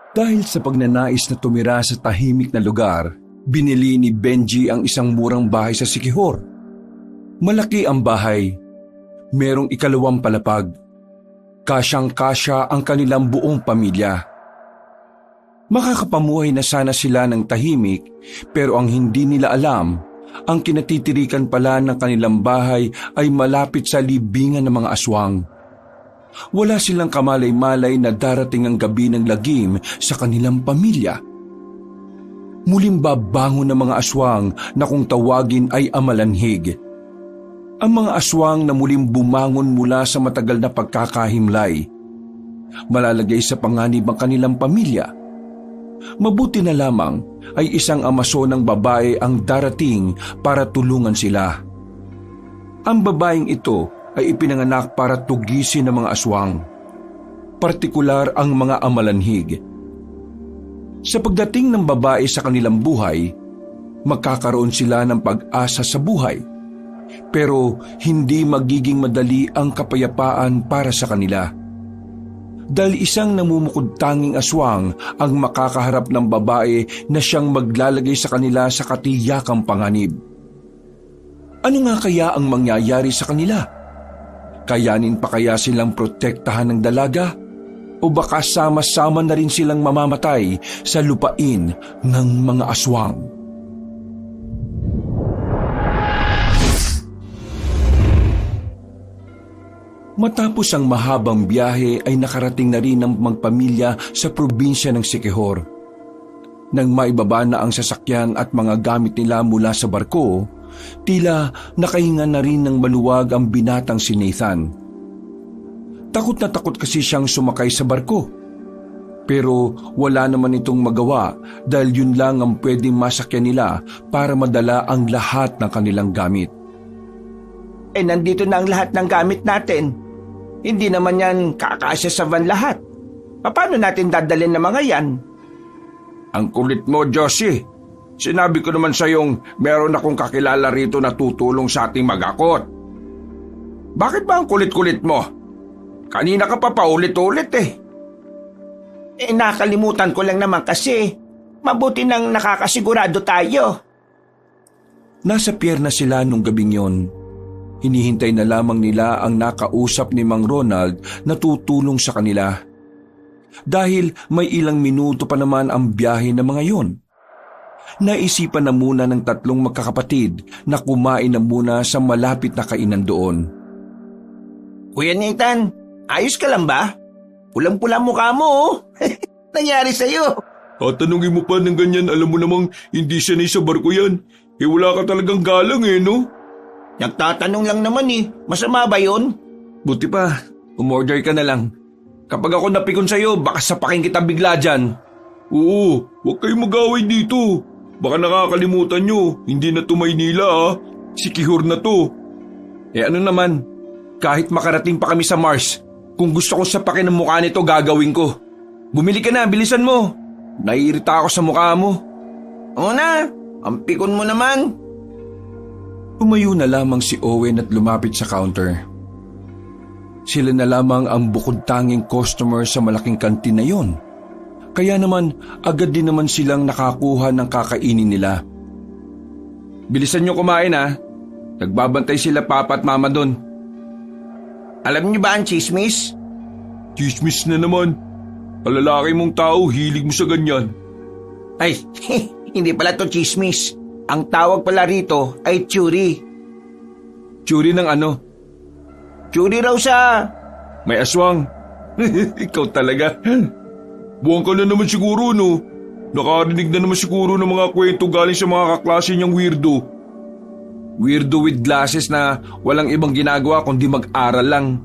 Dahil sa pagnanais na tumira sa tahimik na lugar, binili ni Benji ang isang murang bahay sa Siquijor. Malaki ang bahay. Merong 2 palapag. Kasyang-kasya ang kanilang buong pamilya. Makakapamuhay na sana sila ng tahimik, pero ang hindi nila alam, ang kinatitirikan pala ng kanilang bahay ay malapit sa libingan ng mga aswang. Wala silang kamalay-malay na darating ang gabi ng lagim sa kanilang pamilya. Muling babangon ng mga aswang na kung tawagin ay amalanhig. Ang mga aswang na muling bumangon mula sa matagal na pagkakahimlay. Malalagay sa panganib ang kanilang pamilya. Mabuti na lamang ay isang amasonang babae ang darating para tulungan sila. Ang babaeng ito ay ipinanganak para tugisin ng mga aswang, partikular ang mga amalanhig. Sa pagdating ng babae sa kanilang buhay, magkakaroon sila ng pag-asa sa buhay, pero hindi magiging madali ang kapayapaan para sa kanila. Dahil isang namumukod-tanging aswang ang makakaharap ng babae na siyang maglalagay sa kanila sa katiyakang panganib. Ano nga kaya ang mangyayari sa kanila? Kayanin pa kaya silang protektahan ng dalaga? O baka sama-sama na rin silang mamamatay sa lupain ng mga aswang? Matapos ang mahabang biyahe ay nakarating na rin ang magpamilya sa probinsya ng Siquijor. Nang maibaba na ang sasakyan at mga gamit nila mula sa barko, tila nakahinga na rin ng maluwag ang binatang si Nathan. Takot na takot kasi siyang sumakay sa barko. Pero wala naman itong magawa dahil yun lang ang pwedeng masakyan nila para madala ang lahat ng kanilang gamit. Nandito na ang lahat ng gamit natin. Hindi naman yan kakasya sa van lahat. Paano natin dadalhin ng mga yan? Ang kulit mo, Josie. Sinabi ko naman sa'yong meron akong kakilala rito na tutulong sa ating mag-akot. Bakit ba ang kulit-kulit mo? Kanina ka pa paulit-ulit eh. Nakalimutan ko lang naman kasi. Mabuti nang nakakasigurado tayo. Nasa pier na sila nung gabing yon. Hinihintay na lamang nila ang nakausap ni Mang Ronald na tutulong sa kanila. Dahil may ilang minuto pa naman ang biyahe ng mga yon. Naisipan na muna ng 3 magkakapatid na kumain na muna sa malapit na kainan doon. Kuya Nathan, ayos ka lang ba? Pulang-pula mukha mo oh. Nangyari sa'yo? Tanungin mo pa ng ganyan, alam mo namang hindi sanay sa barko yan. Wala ka talagang galang no? Nagtatanong lang naman masama ba yun? Buti pa, umorder ka na lang. Kapag ako napikon sa'yo, baka sapakin kita bigla dyan. Oo, huwag kayong mag-away dito. Baka nakakalimutan nyo, hindi na to Maynila Siquijor na to. Ano naman, kahit makarating pa kami sa Mars, kung gusto kong sapakin ang mukha nito, gagawin ko. Bumili ka na, bilisan mo. Naiirita ako sa mukha mo. Oo na, ang pikon mo naman. Umayo na lamang si Owen at lumapit sa counter. Sila na lamang ang bukod-tanging customer sa malaking kantin na yon. Kaya naman, agad din naman silang nakakuha ng kakainin nila. Bilisan nyo kumain Nagbabantay sila papa at mama doon. Alam niyo ba ang chismis? Chismis na naman. Alalaki mong tao, hilig mo sa ganyan. Ay, hindi pala to chismis. Ang tawag pala rito ay Churi. Churi ng ano? Churi raw sa... May aswang. Ikaw talaga. Buwan ka na naman siguro, no? Nakarinig na naman siguro ng mga kwento galing sa mga kaklase niyang weirdo. Weirdo with glasses na walang ibang ginagawa kundi mag-aral lang.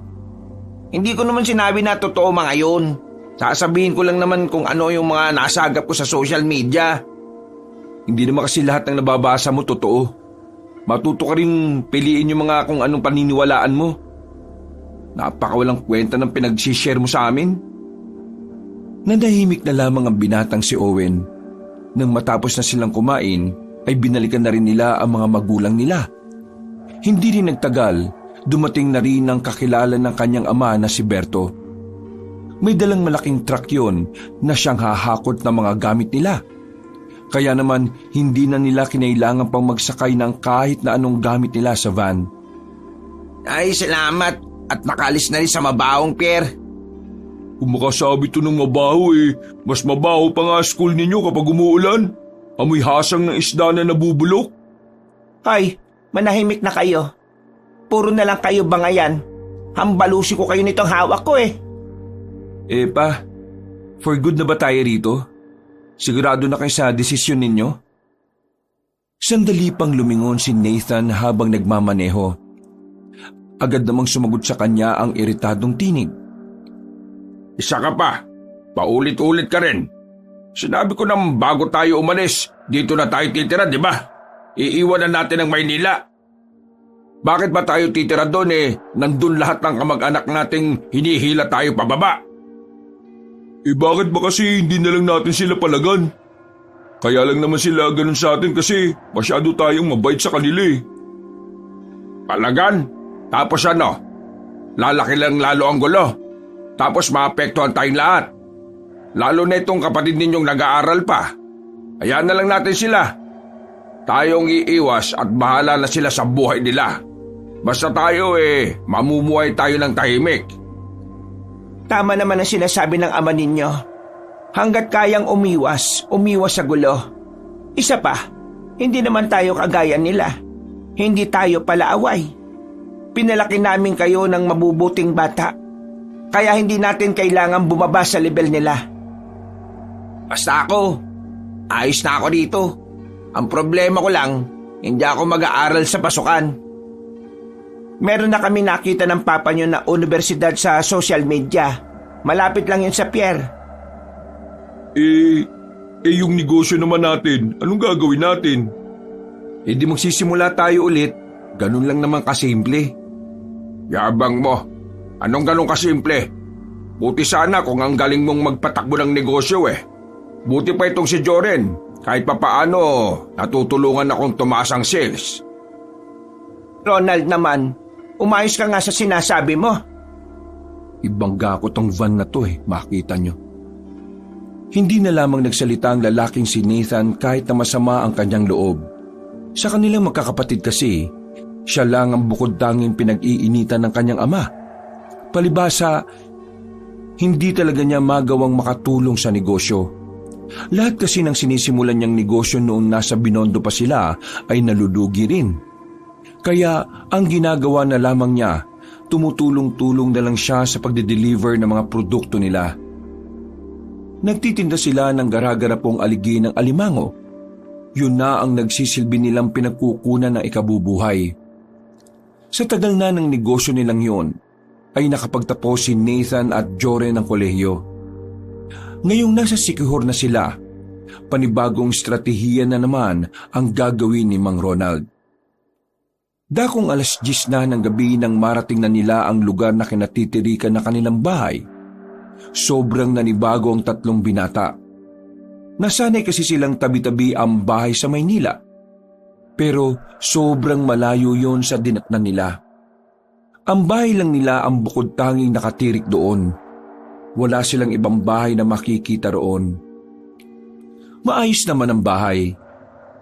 Hindi ko naman sinabi na totoo mga yun. Sasabihin ko lang naman kung ano yung mga nasagap ko sa social media. Hindi naman kasi lahat ng nababasa mo totoo. Matuto ka rin piliin yung mga kung anong paniniwalaan mo. Napakawalang kwenta ng pinag-share mo sa amin. Nanahimik na lamang ang binatang si Owen. Nang matapos na silang kumain, ay binalikan na rin nila ang mga magulang nila. Hindi rin nagtagal, dumating na rin ang kakilala ng kanyang ama na si Berto. May dalang malaking truck yun na siyang hahakot ng mga gamit nila. Kaya naman hindi na nila kinailangan pang magsakay ng kahit na anong gamit nila sa van. Ay, salamat at nakalis na rin sa mabahong pier. Kung makasabi to ng mabaho mas mabaho pa nga school ninyo kapag umuulan. Amoy hasang ng isda na nabubulok. Ay, manahimik na kayo. Puro na lang kayo bangayan. Hambalusi ko kayo nitong hawak ko Pa, for good na ba tayo rito? Sigurado na kayo sa desisyon ninyo? Sandali pang lumingon si Nathan habang nagmamaneho. Agad namang sumagot sa kanya ang iritadong tinig. Isa ka pa. Paulit-ulit ka rin. Sinabi ko nang bago tayo umalis, dito na tayo titira, di ba? Iiwanan natin ang Maynila. Bakit ba tayo titira doon nandun lahat ng kamag-anak nating hinihila tayo pababa? Bakit ba kasi hindi na lang natin sila palagan? Kaya lang naman sila ganun sa atin kasi masyado tayong mabait sa kanila Palagan? Tapos ano? Lalaki lang lalo ang gulo. Tapos maapektuhan tayong lahat. Lalo na itong kapatid ninyong nag-aaral pa. Hayaan na lang natin sila. Tayong iiwas at bahala na sila sa buhay nila. Basta tayo mamumuhay tayo ng tahimik. Tama naman ang sinasabi ng ama ninyo. Hanggat kayang umiwas sa gulo. Isa pa, hindi naman tayo kagaya nila. Hindi tayo palaaway. Pinalaki namin kayo ng mabubuting bata. Kaya hindi natin kailangan bumaba sa level nila. Basta ako, ayos na ako dito. Ang problema ko lang, hindi ako mag-aaral sa pasukan. Meron na kami nakita ng papa nyo na universidad sa social media. Malapit lang yun sa pier. Yung negosyo naman natin, anong gagawin natin? Di magsisimula tayo ulit, ganun lang naman kasimple. Yabang mo, anong ganun kasimple? Buti sana kung ang galing mong magpatakbo ng negosyo Buti pa itong si Joren, kahit papaano natutulungan akong tumaas ang sales. Ronald naman, umayos ka nga sa sinasabi mo. Ibangga ko tong van na to makita nyo. Hindi na lamang nagsalita ang lalaking si Nathan kahit na masama ang kanyang loob. Sa kanilang magkakapatid kasi, siya lang ang bukod tanging pinag-iinitan ng kanyang ama. Palibasa, hindi talaga niya magawang makatulong sa negosyo. Lahat kasi ng sinisimulan niyang negosyo noong nasa Binondo pa sila ay nalulugi rin. Kaya ang ginagawa na lamang niya, tumutulong-tulong na lang siya sa pagde-deliver ng mga produkto nila. Nagtitinda sila ng gara-garapong aligi ng alimango. Yun na ang nagsisilbi nilang pinagkukunan ng ikabubuhay. Sa tagal na ng negosyo nilang yun, ay nakapagtapos si Nathan at Joren ng kolehiyo. Ngayong nasa Sikihor na sila, panibagong estratehiya na naman ang gagawin ni Mang Ronald. Dakong 10:00 na ng gabi nang marating na nila ang lugar na kinatitirikan na kanilang bahay. Sobrang nanibago ang 3 binata. Nasanay kasi silang tabi-tabi ang bahay sa Maynila. Pero sobrang malayo yon sa dinatnan nila. Ang bahay lang nila ang bukod tanging nakatirik doon. Wala silang ibang bahay na makikita roon. Maayos naman ang bahay.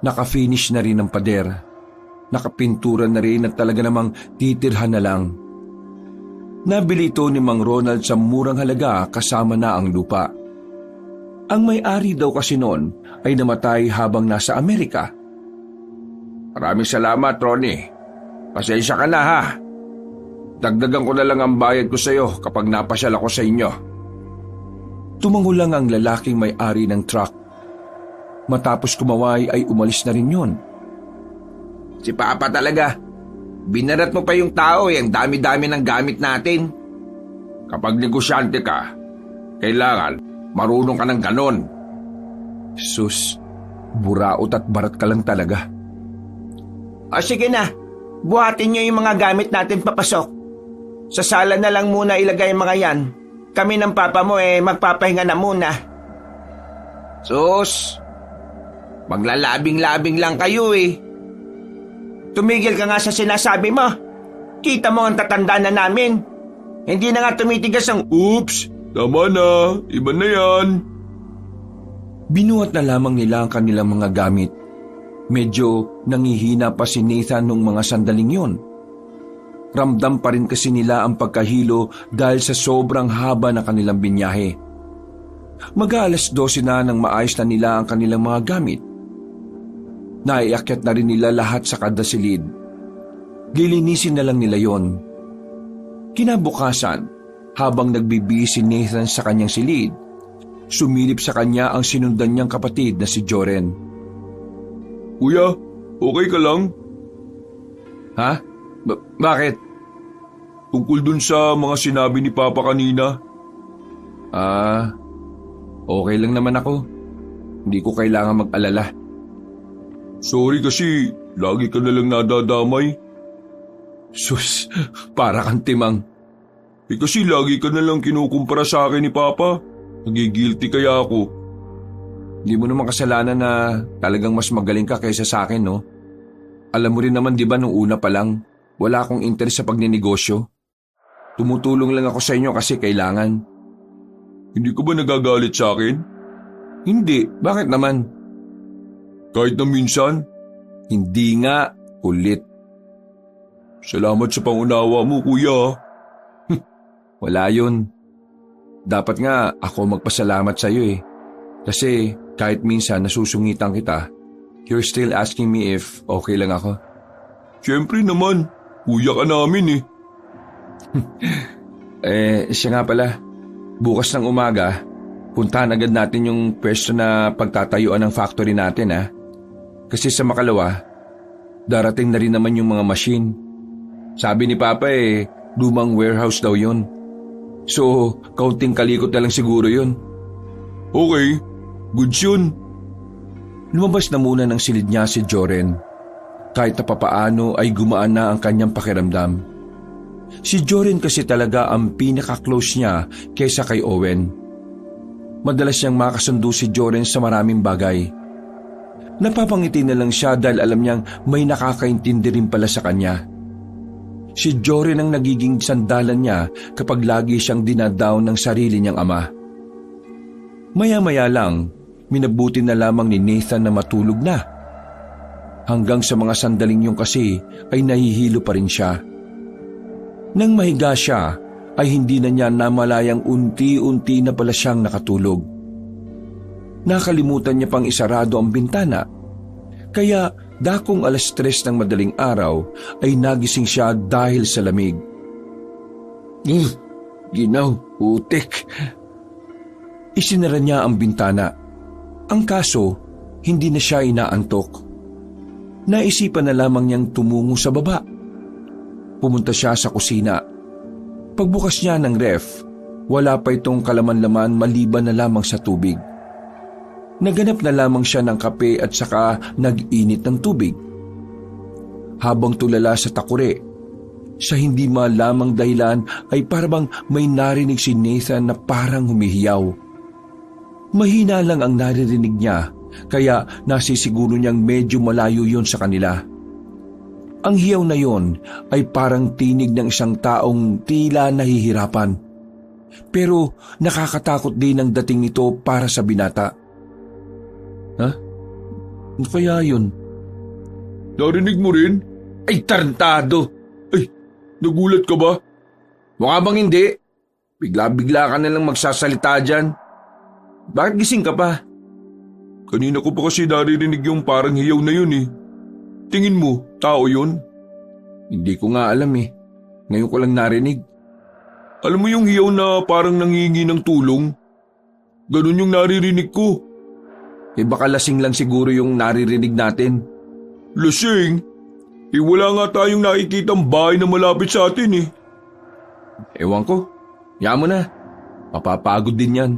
Naka-finish na rin ang pader. Nakapintura na rin at talaga namang titirhan na lang. Nabili ito ni Mang Ronald sa murang halaga kasama na ang lupa. Ang may-ari daw kasi noon ay namatay habang nasa Amerika. Maraming salamat, Ronnie. Pasensya ka na ha. Dagdagan ko na lang ang bayad ko sa iyo kapag napasyal ako sa inyo. Tumango lang ang lalaking may-ari ng truck. Matapos kumaway ay umalis na rin yun. Si Papa talaga. Binarat mo pa yung tao ang dami-dami ng gamit natin. Kapag negosyante ka, kailangan marunong ka ng ganon. Sus, buraot at barat ka lang talaga. O sige na, buhatin niyo yung mga gamit natin papasok. Sa sala na lang muna ilagay ang mga yan. Kami ng papa mo magpapahinga na muna. Sus, maglalabing-labing lang kayo Tumigil ka nga sa sinasabi mo. Kita mo ang tatanda na namin. Hindi na nga tumitigas ang oops, Tama na, iba na yan. Binuhat na lamang nila ang kanilang mga gamit. Medyo nangihina pa si Nathan nung mga sandaling yon. Ramdam pa rin kasi nila ang pagkahilo dahil sa sobrang haba na kanilang binyahe. Mag-aalas 12 na nang maayos na nila ang kanilang mga gamit. Naiakyat na rin nila lahat sa kada silid. Lilinisin na lang nila yon. Kinabukasan, habang nagbibihis si Nathan sa kanyang silid, sumilip sa kanya ang sinundan niyang kapatid na si Joren. Kuya, okay ka lang? Ha? Bakit? Tungkol dun sa mga sinabi ni Papa kanina. Okay lang naman ako. Hindi ko kailangan mag-alala. Sorry kasi lagi ka nalang nadadamay. Sus, para kang timang. Kasi lagi ka nalang kinukumpara sa akin ni Papa. Nagigilty kaya ako. Hindi mo naman kasalanan na talagang mas magaling ka kaysa sa akin, no? Alam mo rin naman, di ba, nung una pa lang, wala akong interes sa pagninegosyo. Tumutulong lang ako sa inyo kasi kailangan. Hindi ka ba nagagalit sa akin? Hindi, bakit naman? Kahit na minsan? Hindi nga, kulit. Salamat sa pangunawa mo, kuya. Wala yun. Dapat nga ako magpasalamat sa iyo eh. Kasi kahit minsan nasusungitan kita, you're still asking me if okay lang ako. Siyempre naman, kuya ka namin Siya nga pala. Bukas ng umaga, puntahan agad natin yung pwesto na pagtatayuan ng factory natin ha. Kasi sa makalawa, darating na rin naman yung mga machine. Sabi ni Papa lumang warehouse daw yun. So, kaunting kalikot na lang siguro yun. Okay, goods yun. Lumabas na muna ng silid niya si Joren. Kahit na papaano ay gumaan na ang kanyang pakiramdam. Si Joren kasi talaga ang pinaka-close niya kaysa kay Owen. Madalas niyang makasundo si Joren sa maraming bagay. Napapangiti na lang siya dahil alam niyang may nakakaintindi rin pala sa kanya. Si Joren ang nagiging sandalan niya kapag lagi siyang dinadown ng sarili niyang ama. Maya-maya lang, minabuti na lamang ni Nathan na matulog na. Hanggang sa mga sandaling yun kasi ay nahihilo pa rin siya. Nang mahiga siya, ay hindi na niya namalayang unti-unti na pala siyang nakatulog. Nakalimutan niya pang isarado ang bintana, kaya dakong 3:00 ng madaling araw ay nagising siya dahil sa lamig. Ginaw, putik. Isinara niya ang bintana. Ang kaso, hindi na siya inaantok. Naisipan na lamang niyang tumungo sa baba. Pumunta siya sa kusina. Pagbukas niya ng ref, wala pa itong kalaman-laman maliban na lamang sa tubig. Naganap na lamang siya ng kape at saka nag-init ng tubig. Habang tulala sa takure, sa hindi malamang dahilan ay parang may narinig si Nathan na parang humihiyaw. Mahina lang ang naririnig niya, kaya nasisiguro niyang medyo malayo yon sa kanila. Ang hiyaw na yon ay parang tinig ng isang taong tila nahihirapan. Pero nakakatakot din ang dating nito para sa binata. Ha? Ano kaya yun? Narinig mo rin? Ay, tarantado! Ay, nagulat ka ba? Mukha bang hindi? Bigla-bigla ka na lang magsasalita dyan. Bakit gising ka pa? Kanina ko pa kasi naririnig yung parang hiyaw na yun Tingin mo, tao yun? Hindi ko nga alam Ngayon ko lang narinig. Alam mo yung hiyaw na parang nangingi ng tulong? Ganun yung naririnig ko. Baka lasing lang siguro yung naririnig natin. Lasing? Wala nga tayong nakikitang bahay na malapit sa atin Ewan ko. Hiya mo na. Mapapagod din yan.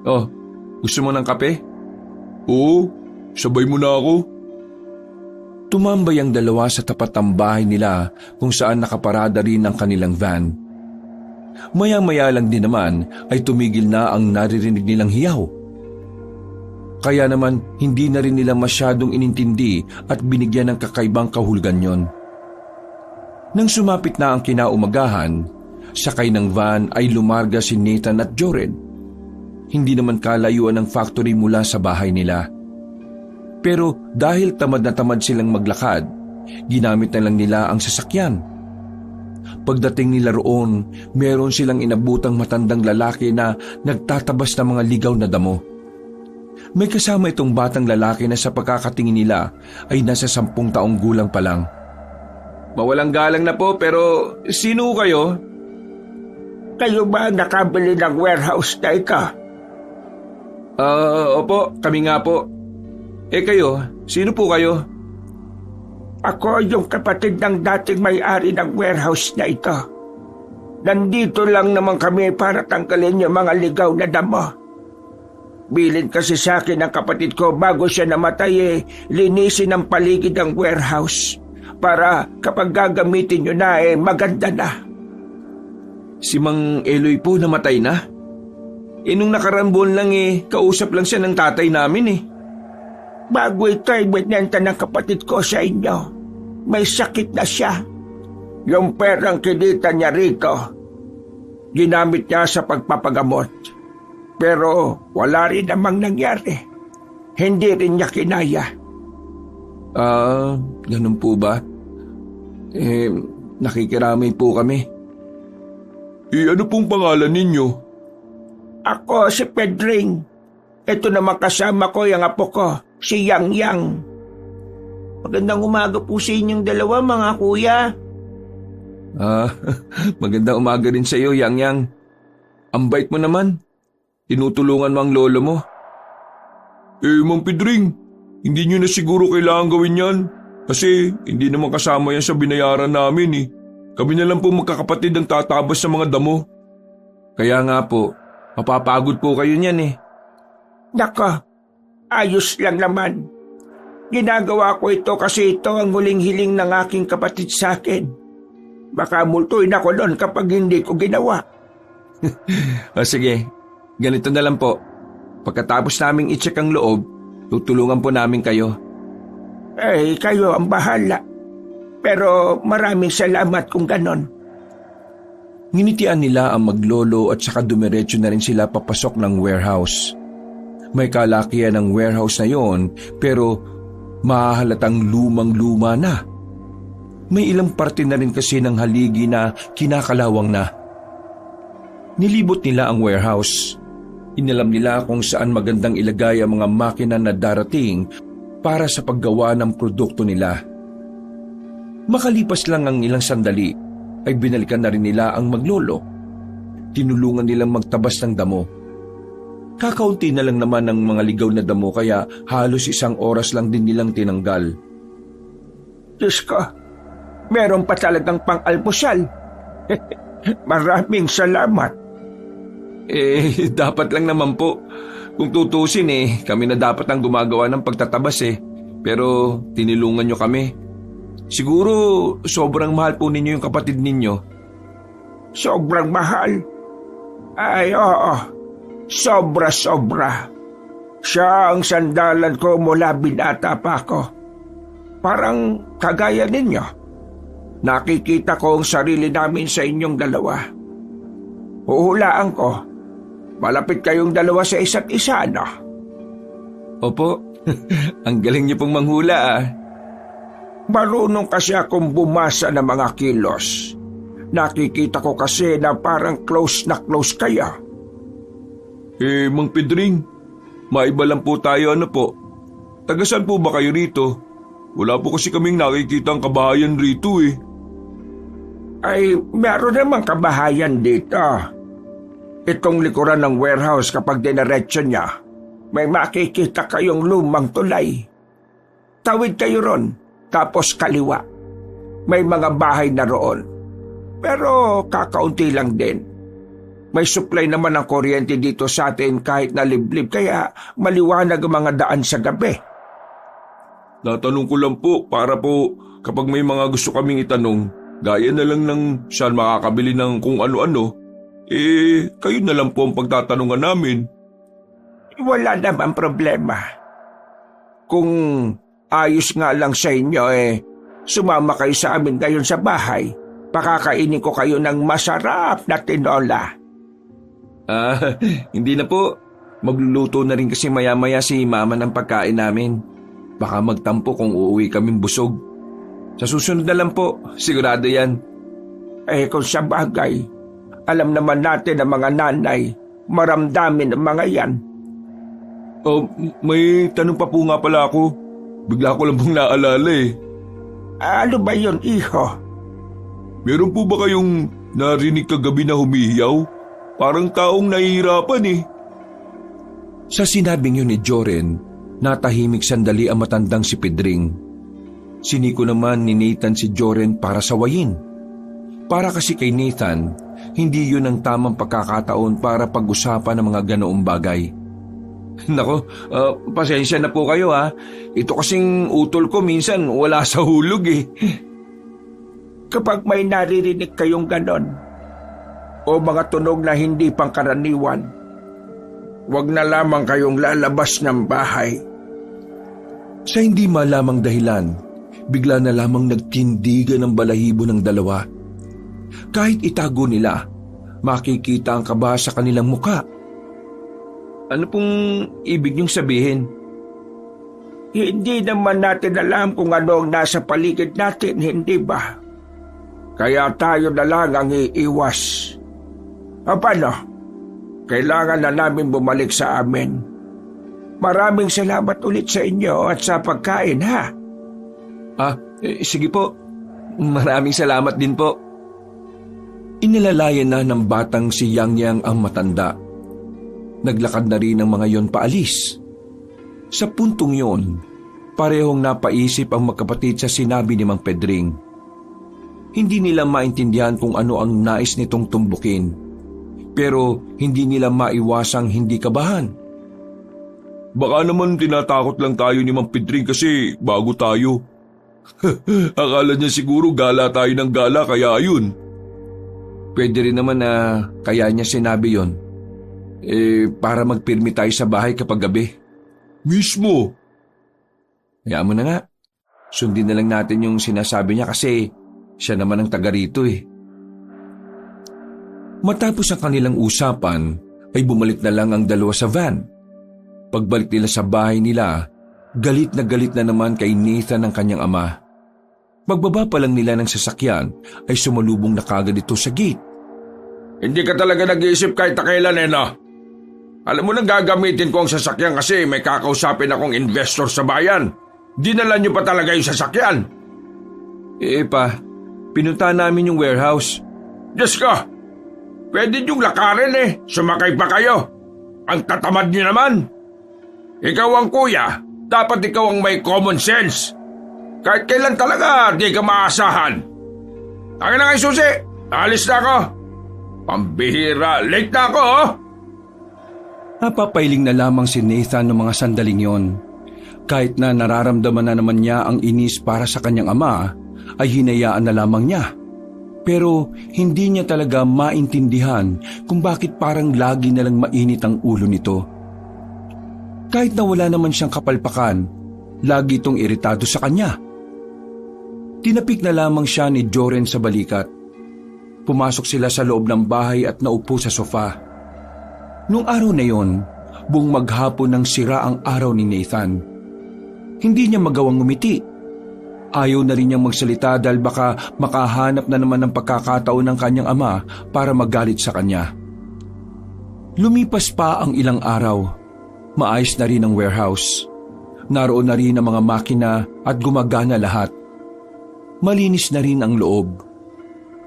Oh, gusto mo ng kape? Oo, sabay mo na ako. Tumambay ang dalawa sa tapat ng bahay nila kung saan nakaparada rin ang kanilang van. Maya-maya lang din naman ay tumigil na ang naririnig nilang hiyaw. Kaya naman hindi na rin nila masyadong inintindi at binigyan ng kakaibang kahulugan yon. Nang sumapit na ang kinaumagahan, sakay ng van ay lumarga si Nathan at Jored. Hindi naman kalayuan ng factory mula sa bahay nila. Pero dahil tamad na tamad silang maglakad, ginamit na lang nila ang sasakyan. Pagdating nila roon, meron silang inabutang matandang lalaki na nagtatabas ng mga ligaw na damo. May kasama itong batang lalaki na sa pagkakatingin nila ay nasa 10 taong gulang pa lang. Mawalang galang na po, pero sino kayo? Kayo ba ang nakabili ng warehouse na ito? Opo, kami nga po. Kayo, sino po kayo? Ako yung kapatid ng dating may-ari ng warehouse na ito. Nandito lang naman kami para tanggalin yung mga ligaw na damo. Bilin kasi sa akin ng kapatid ko bago siya namatay linisin ang paligid ng warehouse para kapag gagamitin nyo na maganda na. Si Mang Eloy po namatay na? Nung nakaraan buwan lang kausap lang siya ng tatay namin Bago ito ay binenta ng kapatid ko sa inyo. May sakit na siya. Yung perang kinita niya rito, ginamit niya sa pagpapagamot. Pero wala rin namang nangyari. Hindi rin niya kinaya. Ganun po ba? Nakikiramay po kami. Ano pong pangalan ninyo? Ako si Pedring. Ito naman kasama ko yung apo ko, si Yang Yang. Magandang umaga po sa inyong dalawa, mga kuya. Magandang umaga rin sa iyo, Yang Yang. Ang bait mo naman. Tinutulungan mo ang lolo mo. Mang Pedring, hindi nyo na siguro kailangan gawin yan. Kasi hindi naman kasama yan sa binayaran namin Kami na lang po magkakapatid ang tatabas sa mga damo. Kaya nga po, mapapagod po kayo niyan Nako, ayos lang naman. Ginagawa ko ito kasi ito ang huling hiling ng aking kapatid sa akin. Baka multuin ako doon kapag hindi ko ginawa. Sige, ganito na lang po. Pagkatapos naming i-check ang loob, tutulungan po namin kayo. Kayo ang bahala. Pero maraming salamat kung ganon. Nginitian nila ang maglolo at saka dumiretso na rin sila papasok ng warehouse. May kalakihan ng warehouse na yon pero mahahalatang lumang-luma na. May ilang parte na rin kasi ng haligi na kinakalawang na. Nilibot nila ang warehouse. Inalam nila kung saan magandang ilagay ang mga makina na darating para sa paggawa ng produkto nila. Makalipas lang ang ilang sandali ay binalikan na rin nila ang maglolo. Tinulungan nilang magtabas ng damo. Kakaunti na lang naman ang mga ligaw na damo kaya halos 1 oras lang din nilang tinanggal. Diyos ko, meron pa talagang pang-almusal. Maraming salamat. Dapat lang naman po. Kung tutusin kami na dapat ang gumagawa ng pagtatabas Pero tinulungan nyo kami. Siguro sobrang mahal po ninyo yung kapatid ninyo. Sobrang mahal? Ay, oo. Sobra-sobra. Siya ang sandalan ko mula binata pa ako. Parang kagaya ninyo. Nakikita ko ang sarili namin sa inyong dalawa. Huhulaan ko. Malapit kayong dalawa sa isa't isa, no? Opo, ang galing niyo pong manghula Marunong kasi akong bumasa ng mga kilos. Nakikita ko kasi na parang close na close kaya. Mang Pedring, maiba lang po tayo po. Tagasan po ba kayo rito? Wala po kasi kaming nakikita ang kabahayan rito Ay, meron namang kabahayan dito. Itong likuran ng warehouse kapag dinaretso niya, may makikita kayong lumang tulay. Tawid kayo ron. Tapos kaliwa. May mga bahay na roon. Pero kakaunti lang din. May supply naman ng kuryente dito sa atin kahit na liblib kaya maliwanag ang mga daan sa gabi. Natanong ko lang po para po kapag may mga gusto kaming itanong, gaya na lang ng saan makakabili ng kung ano-ano, kayo na lang po ang pagtatanungan namin. Wala naman problema. Kung ayos nga lang sa inyo sumama kayo sa amin ngayon sa bahay Pakakainin ko kayo ng masarap na tinola. Hindi na po. Magluluto na rin kasi maya-maya si mama ng pagkain namin. Baka magtampo kung uuwi kaming busog. Sa susunod na lang po, sigurado yan. Kung sa bagay, alam naman natin ang mga nanay, maramdamin ang mga yan. May tanong pa po nga pala ako. Bigla ko lang pong naalala eh. Ano ba yun, iho? Meron po ba kayong narinig kagabi na humihiyaw? Parang taong nahihirapan eh. Sa sinabing yun ni Joren, natahimik sandali ang matandang si Pedring. Siniko naman ni Nathan si Joren para sawayin. Para kasi kay Nathan, hindi yun ang tamang pagkakataon para pag-usapan ng mga ganoong bagay. Nako, pasensya na po kayo ha. Ito kasing utol ko minsan wala sa hulog eh. Kapag may naririnig kayong ganon, o mga tunog na hindi pangkaraniwan, huwag na lamang kayong lalabas ng bahay. Sa hindi malamang dahilan, bigla na lamang nagtindigan ng balahibo ng dalawa. Kahit itago nila, makikita ang kaba sa kanilang muka. Ano pong ibig niyong sabihin? Hindi naman natin alam kung ano ang nasa paligid natin, hindi ba? Kaya tayo na lang ang iiwas. Paano? Kailangan na namin bumalik sa amin. Maraming salamat ulit sa inyo at sa pagkain, ha? Sige po. Maraming salamat din po. Inilalayan na ng batang si Yang Yang ang matanda. Naglakad na rin ang mga yon paalis. Sa puntong yon, parehong napaisip ang magkapatid sa sinabi ni Mang Pedring. Hindi nila maintindihan kung ano ang nais nitong tumbukin. Pero hindi nila maiwasang hindi kabahan. Baka naman tinatakot lang tayo ni Mang Pedring kasi bago tayo. Akala niya siguro gala tayo ng gala kaya ayun. Pwede rin naman na kaya niya sinabi yon. Para magpirmi tayo sa bahay kapag gabi. Mismo. Hayaan mo na nga. Sundin na lang natin yung sinasabi niya kasi siya naman ang taga rito eh. Matapos ang kanilang usapan, ay bumalik na lang ang dalawa sa van. Pagbalik nila sa bahay nila, galit na naman kay Nathan ang kanyang ama. Pagbaba pa lang nila ng sasakyan, ay sumalubong na kagad ito sa gate. Hindi ka talaga nag-iisip kahit kailan no? Alam mo nang gagamitin ko ang sasakyan kasi may kakausapin akong investor sa bayan. Dinala niyo pa talaga yung sasakyan. Pa, pinunta namin yung warehouse. Diyos ko! Pwede niyong lakarin eh. Sumakay pa kayo. Ang tatamad niyo naman. Ikaw ang kuya. Dapat ikaw ang may common sense. Kahit kailan talaga di ka maasahan. Akin na kayo susi. Alis na ako. Pambihira. Late na ako Napapailing na lamang si Nathan ng mga sandaling yon. Kahit na nararamdaman na naman niya ang inis para sa kanyang ama, ay hinayaan na lamang niya. Pero hindi niya talaga maintindihan kung bakit parang lagi na lang mainit ang ulo nito. Kahit na wala naman siyang kapalpakan, lagi itong iritado sa kanya. Tinapik na lamang siya ni Joren sa balikat. Pumasok sila sa loob ng bahay at naupo sa sofa. Nung araw na yon, buong maghapon nang sira ang araw ni Nathan. Hindi niya magawang ngumiti. Ayaw na rin niyang magsalita dahil baka makahanap na naman ng pagkakataon ng kanyang ama para magalit sa kanya. Lumipas pa ang ilang araw. Maayos na rin ang warehouse. Naroon na rin ang mga makina at gumagana lahat. Malinis na rin ang loob.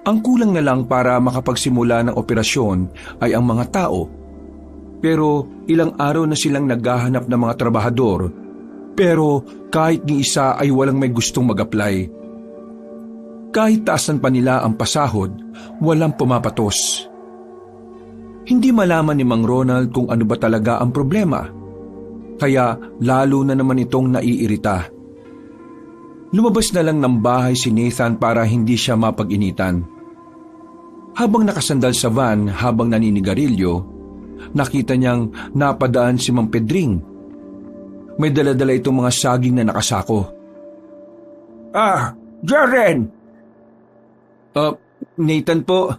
Ang kulang na lang para makapagsimula ng operasyon ay ang mga tao. Pero ilang araw na silang naghahanap ng mga trabahador. Pero kahit ni isa ay walang may gustong mag-apply. Kahit taasan pa nila ang pasahod, walang pumapatos. Hindi malaman ni Mang Ronald kung ano ba talaga ang problema. Kaya lalo na naman itong naiirita. Lumabas na lang ng bahay si Nathan para hindi siya mapag-initan. Habang nakasandal sa van habang naninigarilyo, nakita niyang napadaan si Mang Pedring. May dala-dala itong mga saging na nakasako. Joren! Nathan po.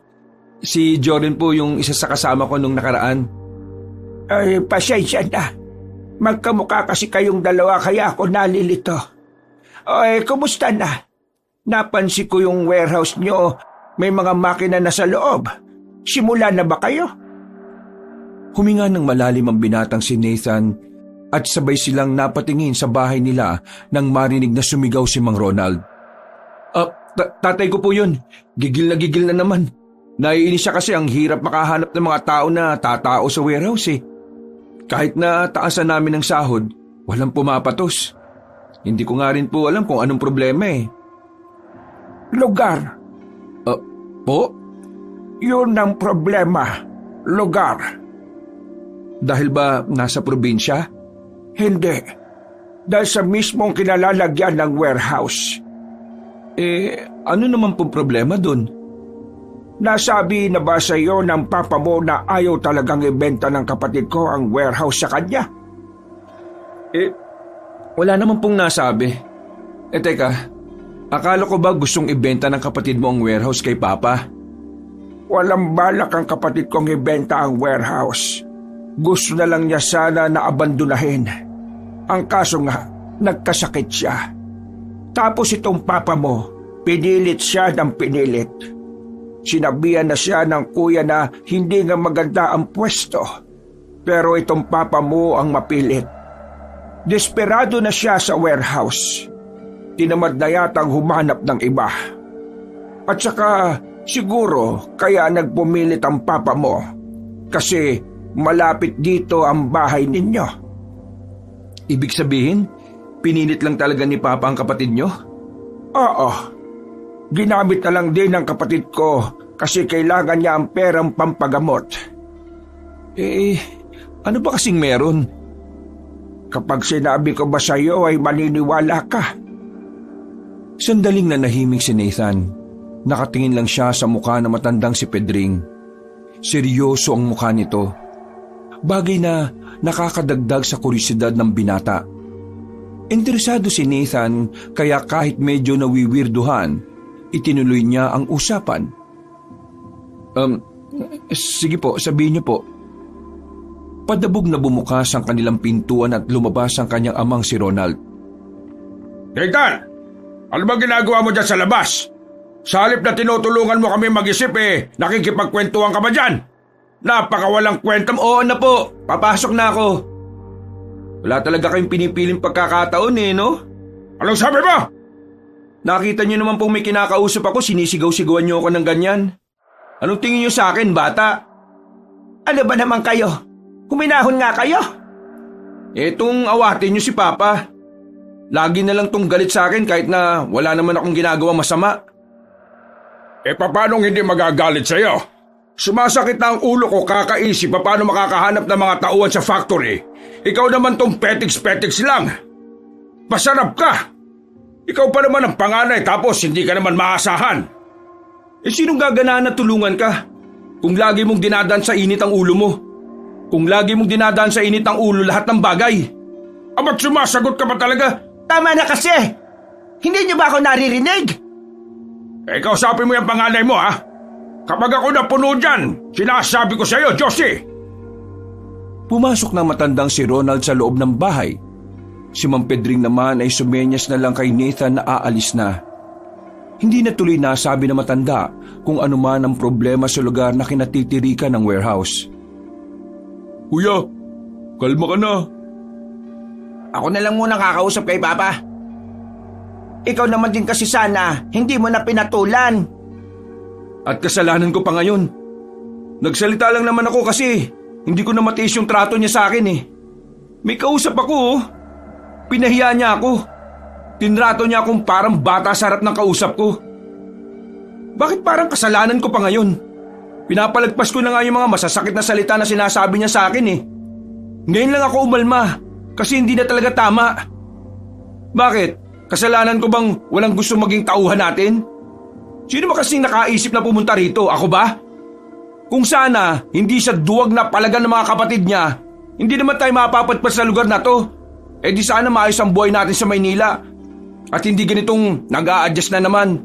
Si Jordan po yung isa sa kasama ko nung nakaraan. Ay, pasensya na. Magkamukha kasi kayong dalawa kaya ako nalilito. Ay, kumusta na? Napansin ko yung warehouse nyo. May mga makina na sa loob. Simula na ba kayo? Huminga ng malalim ang binatang si Nathan at sabay silang napatingin sa bahay nila nang marinig na sumigaw si Mang Ronald. Tatay ko po yun. Gigil na naman. Naiinis siya kasi ang hirap makahanap ng mga tao na tatao sa warehouse eh. Kahit na taasan namin ng sahod, walang pumapatos. Hindi ko nga rin po alam kung anong problema eh. Lugar. Po? Yun ang problema. Lugar. Dahil ba nasa probinsya? Hindi. Dahil sa mismong kinalalagyan ng warehouse. Ano naman pong problema dun? Nasabi na ba sa iyo ng papa mo na ayaw talagang ibenta ng kapatid ko ang warehouse sa kanya? Wala naman pong nasabi. Teka, akala ko ba gustong ibenta ng kapatid mo ang warehouse kay Papa? Walang balak ang kapatid kong ibenta ang warehouse. Gusto na lang niya sana na abandonahin. Ang kaso nga, nagkasakit siya. Tapos itong papa mo, pinilit siya ng pinilit. Sinabihan na siya ng kuya na hindi nga maganda ang pwesto. Pero itong papa mo ang mapilit. Desperado na siya sa warehouse. Tinamad na yatang humanap ng iba. At saka siguro kaya nagpumilit ang papa mo. Kasi malapit dito ang bahay ninyo. Ibig sabihin, pinilit lang talaga ni Papa ang kapatid nyo? Oo. Ginamit na lang din ng kapatid ko kasi kailangan niya ang perang pampagamot. Ano ba kasing meron? Kapag sinabi ko ba sa iyo ay maniniwala ka? Sandaling nanahimik si Nathan. Nakatingin lang siya sa mukha na matandang si Pedring. Seryoso ang mukha nito. Bagay na nakakadagdag sa kuryosidad ng binata. Interesado si Nathan kaya kahit medyo nawiwirduhan, itinuloy niya ang usapan. Sige po, sabihin niyo po. Padabog na bumukas ang kanilang pintuan at lumabas ang kanyang amang si Ronald. Nathan! Ano ba ginagawa mo dyan sa labas? Sa halip na tinutulungan mo kami mag-isip nakikipagkwentuhan ka ba dyan? Napakawalang kwenta mo. Oo na po, papasok na ako. Wala talaga kayong pinipiling pagkakataon no? Anong sabi mo? Nakita niyo naman pong may kinakausap ako, sinisigaw-sigawan niyo ako ng ganyan. Anong tingin niyo sa akin, bata? Ano ba naman kayo? Huminahon nga kayo? Etong awatin niyo si Papa. Lagi na lang tong galit sa akin kahit na wala naman akong ginagawang masama. Paano hindi magagalit sa'yo? Sumasakit na ang ulo ko kakaisip paano makakahanap ng mga tauhan sa factory. Ikaw naman tong petiks-petiks lang. Masarap ka. Ikaw pa naman ang panganay tapos hindi ka naman maasahan. Sinong gaganaan na tulungan ka? Kung lagi mong dinadaan sa init ang ulo mo. Kung lagi mong dinadaan sa init ang ulo lahat ng bagay. Ba't sumasagot ka ba talaga? Tama na kasi! Hindi niyo ba ako naririnig? Kausapin mo yung panganay mo ha. Kapag ako napuno dyan, sinasabi ko sa iyo, Josie! Pumasok na matandang si Ronald sa loob ng bahay. Si Mang Pedring naman ay sumenyas na lang kay Nathan na aalis na. Hindi na tuloy nasabi na matanda kung ano man ang problema sa lugar na kinatitirikan ng warehouse. Kuya, kalma ka na. Ako na lang muna kakausap kay Papa. Ikaw naman din kasi sana, hindi mo na pinatulan. At kasalanan ko pa ngayon. Nagsalita lang naman ako kasi hindi ko na matiis yung trato niya sa akin May kausap ako Pinahiya niya ako. Tinrato niya akong parang bata sa harap ng kausap ko. Bakit parang kasalanan ko pa ngayon? Pinapalagpas ko na nga yung mga masasakit na salita na sinasabi niya sa akin Ngayon lang ako umalma kasi hindi na talaga tama. Bakit? Kasalanan ko bang walang gusto maging tauhan natin? Sino ba kasing nakaisip na pumunta rito? Ako ba? Kung sana hindi siya duwag na palagan ng mga kapatid niya, hindi naman tayo mapapatpat sa lugar na to. Di sana maayos ang buhay natin sa Maynila at hindi ganitong nag-a-adjust na naman.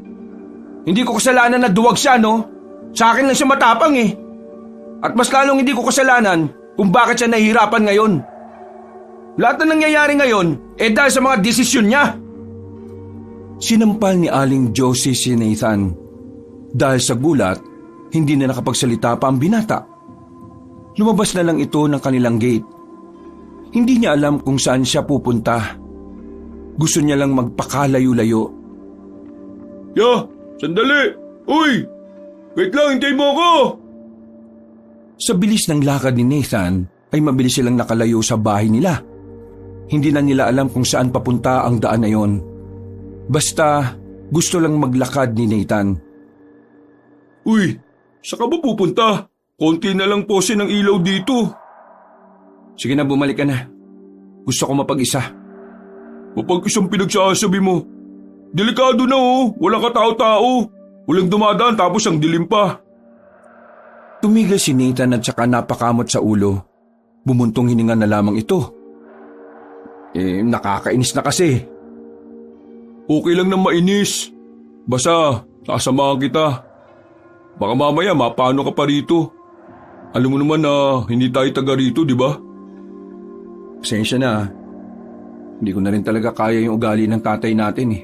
Hindi ko kasalanan na duwag siya, no? Sa akin lang siya matapang eh. At mas lalong hindi ko kasalanan kung bakit siya nahihirapan ngayon. Lahat na nangyayari ngayon, dahil sa mga desisyon niya. Sinampal ni Aling Josie si Nathan. Dahil sa gulat, hindi na nakapagsalita pa ang binata. Lumabas na lang ito ng kanilang gate. Hindi niya alam kung saan siya pupunta. Gusto niya lang magpakalayo-layo. Ya, sandali! Uy! Wait lang, hintayin mo ako! Sa bilis ng lakad ni Nathan, ay mabilis silang nakalayo sa bahay nila. Hindi na nila alam kung saan papunta ang daan na yon. Basta gusto lang maglakad ni Nathan. Uy, saan ka ba pupunta? Konti na lang pose ng ilaw dito. Sige na, bumalik ka na. Gusto ko mapag-isa. Mapag-isang pinagsasabi mo. Delikado na oh, walang katao-tao. Walang dumadaan tapos ang dilim pa. Tumigil si Nathan at saka napakamot sa ulo. Bumuntong hininga na lamang ito. Nakakainis na kasi. Okay lang na mainis. Basta, sasamahan kita. Baka mamaya mapano ka pa rito. Alam mo naman na hindi tayo taga rito, di ba? Pasensya na. Hindi ko na rin talaga kaya yung ugali ng tatay natin eh.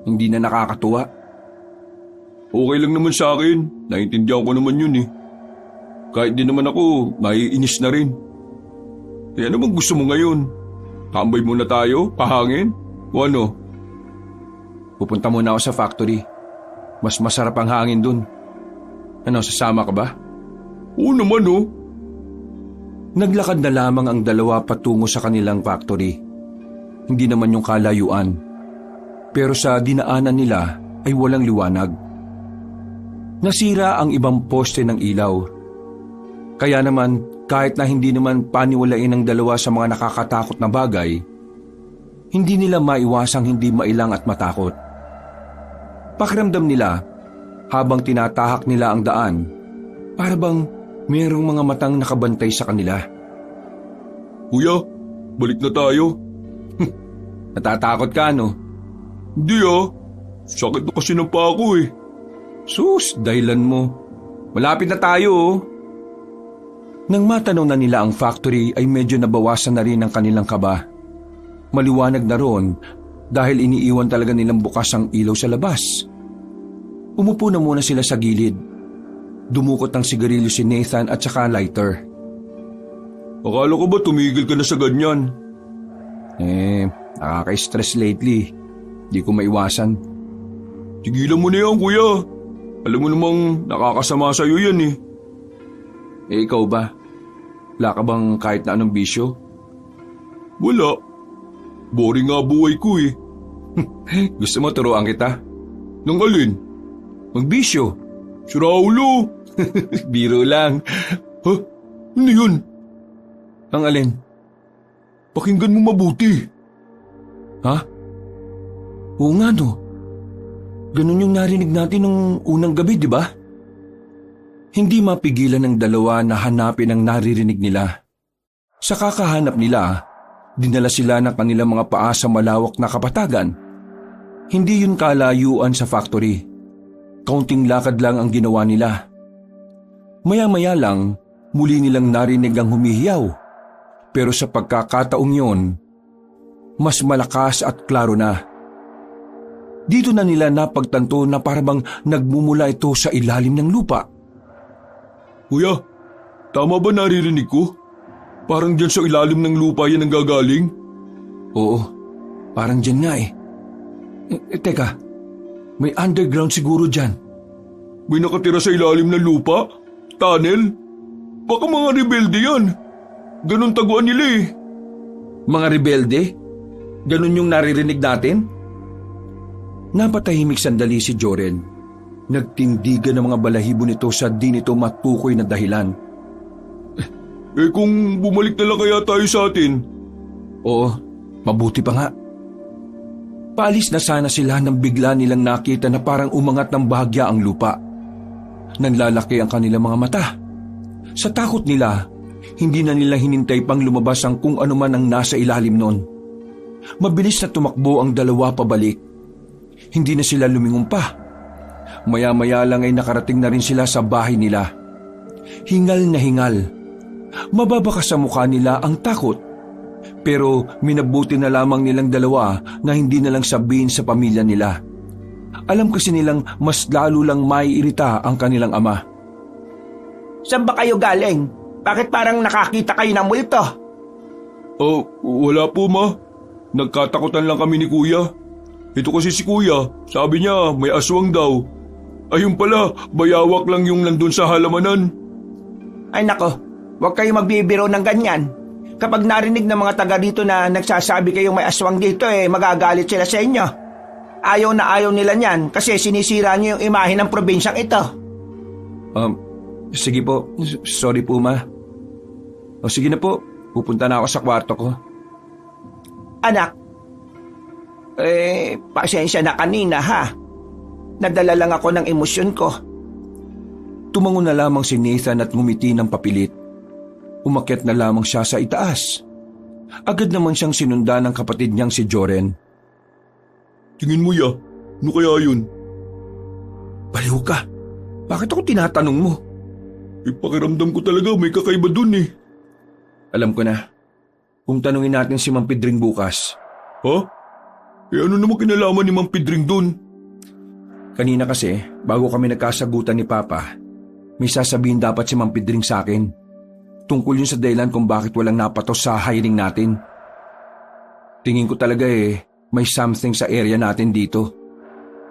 Hindi na nakakatuwa. Okay lang naman sa akin. Naintindihan ko naman yun eh. Kahit di naman ako, naiinis na rin. Eh ano bang gusto mo ngayon? Tambay muna tayo? Pahangin? O ano? Pupunta muna ako sa factory. Mas masarap ang hangin dun. Ano, sasama ka ba? Oo naman oh. Naglakad na lamang ang dalawa patungo sa kanilang factory. Hindi naman yung kalayuan. Pero sa dinaanan nila ay walang liwanag. Nasira ang ibang poste ng ilaw. Kaya naman, kahit na hindi naman paniwalain ng dalawa sa mga nakakatakot na bagay, hindi nila maiwasang hindi mailang at matakot. Pakiramdam nila, habang tinatahak nila ang daan, para bang mayroong mga matang nakabantay sa kanila. Kuya, balik na tayo. Natatakot ka, no? Hindi ah, sakit na kasi ng paa ko eh. Sus, dahilan mo. Malapit na tayo oh. Nang matanong na nila ang factory ay medyo nabawasan na rin ang kanilang kaba. Maliwanag na roon dahil iniiwan talaga nilang bukas ang ilaw sa labas. Umupo na muna sila sa gilid. Dumukot ng sigarilyo si Nathan at saka lighter. Akala ko ba tumigil ka na sa ganyan? Nakaka-stress lately. Di ko maiwasan. Tigilan mo na yan, kuya. Alam mo namang nakakasama sa'yo yan eh. Ikaw ba? Wala ka bang kahit na anong bisyo? Wala. Boring nga buhay ko eh. Gusto mo turuan kita? Nang alin? Magbisyo. Si Raulo. Biro lang. Ha? Ano yun? Ang alin? Pakinggan mo mabuti. Ha? Oo nga no. Ganun yung narinig natin nung unang gabi, di ba? Hindi mapigilan ng dalawa na hanapin ang naririnig nila. Sa kakahanap nila, dinala sila ng kanilang mga paa sa malawak na kapatagan. Hindi yun kalayuan sa factory. Kaunting lakad lang ang ginawa nila. Maya-maya lang, muli nilang narinig ang humihiyaw. Pero sa pagkakataong yon, mas malakas at klaro na. Dito na nila napagtanto na parabang nagmumula ito sa ilalim ng lupa. Kuya, tama ba naririnig ko? Parang dyan sa ilalim ng lupa yan ang gagaling? Oo, parang dyan nga eh. Teka, may underground siguro dyan. May nakatira sa ilalim ng lupa? Tunnel? Baka mga rebelde yan. Ganon taguan nila eh. Mga rebelde? Ganon yung naririnig natin? Napatahimik sandali si Joren. Nagtindigan ng mga balahibo nito sa di nito matukoy na dahilan. Kung bumalik na lang kaya tayo sa atin? Oo, mabuti pa nga. Paalis na sana sila nang bigla nilang nakita na parang umangat ng bahagya ang lupa. Nanlalaki ang kanilang mga mata. Sa takot nila, hindi na nila hinintay pang lumabas ang kung ano man ang nasa ilalim nun. Mabilis na tumakbo ang dalawa pabalik. Hindi na sila lumingon pa. Maya-maya lang ay nakarating na rin sila sa bahay nila. Hingal na hingal. Mababakas sa mukha nila ang takot. Pero minabuti na lamang nilang dalawa na hindi na lang sabihin sa pamilya nila. Alam kasi nilang mas lalo lang maiirita ang kanilang ama. Saan ba kayo galing? Bakit parang nakakita kayo ng multo? Oh, wala po ma. Nagkatakutan lang kami ni kuya. Ito kasi si kuya, sabi niya may aswang daw. Ayun pala, bayawak lang yung nandun sa halamanan. Ay nako, huwag kayo magbibiro ng ganyan. Kapag narinig ng mga taga dito na nagsasabi kayong may aswang dito magagalit sila sa inyo. Ayaw na ayaw nila niyan kasi sinisira niyo yung imahe ng probinsyang ito. Sige po, sorry po ma. O sige na po, pupunta na ako sa kwarto ko. Anak, pasensya na kanina ha. Nadala lang ako ng emosyon ko. Tumango na lamang si Nathan at ngumiti ng papilit. Umakyat na lamang siya sa itaas. Agad naman siyang sinundan ng kapatid niyang si Joren. Tingin mo ya, ano kaya yun? Baliw ka, bakit ako tinatanong mo? Pakiramdam ko talaga may kakaiba dun eh. Alam ko na, kung tanungin natin si Mang Pedring bukas. Ha? Ano naman kinalaman ni Mang Pedring dun? Kanina kasi, bago kami nagkasagutan ni Papa, may sasabihin dapat si Mang Pedring sa akin. Tungkol yun sa dahilan kung bakit walang napatos sa hiring natin. Tingin ko talaga may something sa area natin dito.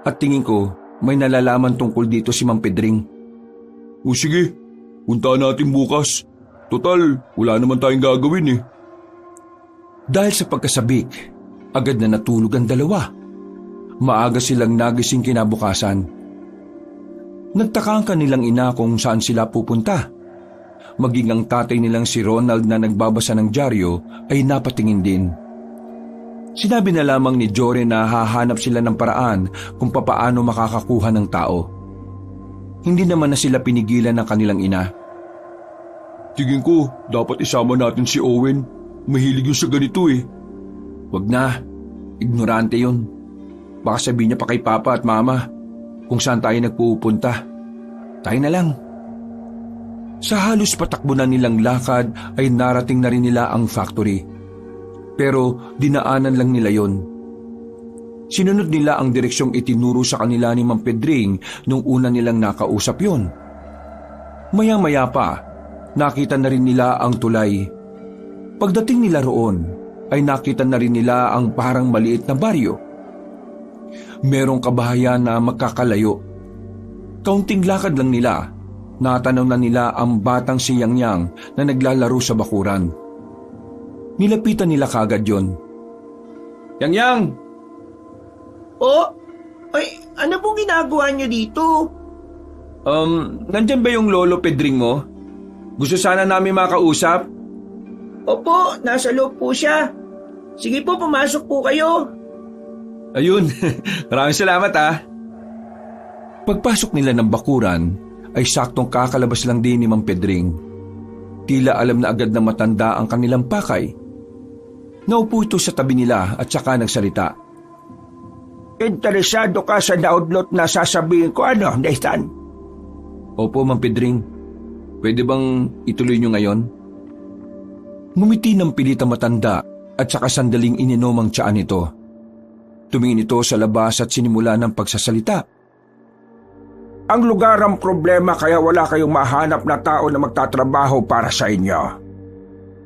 At tingin ko, may nalalaman tungkol dito si Mang Pedring. O sige, puntaan natin bukas. Total, wala naman tayong gagawin eh. Dahil sa pagkasabik, agad na natulog ang dalawa. Maaga silang nagising kinabukasan. Nagtaka ang kanilang ina kung saan sila pupunta. Maging ang tatay nilang si Ronald na nagbabasa ng dyaryo ay napatingin din. Sinabi na lamang ni Joren na hahanap sila ng paraan kung papaano makakakuha ng tao. Hindi naman na sila pinigilan ng kanilang ina. Tingin ko, dapat isama natin si Owen. Mahilig yun sa ganito eh. Wag na, ignorante yun. Baka sabihin niya pa kay Papa at Mama kung saan tayo nagpupunta. Tayo na lang. Sa halos patakbo na nilang lakad ay narating na rin nila ang factory. Pero dinaanan lang nila yon. Sinunod nila ang direksyong itinuro sa kanila ni Mang Pedring nung una nilang nakausap yon. Maya-maya pa, nakita na rin nila ang tulay. Pagdating nila roon, ay nakita na rin nila ang parang maliit na baryo. Merong kabahayan na magkakalayo. Kaunting lakad lang nila, natanaw na nila ang batang si Yang Yang na naglalaro sa bakuran. Nilapitan nila kagad yon. Yang Yang! Oh, ay, ano pong ginagawa niyo dito? Nandyan ba yung lolo Pedring mo? Gusto sana namin makausap. Opo, nasa loob po siya. Sige po, pumasok po kayo. Ayun, maraming salamat ah. Pagpasok nila ng bakuran, ay saktong kakalabas lang din ni Mang Pedring. Tila alam na agad na matanda ang kanilang pakay. Naupo ito sa tabi nila at saka nagsalita. Interesado ka sa naudlot na sasabihin ko Nathan? Opo, Mang Pedring. Pwede bang ituloy nyo ngayon? Ngumiti ng pilit ang matanda at saka sandaling ininom ang tiyaan nito. Tumingin ito sa labas at sinimula ng pagsasalita. Ang lugar ang problema kaya wala kayong mahanap na tao na magtatrabaho para sa inyo.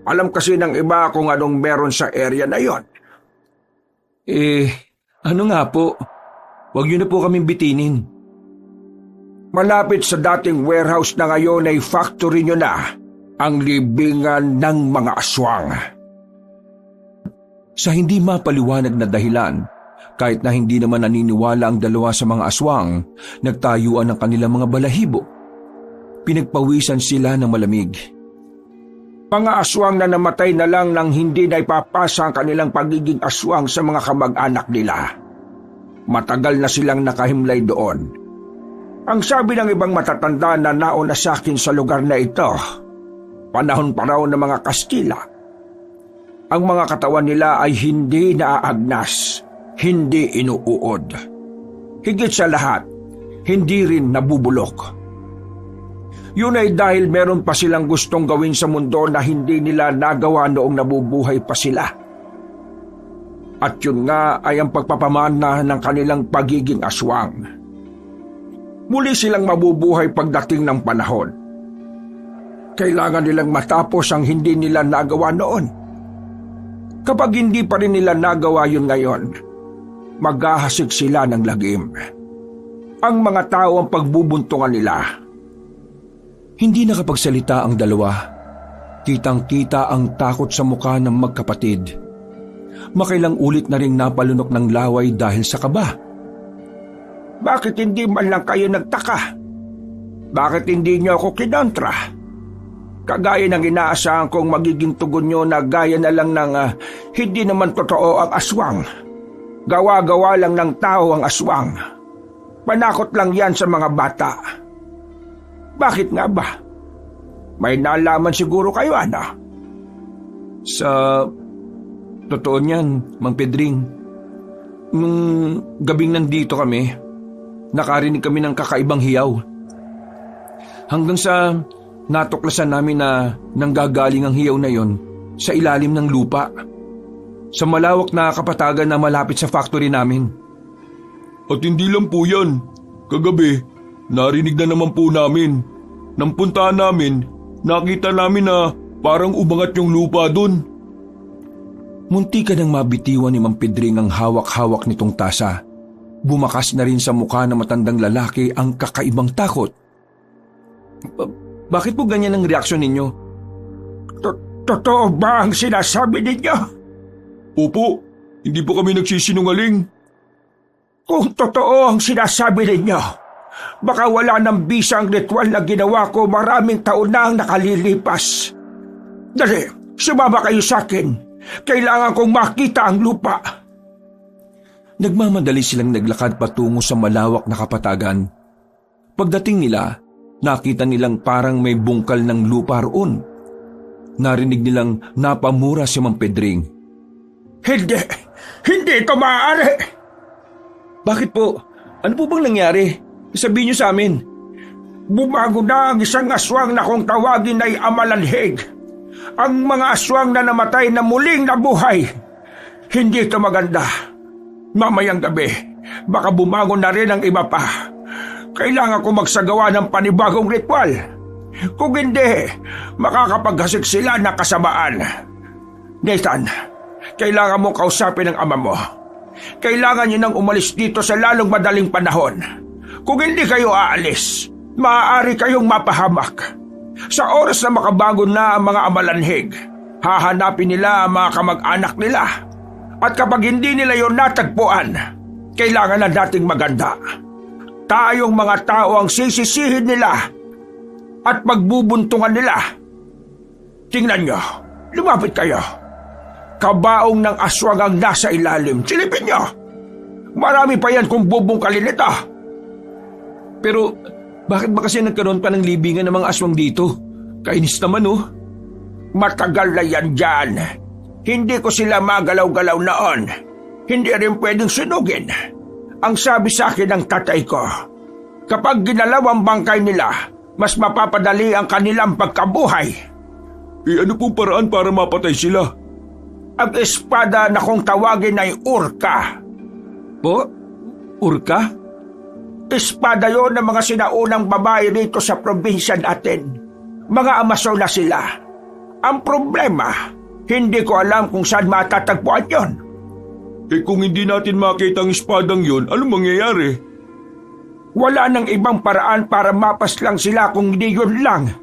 Alam kasi ng iba kung anong meron sa area na yon. Ano nga po? Huwag niyo na po kaming bitinin. Malapit sa dating warehouse na ngayon ay factory nyo na ang libingan ng mga aswang. Sa hindi mapaliwanag na dahilan, kahit na hindi naman naniniwala ang dalawa sa mga aswang, nagtayuan ang kanilang mga balahibo. Pinagpawisan sila ng malamig. Mga aswang na namatay na lang nang hindi na ipapasa ang kanilang pagiging aswang sa mga kamag-anak nila. Matagal na silang nakahimlay doon. Ang sabi ng ibang matatanda na nauna sa akin sa lugar na ito, panahon pa raw ng mga Kastila. Ang mga katawan nila ay hindi naaagnas, hindi inuuod. Higit sa lahat, hindi rin nabubulok. Yun ay dahil meron pa silang gustong gawin sa mundo na hindi nila nagawa noong nabubuhay pa sila. At yun nga ay ang pagpapamana ng kanilang pagiging aswang. Muli silang mabubuhay pagdating ng panahon. Kailangan nilang matapos ang hindi nila nagawa noon. Kapag hindi pa rin nila nagawa yun ngayon, maghahasik sila ng lagim. Ang mga tao ang pagbubuntungan nila. Hindi nakapagsalita ang dalawa. Kitang-kita ang takot sa mukha ng magkapatid. Makailang ulit na ring napalunok ng laway dahil sa kaba. Bakit hindi man lang kayo nagtaka? Bakit hindi niyo ako kinontra? Kagaya ng inaasahan kong magiging tugon niyo na gaya na lang ng hindi naman totoo ang aswang. Gawa-gawa lang ng tao ang aswang. Panakot lang yan sa mga bata. Bakit nga ba? May nalaman siguro kayo, ano? Sa totoo niyan, Mang Pedring, nung gabing nandito kami, nakarinig kami ng kakaibang hiyaw. Hanggang sa natuklasan namin na nanggagaling ang hiyaw na yon sa ilalim ng lupa, sa malawak na kapatagan na malapit sa factory namin. At hindi lang po yan. Kagabi, narinig na naman po namin. Nang puntahan namin, nakita namin na parang umangat yung lupa dun. Munti ka nang mabitiwan ni Mang Pedring ang hawak-hawak nitong tasa. Bumakas na rin sa mukha ng matandang lalaki ang kakaibang takot. Bakit po ganyan ang reaksyon ninyo? Totoo ba ang sinasabi ninyo? Opo, hindi po kami nagsisinungaling. Kung totoo ang sinasabi ninyo, baka wala nang bisa ang ritual na ginawa ko maraming taon na ang nakalilipas. Dali, sumama kayo sa akin. Kailangan kong makita ang lupa. Nagmamadali silang naglakad patungo sa malawak na kapatagan. Pagdating nila, nakita nilang parang may bungkal ng lupa roon. Narinig nilang napamura si Mang Pedring. Hindi ito maaari. Bakit po? Ano po bang nangyari? Sabihin niyo sa amin. Bumago na ang isang aswang na kung tawagin ay Amalanhig. Ang mga aswang na namatay na muling nabuhay. Hindi ito maganda. Mamayang gabi, baka bumago na rin ang iba pa. Kailangan ko magsagawa ng panibagong ritual. Kung hindi, makakapaghasik sila ng kasamaan. Nathan, kailangan mo kausapin ang ama mo. Kailangan niyo nang umalis dito sa lalong madaling panahon. Kung hindi kayo aalis, maaari kayong mapahamak. Sa oras na makabago na ang mga Amalanhig, hahanapin nila ang mga kamag-anak nila. At kapag hindi nila yon natagpuan, kailangan na dating maganda. Tayong mga tao ang sisisihin nila at pagbubuntungan nila. Tingnan nyo, lumapit kayo. Kabaong ng aswang ang nasa ilalim. Silipin nyo. Marami pa yan kung bubungkalin ito. Pero bakit ba kasi nagkaroon pa ng libingan ng mga aswang dito? Kainis naman oh. Matagal na yan dyan. Hindi ko sila magalaw-galaw noon. Hindi rin pwedeng sunugin. Ang sabi sa akin ng tatay ko, kapag ginalaw ang bangkay nila, mas mapapadali ang kanilang pagkabuhay. Ano pong paraan para mapatay sila? Ang espada na kung tawagin ay Urka. Po? Urka? Espada yon ng mga sinaunang babae rito sa probinsya natin. Mga Amazon na sila. Ang problema, hindi ko alam kung saan matatagpuan yon. Kung hindi natin makita ang espadang yon, anong mangyayari? Wala nang ibang paraan para mapaslang sila kung hindi yun lang.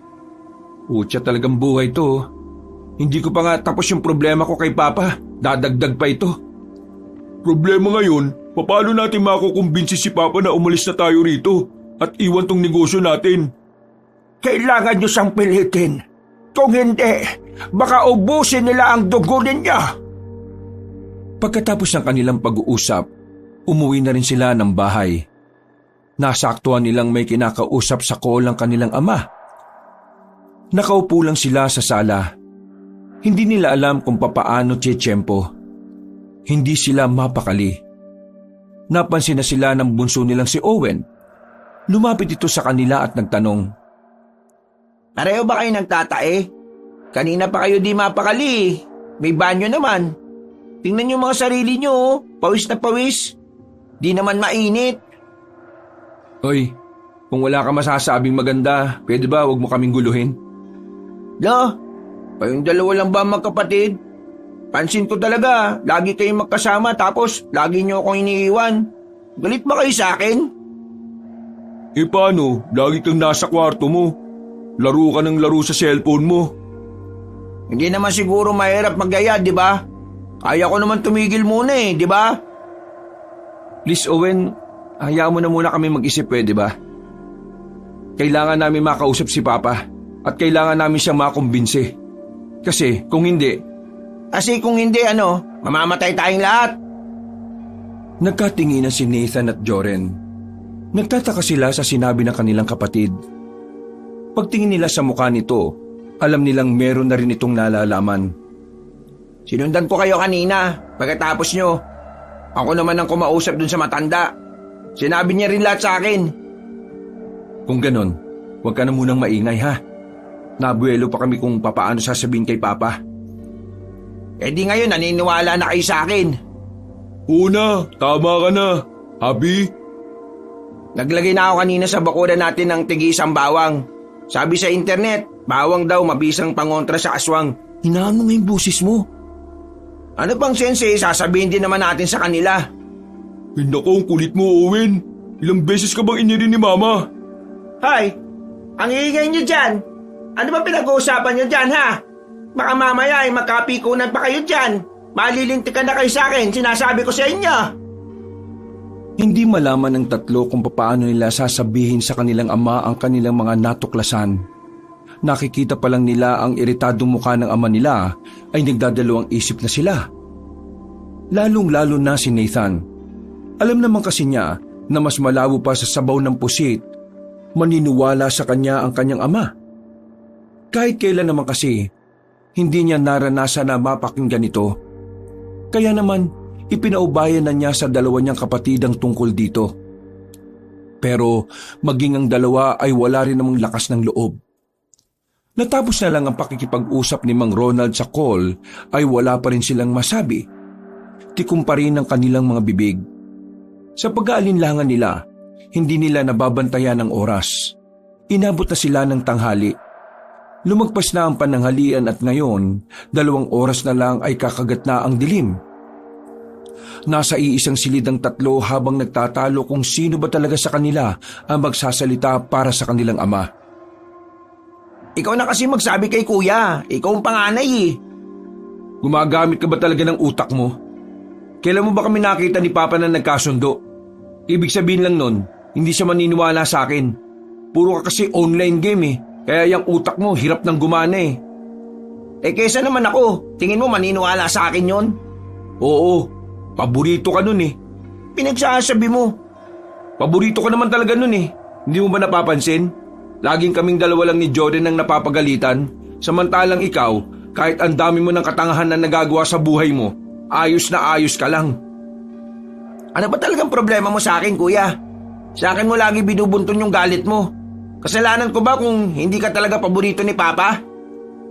Utya talagang buhay to. Hindi ko pa nga tapos yung problema ko kay Papa. Dadagdag pa ito. Problema ngayon, paano natin makukumbinsi si Papa na umalis na tayo rito at iwan tong negosyo natin? Kailangan nyo siyang pilitin. Kung hindi, baka ubusin nila ang dugo ninyo. Pagkatapos ng kanilang pag-uusap, umuwi na rin sila ng bahay. Nasaktuhan nilang may kinakausap sa call ang kanilang ama. Nakaupo lang sila sa sala. Hindi nila alam kung papaano tiyempo. Hindi sila mapakali. Napansin na sila ng bunso nilang si Owen. Lumapit ito sa kanila at nagtanong. Pareho ba kayo nagtatae? Kanina pa kayo di mapakali. May banyo naman. Tingnan niyo mga sarili niyo, oh. Pawis na pawis. Di naman mainit. Hoy, kung wala ka masasabing maganda, pwede ba wag mo kaming guluhin? Lo, kayong dalawa lang ba magkapatid? Pansin ko talaga, lagi kayong magkasama tapos lagi niyo akong iniiwan. Galit ba kayo sa akin? Eh paano? Lagi kang nasa kwarto mo. Laro ka ng laro sa cellphone mo. Hindi naman siguro mahirap maggaya, di ba? Kaya ko naman tumigil muna di ba? Please Owen, hayaan mo na muna kami mag-isip, pwede ba? Kailangan namin makausap si Papa at kailangan namin siyang makumbinsi. Kasi kung hindi, Kasi kung hindi mamamatay tayong lahat. nagkatinginan si Nathan at Joren. Nagtataka sila sa sinabi ng kanilang kapatid. Pagtingin nila sa mukha nito, alam nilang meron na rin itong nalalaman. Sinundan ko kayo kanina, pagkatapos nyo. Ako naman ang kumausap dun sa matanda. Sinabi niya rin lahat sa akin. Kung ganon, huwag ka na munang maingay ha. Nabuelo pa kami kung papaano sasabihin kay Papa. Eh di ngayon naniniwala na kayo sa akin. Una, tama ka na. Habi? Naglagay na ako kanina sa bakuran natin ng tigisang bawang. Sabi sa internet, bawang daw mabisang pangontra sa aswang. Hinaan mo nga yung busis mo. Ano pang sensei, sasabihin din naman natin sa kanila. Eh naku, ang kulit mo, Owen. Ilang beses ka bang inirin ni Mama? Hay, ang iingay nyo dyan. Ano ba pinag-uusapan nyo dyan ha? Baka mamaya ay magkapikunan pa kayo dyan. Malilintikan na kayo sa akin, sinasabi ko sa inyo. Hindi malaman ng tatlo kung papaano nila sasabihin sa kanilang ama ang kanilang mga natuklasan. Nakikita pa lang nila ang iritadong mukha ng ama nila ay nagdadalawang isip na sila. Lalong-lalo na si Nathan. Alam naman kasi niya na mas malabo pa sa sabaw ng pusit, maniniwala sa kanya ang kanyang ama. Kahit kailan naman kasi, hindi niya naranasan na mapakinggan ito. Kaya naman, ipinaubayan na niya sa dalawa niyang kapatid ang tungkol dito. Pero maging ang dalawa ay wala rin namang lakas ng loob. Natapos na lang ang pakikipag-usap ni Mang Ronald sa call ay wala pa rin silang masabi. Tikom pa rin ang kanilang mga bibig. Sa pag-aalinlangan nila, hindi nila nababantayan ang oras. Inabot na sila ng tanghali. Lumagpas na ang pananghalian at ngayon, 2 oras na lang ay kakagat na ang dilim. Nasa iisang silid ang tatlo habang nagtatalo kung sino ba talaga sa kanila ang magsasalita para sa kanilang ama. Ikaw na kasi magsabi kay kuya, ikaw ang panganay Gumagamit ka ba talaga ng utak mo? Kailan mo ba kami nakita ni Papa na nagkasundo? Ibig sabihin lang nun, hindi siya maniniwala sa akin. Puro ka kasi online game kaya yung utak mo hirap nang gumana Eh kesa naman ako, tingin mo maniniwala sa akin yon? Oo, paborito ka nun Pinagsasabi mo. Paborito ka naman talaga nun Hindi mo ba napapansin? Laging kaming dalawa lang ni Jordan ang napapagalitan, samantalang ikaw, kahit ang dami mo ng katangahan na nagagawa sa buhay mo, ayos na ayos ka lang. Ano ba talagang problema mo sa akin, kuya? Sa akin mo lagi binubunton yung galit mo. Kasalanan ko ba kung hindi ka talaga paborito ni Papa?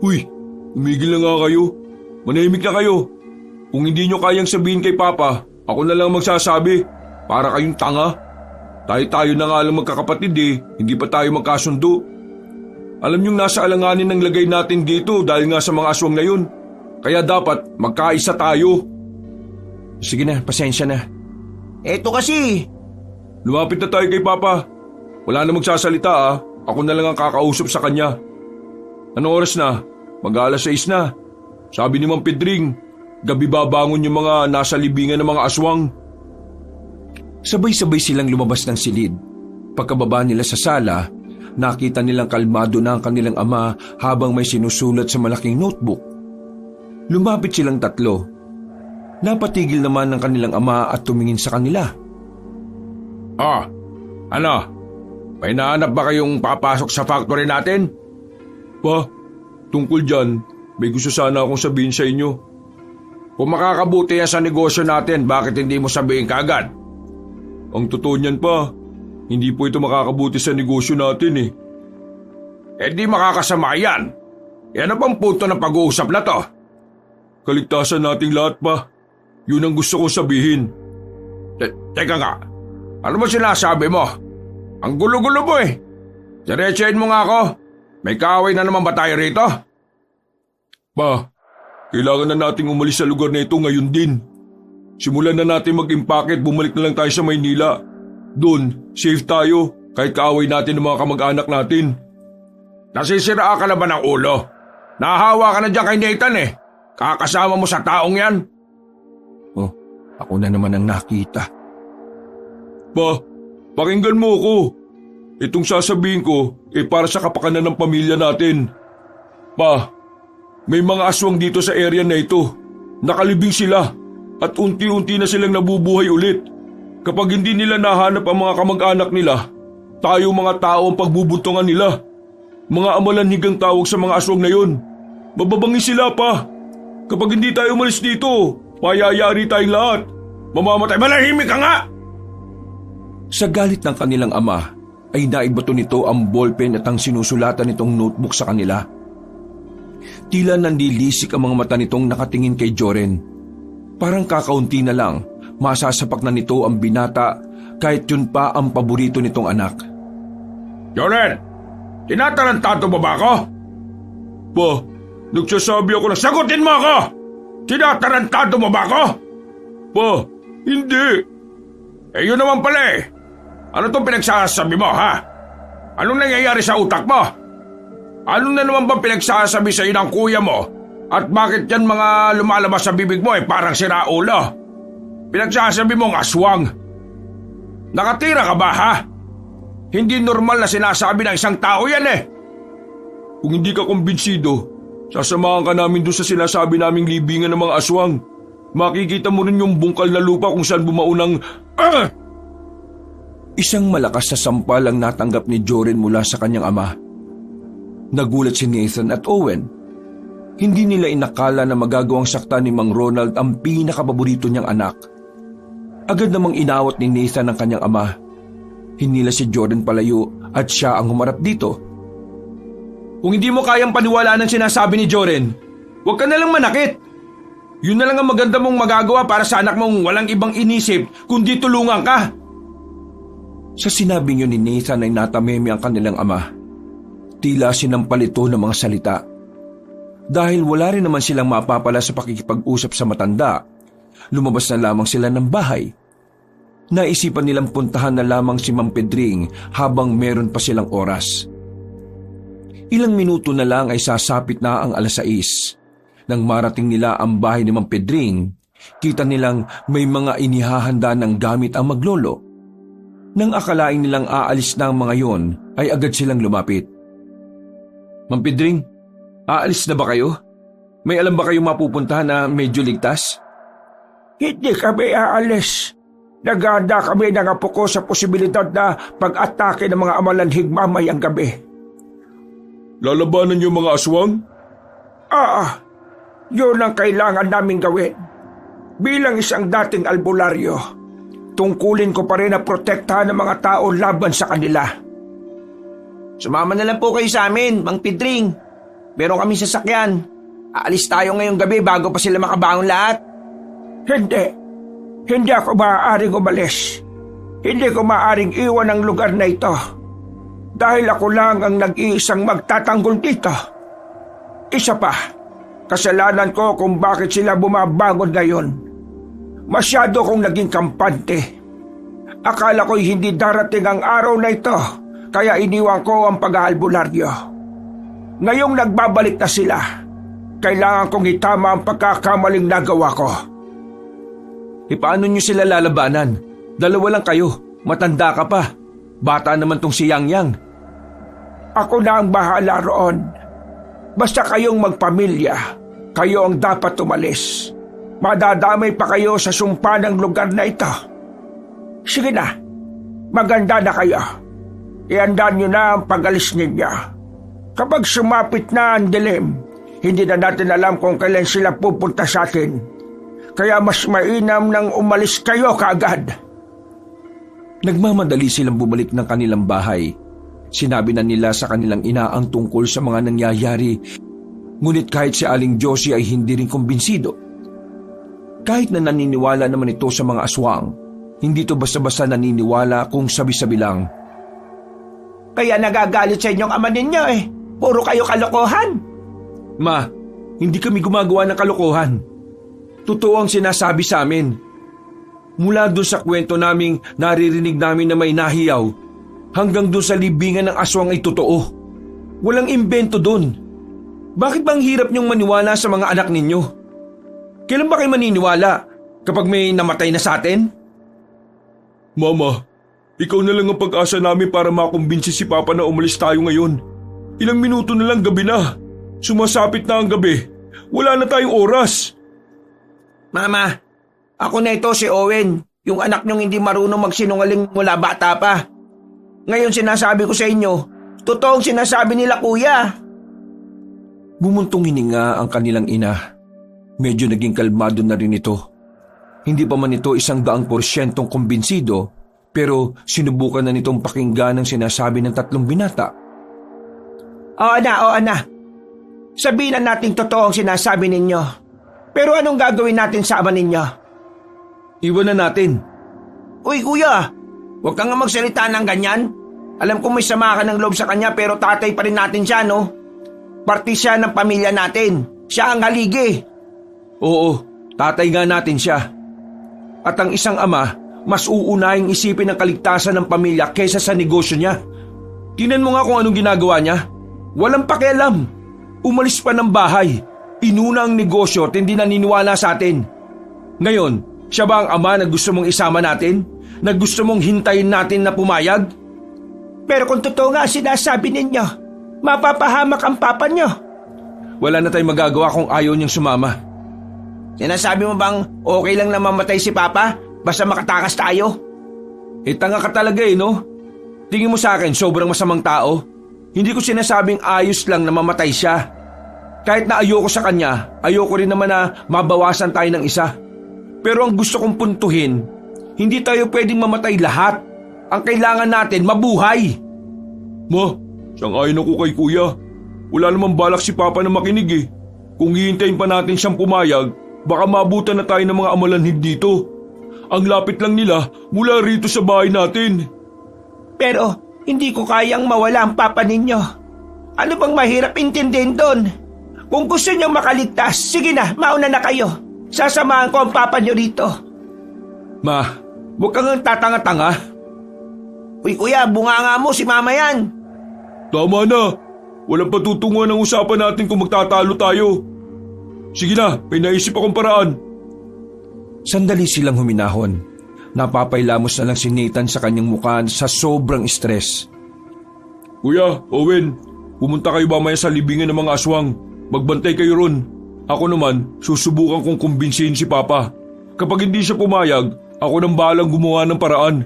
Uy, umigil na nga kayo. Manahimik na kayo. Kung hindi nyo kayang sabihin kay Papa, ako na lang magsasabi. Para kayong tanga. Tayo na nga lang magkakapatid hindi pa tayo magkasundo. Alam niyong nasa alanganin ng lagay natin dito dahil nga sa mga aswang na yun. Kaya dapat magkaisa tayo. Sige na, pasensya na. Eto kasi. Lumapit na tayo kay Papa. Wala na magsasalita Ako na lang ang kakausap sa kanya. Anong oras na? Mag-alas 6 na. Sabi ni Mang Pedring, gabi babangon yung mga nasa libingan ng mga aswang. Sabay-sabay silang lumabas ng silid. Pagkababa nila sa sala, nakita nilang kalmado na ang kanilang ama habang may sinusulat sa malaking notebook. Lumapit silang tatlo. Napatigil naman ng kanilang ama at tumingin sa kanila. Ano? May nahanap ba kayong papasok sa factory natin? Pa, tungkol dyan, may gusto sana akong sabihin sa inyo. Kung makakabuti yan sa negosyo natin, bakit hindi mo sabihin kaagad? Ang totoo niyan pa, Hindi po ito makakabuti sa negosyo natin eh. Eh di makakasama yan. Yan ang bang punto ng pag-uusap na to? Kaligtasan nating lahat pa. Yun ang gusto kong sabihin. Teka nga, ano ba sinasabi mo? Ang gulo-gulo mo eh. Diretsahin mo nga ako. May kaaway na naman ba tayo rito? Pa, kailangan na nating umalis sa lugar na ito ngayon din. Simulan na natin mag-impake at bumalik na lang tayo sa Maynila. Doon, safe tayo kahit kaaway natin ng mga kamag-anak natin. Nasisiraan ka na ba ng ulo? Nahahawa ka na dyan kay Nathan eh. Kakasama mo sa taong yan. Oh, ako na naman ang nakita. Pa, pakinggan mo ako. Itong sasabihin ko para sa kapakanan ng pamilya natin. Pa, may mga aswang dito sa area na ito. Nakalibing sila at unti-unti na silang nabubuhay ulit. Kapag hindi nila nahanap ang mga kamag-anak nila, tayo mga tao ang pagbubuntungan nila. Mga amalanhigang tawag sa mga aswang na yon. Mababangi sila pa. Kapag hindi tayo umalis dito, payayari tayong lahat. Mamamatay. Malahimik ka nga! Sa galit ng kanilang ama, ay naibato nito ang ballpen at ang sinusulatan nitong notebook sa kanila. Tila nanlilisik ang mga mata nitong nakatingin kay Joren. Parang kakaunti na lang, masasapak na nito ang binata kahit yun pa ang paborito nitong anak. Joren, tinatarantado mo ba ako? Pa, nagsasabi ako na Sagutin mo ako! Tinatarantado mo ba ako? Pa, hindi. Eh yun naman pala eh. Ano tong pinagsasabi mo ha? Anong nangyayari sa utak mo? Ano na naman ba pinagsasabi sa ng kuya mo? At bakit yan mga lumalabas sa bibig mo parang siraulo? Pinagsasabi mong aswang. Nakatira ka ba ha? Hindi normal na sinasabi ng isang tao yan eh. Kung hindi ka kumbinsido, sasamahan ka namin doon sa sinasabi naming libingan ng mga aswang. Makikita mo rin yung bungkal na lupa kung saan bumaunang... Isang malakas na sampal ang natanggap ni Joren mula sa kanyang ama. Nagulat si Nathan at Owen. Hindi nila inakala na magagawang sakta ni Mang Ronald ang pinakapaborito niyang anak. Agad namang inawat ni Nathan ang kanyang ama. Hinila si Joren palayo at siya ang humarap dito. Kung hindi mo kayang paniwalaan ang sinasabi ni Joren, huwag ka nalang manakit. Yun na lang ang maganda mong magagawa para sa anak mong walang ibang inisip kundi tulungan ka. Sa sinabing yun ni Nathan ay natameme ang kanilang ama. Tila sinampalito ng mga salita. Dahil wala rin naman silang mapapala sa pakikipag-usap sa matanda, lumabas na lamang sila ng bahay. Naisipan nilang puntahan na lamang si Mang Pedring habang meron pa silang oras. Ilang minuto na lang ay sasapit na ang 6:00. Nang marating nila ang bahay ni Mang Pedring, kita nilang may mga inihahanda ng gamit ang maglolo. Nang akalain nilang aalis na ang mga yon, ay agad silang lumapit. Mang Pedring, aalis na ba kayo? May alam ba kayong mapupuntahan na medyo ligtas? Hindi kami aalis. Naganda kami ng apo ko sa posibilidad na pag-atake ng mga amalanhig mamayang gabi. Lalabanan yung mga aswang? Yun ang kailangan naming gawin. Bilang isang dating albularyo, tungkulin ko pa rin na protektahan ng mga tao laban sa kanila. Sumama na lang po kayo sa amin, Mang Pedring. Meron kami sasakyan. Aalis tayo ngayong gabi bago pa sila makabangon lahat. Hindi ako maaaring umalis. Hindi ko maaaring iwan ang lugar na ito. Dahil ako lang ang nag-iisang magtatanggol dito. Isa pa, kasalanan ko kung bakit sila bumabangon ngayon. Masyado kong naging kampante. Akala ko'y hindi darating ang araw na ito, kaya iniwan ko ang pag-aalbularyo. Ngayong nagbabalik na sila, kailangan kong itama ang pagkakamaling nagawa ko. Paano nyo sila lalabanan? Dalawa lang kayo, matanda ka pa. Bata naman tong si Yang Yang. Ako na ang bahala roon. Basta kayong magpamilya, kayo ang dapat umalis. Madadamay pa kayo sa sumpa ng lugar na ito. Sige na, maganda na kayo. Iandaan nyo na ang pag-alis ninyo. Kapag sumapit na ang dilim, hindi na natin alam kung kailan sila pupunta sa atin. Kaya mas mainam nang umalis kayo kaagad. Nagmamadali silang bumalik ng kanilang bahay. Sinabi na nila sa kanilang ina ang tungkol sa mga nangyayari, ngunit kahit si Aling Josie ay hindi rin kumbinsido. Kahit na naniniwala naman ito sa mga aswang, hindi ito basta-basta naniniwala kung sabi-sabi lang. Kaya nagagalit sa inyong ama ninyo eh. Puro kayo kalokohan. Ma, hindi kami gumagawa ng kalokohan. Totoo ang sinasabi sa amin. Mula doon sa kwento naming naririnig namin na may nahiyaw, hanggang doon sa libingan ng aswang ay totoo. Walang imbento doon. Bakit bang hirap niyong maniwala sa mga anak ninyo? Kailan ba kayo maniniwala? Kapag may namatay na sa atin? Mama, ikaw na lang ang pag-asa namin para makumbinsi si Papa na umalis tayo ngayon. Ilang minuto na lang gabi na. Sumasapit na ang gabi. Wala na tayong oras. Mama, ako na ito si Owen, yung anak niyong hindi marunong magsinungaling mula bata pa. Ngayon sinasabi ko sa inyo, totoong sinasabi nila kuya. Bumuntong hininga ang kanilang ina. Medyo naging kalmado na rin ito. Hindi pa man ito 100% kumbinsido, pero sinubukan na nitong pakinggan ang sinasabi ng 3 binata. Oo na. Sabihin na natin totoo ang sinasabi ninyo. Pero anong gagawin natin sa ama ninyo? Iwan na natin. Uy kuya, huwag kang nga magsalita ng ganyan. Alam kong may sama ka ng loob sa kanya pero tatay pa rin natin siya, no? Parte siya ng pamilya natin. Siya ang haligi. Oo, tatay nga natin siya. At ang isang ama, mas uunahing isipin ang kaligtasan ng pamilya kaysa sa negosyo niya. Tingnan mo nga kung anong ginagawa niya. Walang pakialam. Umalis pa ng bahay. Inuna ang negosyo at hindi naniniwala sa atin. Ngayon, siya ba ang ama na gusto mong isama natin? Na gusto mong hintayin natin na pumayag? Pero kung totoo nga sinasabi ninyo, mapapahamak ang papa nyo. Wala na tayong magagawa kung ayaw niyang sumama. Sinasabi mo bang okay lang na mamatay si papa basta makatakas tayo? Tanga ka talaga no? Tingin mo sa akin sobrang masamang tao? Hindi ko sinasabing ayos lang na mamatay siya. Kahit na ayoko sa kanya, ayoko rin naman na mabawasan tayo ng isa. Pero ang gusto kong puntuhin, hindi tayo pwedeng mamatay lahat. Ang kailangan natin, mabuhay. Ma, sang-ayon ako kay Kuya. Wala namang balak si Papa na makinig eh. Kung hihintayin pa natin siyang pumayag, baka mabutan na tayo ng mga amalanhid dito. Ang lapit lang nila mula rito sa bahay natin. Pero hindi ko kayang mawala ang papa ninyo. Ano bang mahirap intindihin doon? Kung gusto niyong makaligtas, sige na, mauna na kayo. Sasamahan ko ang papa niyo rito. Ma, huwag kang tatanga-tanga. Uy kuya, bunganga mo si mama yan. Tama na. Walang patutunguhan ang usapan natin kung magtatalo tayo. Sige na, may naisip akong paraan. Sandali silang huminahon. Napapailamos na lang si Nathan sa kanyang mukha sa sobrang stress. Kuya, Owen, pumunta kayo mamaya sa libingan ng mga aswang. Magbantay kayo ron. Ako naman, susubukan kong kumbinsihin si Papa. Kapag hindi siya pumayag, ako nang bahalang gumawa ng paraan.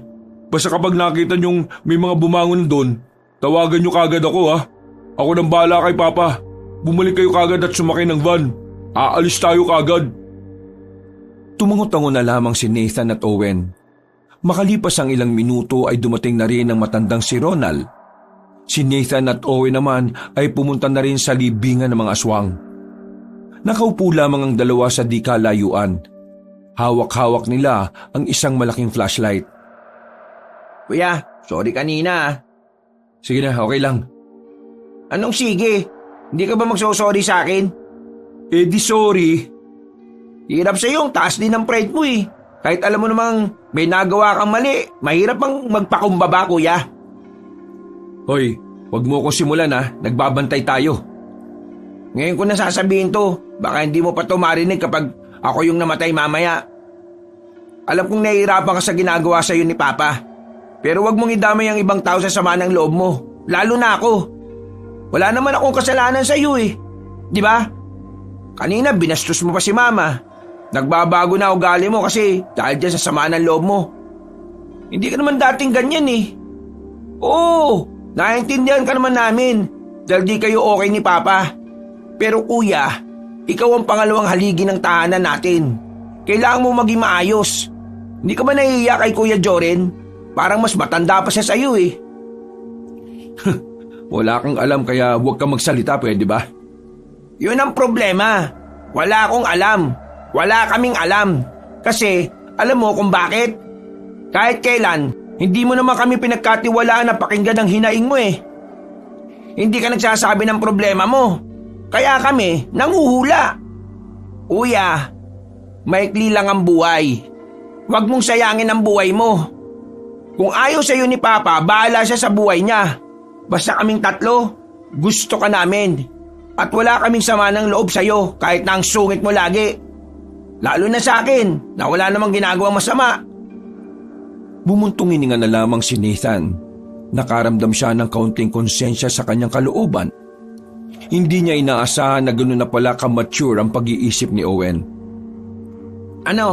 Basta kapag nakita niyong may mga bumangon doon, tawagan niyo kagad ako ha. Ako nang bahala kay Papa. Bumalik kayo kagad at sumakay ng van. Aalis tayo kagad. Tumango-tango na lamang si Nathan at Owen. Makalipas ang ilang minuto ay dumating na rin ang matandang si Ronald. Si Nathan at Owen naman ay pumunta na rin sa libingan ng mga aswang. Nakaupo lamang ang dalawa sa di kalayuan. Hawak-hawak nila ang isang malaking flashlight. Kuya, sorry kanina. Sige na, okay lang. Anong sige? Hindi ka ba magsosorry sa akin? Di sorry. Hirap sa yung taas din ng pride mo eh. Kahit alam mo namang may nagawa kang mali, mahirap bang magpakumbaba kuya? Hoy, wag mo ko simulan ha, nagbabantay tayo. Ngayon ko na sasabihin to, baka hindi mo pa to marinig kapag ako yung namatay mamaya. Alam kong nahihirapan ka sa ginagawa sa'yo ni Papa. Pero wag mong idamay ang ibang tao sa sama ng loob mo, lalo na ako. Wala naman akong kasalanan sa'yo eh, di ba? Kanina binastos mo pa si Mama. Nagbabago na ugali mo kasi dahil dyan sa sama ng loob mo. Hindi ka naman dating ganyan eh. Oo, naiintindihan ka naman namin dahil di kayo okay ni Papa. Pero kuya, ikaw ang pangalawang haligi ng tahanan natin. Kailangan mo maging maayos. Hindi ka ba nahihiya kay Kuya Joren? Parang mas matanda pa siya sa'yo eh. Wala kang alam kaya huwag kang magsalita, pwede ba? Yun ang problema. Wala akong alam. Wala kaming alam. Kasi, alam mo kung bakit? Kahit kailan, hindi mo naman kami pinagkatiwalaan na pakinggan ang hinaing mo eh. Hindi ka nagsasabi ng problema mo. Kaya kami, nanguhula. Kuya, maikli lang ang buhay. Huwag mong sayangin ang buhay mo. Kung ayaw sa'yo ni Papa, bahala siya sa buhay niya. Basta kaming tatlo, gusto ka namin. At wala kaming sama ng loob sa'yo kahit na ang sungit mo lagi. Lalo na sa akin na wala namang ginagawang masama. Bumuntong hininga na lamang si Nathan. Nakaramdam siya ng kaunting konsensya sa kanyang kalooban. Hindi niya inaasahan na gano'n na pala ka-mature ang pag-iisip ni Owen. Ano?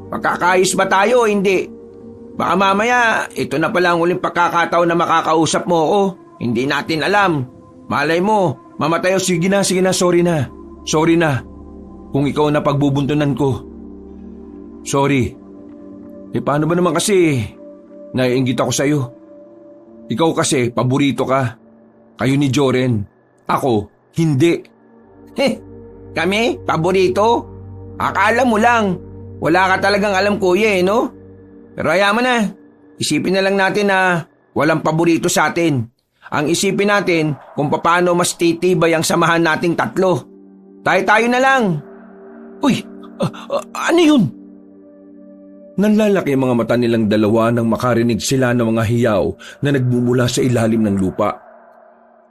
Magkakaayos ba tayo o hindi? Baka mamaya, ito na pala ang uling pagkakataon na makakausap mo ako. Hindi natin alam. Malay mo, mamatay o Sige na, sorry na. Sorry na. Kung ikaw na pagbubuntunan ko. Sorry. Paano ba naman kasi naiinggit ako sa'yo? Ikaw kasi, paborito ka. Kayo ni Joren. Ako, hindi. Kami? Paborito? Akala mo lang. Wala ka talagang alam kuya no? Pero hayaan mo na. Isipin na lang natin na walang paborito sa atin. Ang isipin natin kung paano mas titibay ang samahan nating tatlo. Tayo na lang. Uy, ano yun? Nanlalaki ang mga mata nilang dalawa nang makarinig sila ng mga hiyaw na nagmumula sa ilalim ng lupa.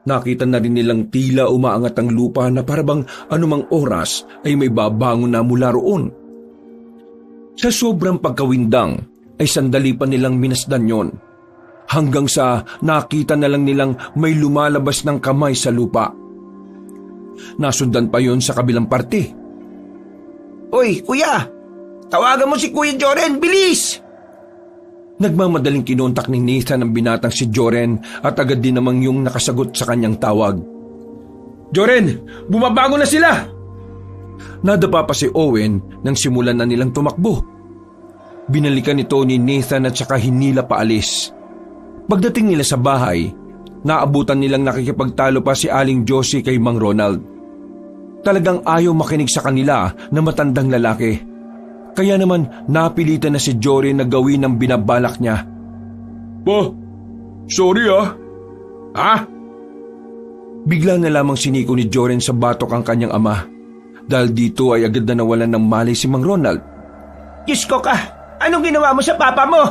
Nakita na rin nilang tila umaangat ang lupa na parabang anumang oras ay may babangon na mula roon. Sa sobrang pagkawindang ay sandali pa nilang minasdan yon. Hanggang sa nakita na lang nilang may lumalabas ng kamay sa lupa. Nasundan pa yon sa kabilang parte. Uy, kuya! Tawagan mo si Kuya Joren, bilis! Nagmamadaling kinontak ni Nathan ang binatang si Joren at agad din namang yung nakasagot sa kanyang tawag. Joren, bumabango na sila! Nadapa pa si Owen nang simulan na nilang tumakbo. Binalikan ito ni Nathan at saka hinila paalis. Pagdating nila sa bahay, naabutan nilang nakikipagtalo pa si Aling Josie kay Mang Ronald. Talagang ayaw makinig sa kanila na matandang lalaki. Kaya naman napilitan na si Jory na gawin ang binabalak niya. Sorry ah. Ha? Bigla na lamang siniko ni Joren sa batok ang kanyang ama. Dahil dito ay agad na nawalan ng malay si Mang Ronald. Diyos ko ka! Anong ginawa mo sa papa mo?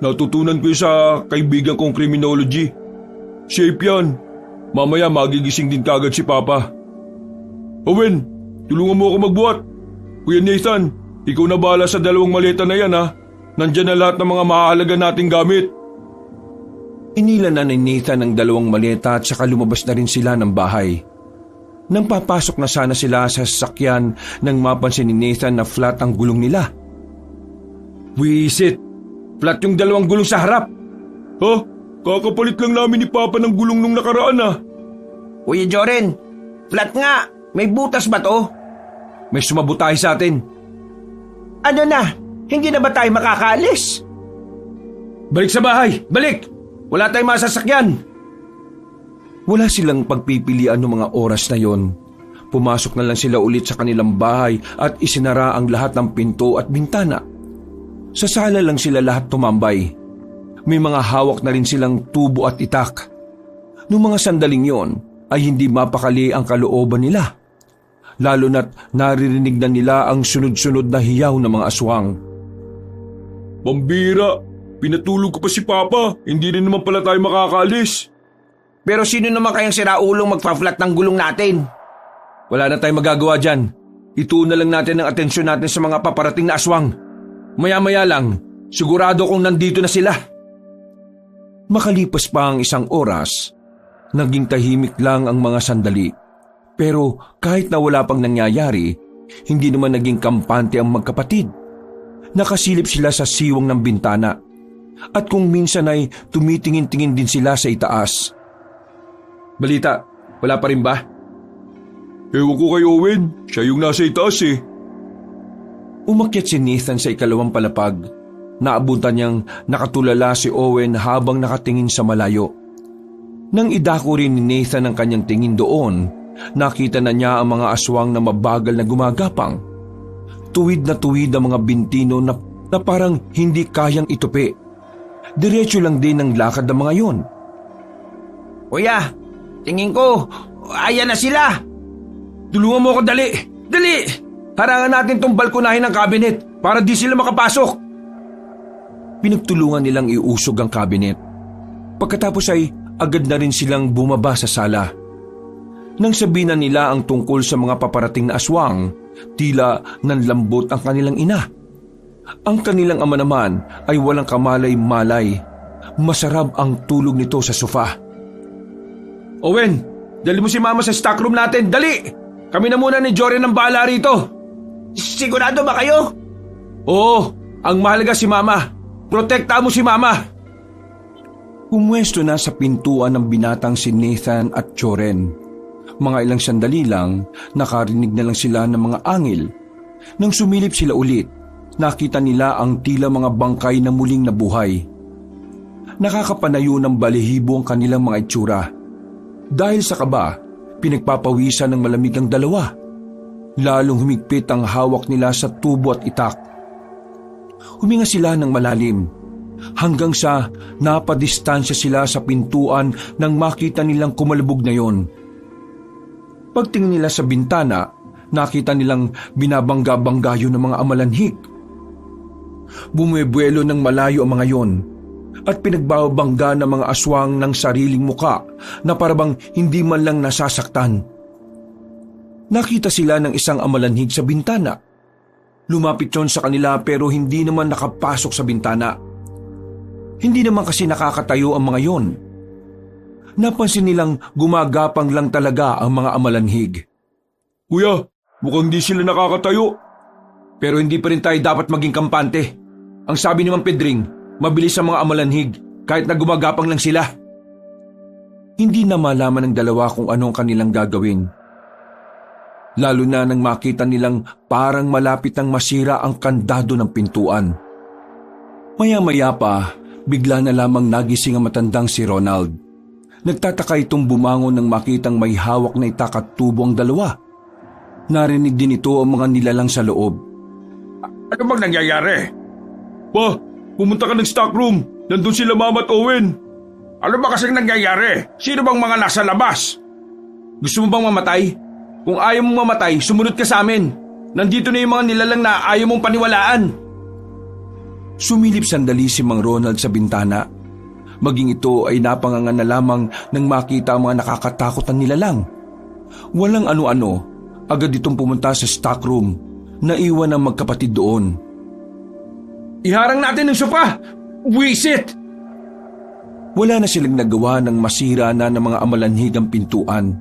Natutunan ko sa kaibigan kong criminology. Shape yan. Mamaya magigising din kagad si Papa. Owen, tulungan mo ako magbuhat. Kuya Nathan, ikaw na bahala sa dalawang maleta na yan ha. Nandyan na lahat ng mga mahalaga nating gamit. Inila na ni Nathan ang dalawang maleta at saka lumabas na rin sila ng bahay. Nang papasok na sana sila sa sasakyan nang mapansin ni Nathan na flat ang gulong nila. Wisit, flat yung dalawang gulong sa harap. Ha? Kakapalit lang namin ni Papa ng gulong nung nakaraan ah. Kuya Joren, flat nga. May butas ba to? May sumabutahe sa atin. Ano na? Hindi na ba tayo makakaalis? Balik sa bahay! Balik! Wala tayong masasakyan! Wala silang pagpipilian ng mga oras na yon. Pumasok na lang sila ulit sa kanilang bahay at isinara ang lahat ng pinto at bintana. Sa sala lang sila lahat tumambay. May mga hawak na rin silang tubo at itak. Noong mga sandaling yon ay hindi mapakali ang kalooban nila. Lalo na't naririnig na nila ang sunod-sunod na hiyaw ng mga aswang. Pambira, pinatulog ko pa si Papa. Hindi rin naman pala tayo makakaalis. Pero sino naman kayang siraulong magpa-flat ng gulong natin? Wala na tayong magagawa dyan. Ituon na lang natin ang atensyon natin sa mga paparating na aswang. Maya-maya lang, sigurado kong nandito na sila. Makalipas pa ang isang oras, naging tahimik lang ang mga sandali. Pero kahit na wala pang nangyayari, hindi naman naging kampante ang magkapatid. Nakasilip sila sa siwang ng bintana. At kung minsan ay tumitingin-tingin din sila sa itaas. Balita, wala pa rin ba? Ewan ko kay Owen, siya yung nasa itaas eh. Umakyat si Nathan sa ikalawang palapag. naabutan niyang nakatulala si Owen habang nakatingin sa malayo. Nang idako rin ni Nathan ang kanyang tingin doon, nakita na niya ang mga aswang na mabagal na gumagapang. Tuwid na tuwid ang mga bintino na parang hindi kayang itupi. Diretso lang din ang lakad ng mga yon. Kuya, tingin ko, ayan na sila. Tulungan mo ako, dali! Dali! Harangan natin tong balkonahin ng kabinet para di sila makapasok. Pinagtulungan nilang iusog ang kabinet. Pagkatapos ay agad na rin silang bumaba sa sala. Nang sabihin na nila ang tungkol sa mga paparating na aswang, tila nanlambot ang kanilang ina. Ang kanilang ama naman ay walang kamalay-malay. Masarap ang tulog nito sa sofa. Owen, dali mo si Mama sa stockroom natin, dali! Kami na muna ni Jory ng bahala rito. Sigurado ba kayo? Oo, ang mahalaga si Mama. Protekta mo si Mama. Pumwesto na sa pintuan ng binatang si Nathan at Joren. Mga ilang sandali lang, nakarinig na lang sila ng mga angil. Nang sumilip sila ulit, nakita nila ang tila mga bangkay na muling nabuhay. Nakakapanayo ng balihibo ang kanilang mga itsura. Dahil sa kaba, pinagpapawisan ng malamig ang dalawa. Lalong humigpit ang hawak nila sa tubo at itak. Huminga sila ng malalim, hanggang sa napadistansya sila sa pintuan nang makita nilang kumalubog na yon. Pagtingin nila sa bintana, nakita nilang binabangga-bangga yun ng mga amalanhik. Bumuebuelo ng malayo ang mga yon at pinagbabangga ng mga aswang ng sariling muka na parabang hindi man lang nasasaktan. Nakita sila ng isang amalanhig sa bintana. Lumapit yon sa kanila pero hindi naman nakapasok sa bintana. Hindi naman kasi nakakatayo ang mga yon. Napansin nilang gumagapang lang talaga ang mga amalanhig. Kuya, mukhang di sila nakakatayo. Pero hindi pa rin tayo dapat maging kampante. Ang sabi ni Mang Pedring, mabilis ang mga amalanhig kahit na gumagapang lang sila. Hindi na malaman ng dalawa kung anong kanilang gagawin. Lalo na nang makita nilang parang malapit ang masira ang kandado ng pintuan. Maya-maya pa, bigla na lamang nagising ang matandang si Ronald. Nagtataka itong bumangon nang makitang may hawak na itak at tubo ang dalawa. Narinig din ito ang mga nilalang sa loob. Ano bang nangyayari? Pa, pumunta ka ng stockroom. Nandun sila Mama at Owen. Ano ba kasing nangyayari? Sino bang mga nasa labas? Gusto mo bang mamatay? Kung ayaw mong mamatay, sumunod ka sa amin. Nandito na yung mga nilalang na ayaw mong paniwalaan. Sumilip sandali si Mang Ronald sa bintana. Maging ito ay napangangan na lamang nang makita ang mga nakakatakot na nilalang. Walang ano-ano, agad itong pumunta sa stockroom. Naiwan ang magkapatid doon. Iharang natin ng sopa! Wisit! Wala na silang nagawa nang masira na ng mga amalanhig ang pintuan.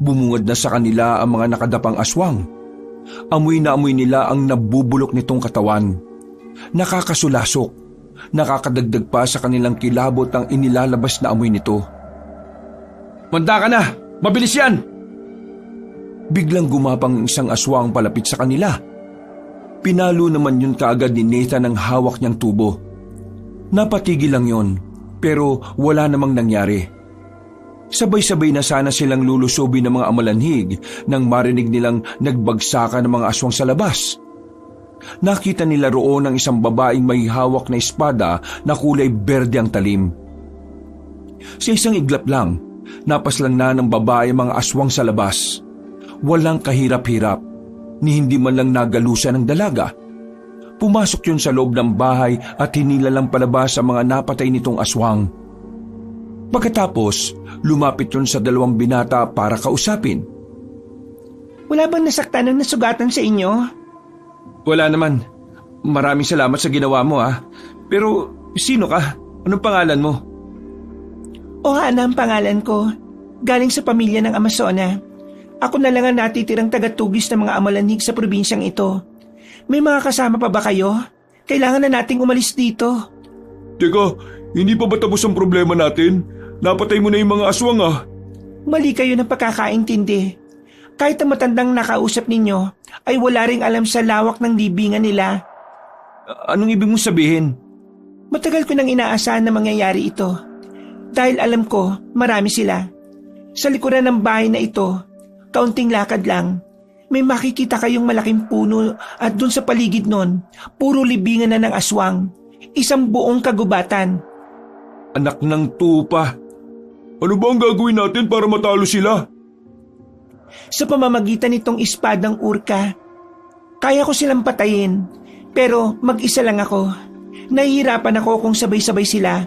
Bumungad na sa kanila ang mga nakadapang aswang. Amoy na amoy nila ang nabubulok nitong katawan. Nakakasulasok, nakakadagdag pa sa kanilang kilabot ang inilalabas na amoy nito. Manda ka na! Mabilis yan! Biglang gumapang isang aswang palapit sa kanila. Pinalo naman yun kaagad ni Nathan ang hawak niyang tubo. Napatigil lang yon, pero wala namang nangyari. Sabay-sabay na sana silang lulusobin ng mga amalanhig nang marinig nilang nagbagsakan ng mga aswang sa labas. Nakita nila roon ang isang babaeng may hawak na espada na kulay berde ang talim. Sa isang iglap lang, napaslang na ng babae mga aswang sa labas. Walang kahirap-hirap, ni hindi man lang nagalusan ng dalaga. Pumasok yun sa loob ng bahay at hinilalang palabas ang mga napatay nitong aswang. Pagkatapos, lumapit yun sa dalawang binata para kausapin. Wala bang nasaktan ng nasugatan sa inyo? Wala naman. Maraming salamat sa ginawa mo Pero sino ka? Anong pangalan mo? Ohana ang pangalan ko. Galing sa pamilya ng Amazona. Ako na lang ang natitirang tagatugis ng mga amalanhig sa probinsyang ito. May mga kasama pa ba kayo? Kailangan na nating umalis dito. Teka, hindi pa ba tapos ang problema natin? Napatay mo na yung mga aswang Mali kayo ng pagkakaintindi. Kahit ang matandang nakausap ninyo ay wala ring alam sa lawak ng libingan nila. Anong ibig mong sabihin? Matagal ko nang inaasahan na mangyayari ito. Dahil alam ko, marami sila. Sa likuran ng bahay na ito, kaunting lakad lang, may makikita kayong malaking puno at dun sa paligid nun, puro libingan na ng aswang. Isang buong kagubatan. Anak ng tupa. Ano ba ang gagawin natin para matalo sila? Sa pamamagitan nitong espadang urka, kaya ko silang patayin, pero mag-isa lang ako. Nahihirapan ako kung sabay-sabay sila.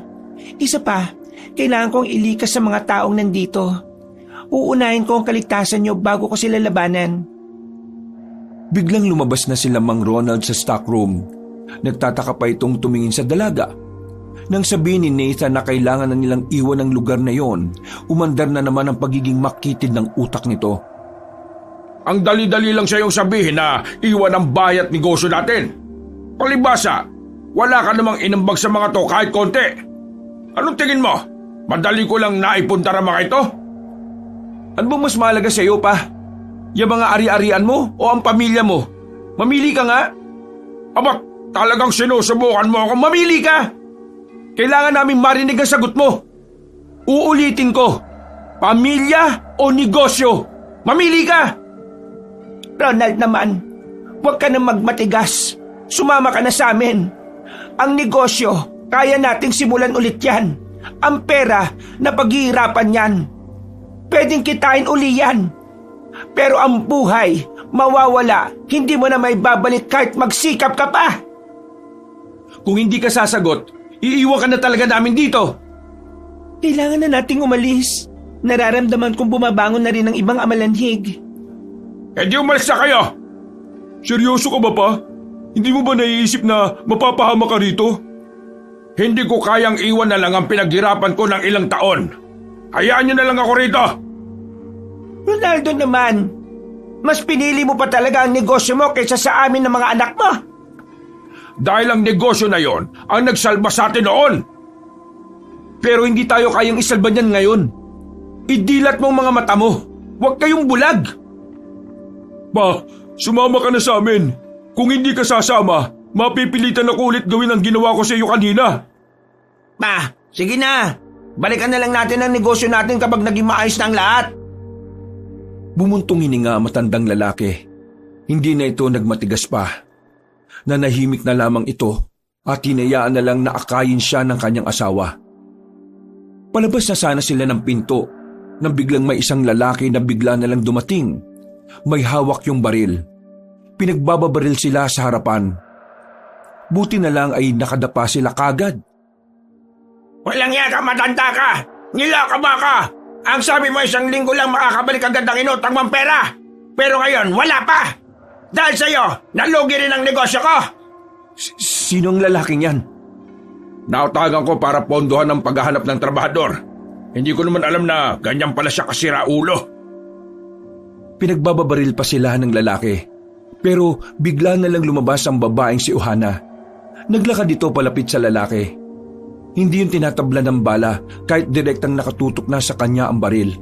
Isa pa, kailangan kong ilikas sa mga taong nandito. Uunahin ko ang kaligtasan nyo bago ko sila labanan. Biglang lumabas na sila Mang Ronald sa stockroom. Nagtataka pa itong tumingin sa dalaga. Nang sabihin ni Nathan na kailangan na nilang iwan ang lugar na yon, umandar na naman ang pagiging makitid ng utak nito. Ang dali-dali lang sa iyong sabihin na iwan ang bahay at negosyo natin. Palibasa, wala ka namang inambag sa mga to kahit konti. Anong tingin mo? Madali ko lang naipunta ang mga ito? Ano bang mas mahalaga sa iyo pa? Yung mga ari-arian mo o ang pamilya mo? Mamili ka nga. Aba, talagang sinusubukan mo ako. Mamili ka! Kailangan namin marinig ang sagot mo. Uulitin ko. Pamilya o negosyo? Mamili ka! Ronald naman, huwag ka nang magmatigas. Sumama ka na sa amin. Ang negosyo, kaya nating simulan ulit yan. Ang pera, napaghihirapan yan. Pwedeng kitain uli yan. Pero ang buhay, mawawala. Hindi mo na may babalik kahit magsikap ka pa. Kung hindi ka sasagot, iiwan ka na talaga namin dito. Kailangan na nating umalis. Nararamdaman kong bumabangon na rin ang ibang amalanhig. Eh di umalis na kayo! Seryoso ka ba pa? Hindi mo ba naiisip na mapapahama ka rito? Hindi ko kayang iwan na lang ang pinaghirapan ko ng ilang taon. Hayaan niyo na lang ako rito! Ronaldo naman, mas pinili mo pa talaga ang negosyo mo kaysa sa amin ng mga anak mo. Dahil ang negosyo na yon ang nagsalba sa atin noon. Pero hindi tayo kayang isalba niyan ngayon. Idilat mo ang mga mata mo. Huwag kayong bulag. Pa, sumama ka na sa amin. Kung hindi ka sasama, mapipilitan ako ulit gawin ang ginawa ko sa iyo kanina. Pa, sige na. Balikan na lang natin ang negosyo natin kapag naging maayos na ang lahat. Bumuntong hininga ang matandang lalaki. Hindi na ito nagmatigas pa. Nanahimik na lamang ito at hinayaan na lang na akayin siya ng kanyang asawa. Palabas na sana sila ng pinto nang biglang may isang lalaki na bigla na lang dumating. May hawak yung baril. Pinagbababaril sila sa harapan. Buti na lang ay nakadapa sila kagad. Walang yaka, matanda ka! Nilaka ba ka? Ang sabi mo 1 linggo lang makakabalik agad ang inutang mong pera. Pero ngayon, wala pa! Dahil sa'yo, nalugi rin ang negosyo ko! Sinong lalaking yan? Nautagan ko para pondohan ang paghahanap ng trabahador. Hindi ko naman alam na ganyan pala siya kasira ulo. Pinagbababaril pa sila ng lalaki. Pero bigla na lang lumabas ang babaeng si Ohana. Naglakad ito palapit sa lalaki. Hindi yung tinatabla ng bala kahit direktang nakatutok na sa kanya ang baril.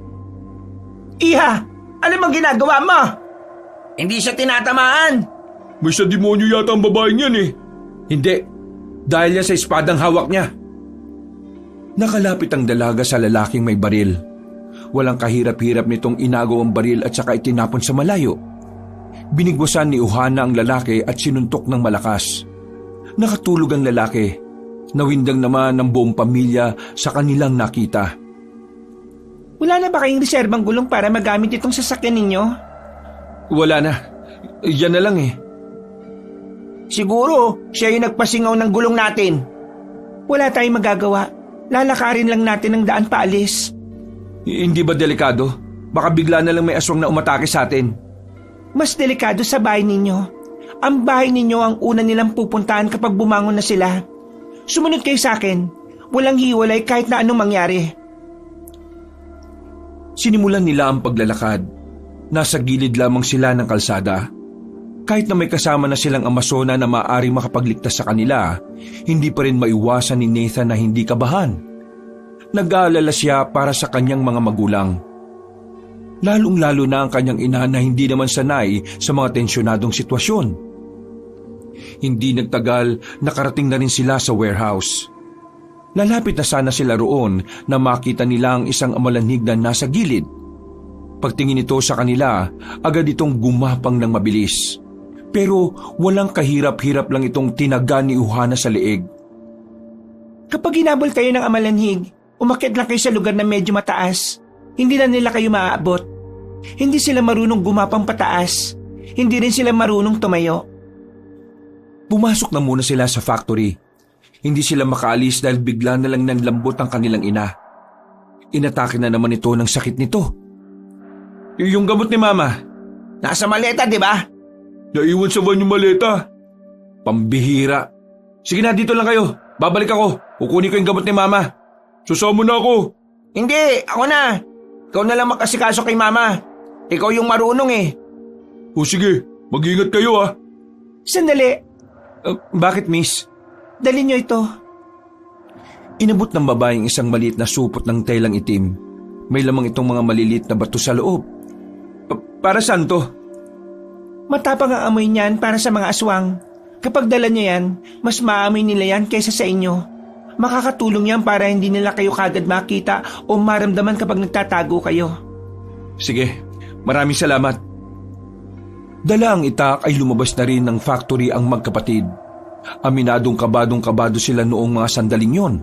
Iha! Ano bang ginagawa mo? Hindi siya tinatamaan! May sa demonyo yata ang babaeng yan eh. Hindi. Dahil yan sa espadang hawak niya. Nakalapit ang dalaga sa lalaking may baril. Walang kahirap-hirap nitong inagaw ang baril at saka itinapon sa malayo. Binigwasan ni Ohana ang lalaki at sinuntok ng malakas. Nakatulog ang lalaki. Nawindang naman ng buong pamilya sa kanilang nakita. Wala na ba kayong reserbang gulong para magamit itong sasakyan ninyo? Wala na. Yan na lang eh. Siguro, siya yung nagpasingaw ng gulong natin. Wala tayong magagawa. Lalakarin lang natin ang daan paalis. Hindi ba delikado? Baka bigla na lang may aswang na umatake sa atin. Mas delikado sa bahay ninyo. Ang bahay ninyo ang una nilang pupuntahan kapag bumangon na sila. Sumunod kayo sa akin. Walang hiwalay kahit na anong mangyari. Sinimulan nila ang paglalakad. Nasa gilid lamang sila ng kalsada. Kahit na may kasama na silang amasona na maaaring makapagligtas sa kanila, hindi pa rin maiwasan ni Nathan na hindi kabahan. Nag-aalala siya para sa kanyang mga magulang. Lalong-lalo na ang kanyang ina na hindi naman sanay sa mga tensyonadong sitwasyon. Hindi nagtagal, nakarating na rin sila sa warehouse. Lalapit na sana sila roon na makita nila ang isang amalanhig na nasa gilid. Pagtingin nito sa kanila, agad itong gumapang ng mabilis. Pero walang kahirap-hirap lang itong tinaga ni Uhana sa leeg. Kapag hinabol kayo ng amalanhig, umakyat lang kayo sa lugar na medyo mataas. Hindi na nila kayo maaabot. Hindi sila marunong gumapang pataas. Hindi rin sila marunong tumayo. Pumasok na muna sila sa factory. Hindi sila makaalis dahil bigla na lang nanlambot ang kanilang ina. Inatake na naman ito ng sakit nito. Yung gamot ni Mama. Nasa maleta, di ba? Naiwan sa van yung maleta. Pambihira. Sige na, dito lang kayo. Babalik ako. Kukunin ko yung gamot ni Mama. Susama na ako. Hindi, ako na. Ikaw na lang makasikaso kay Mama. Ikaw yung marunong eh. O sige, mag-ingat kayo ah. Sandali. Bakit, miss? Dali niyo ito. Inabot ng babaeng isang maliit na supot ng telang itim. May lamang itong mga maliliit na bato sa loob. Para saan to? Matapang ang amoy niyan para sa mga aswang. Kapag dala niya yan, mas maamoy nila yan kaysa sa inyo. Makakatulong yan para hindi nila kayo kagad makita o maramdaman kapag nagtatago kayo. Sige, maraming salamat. Dala ang itak ay lumabas na rin ng factory ang magkapatid. Aminadong kabadong-kabado sila noong mga sandaling yon.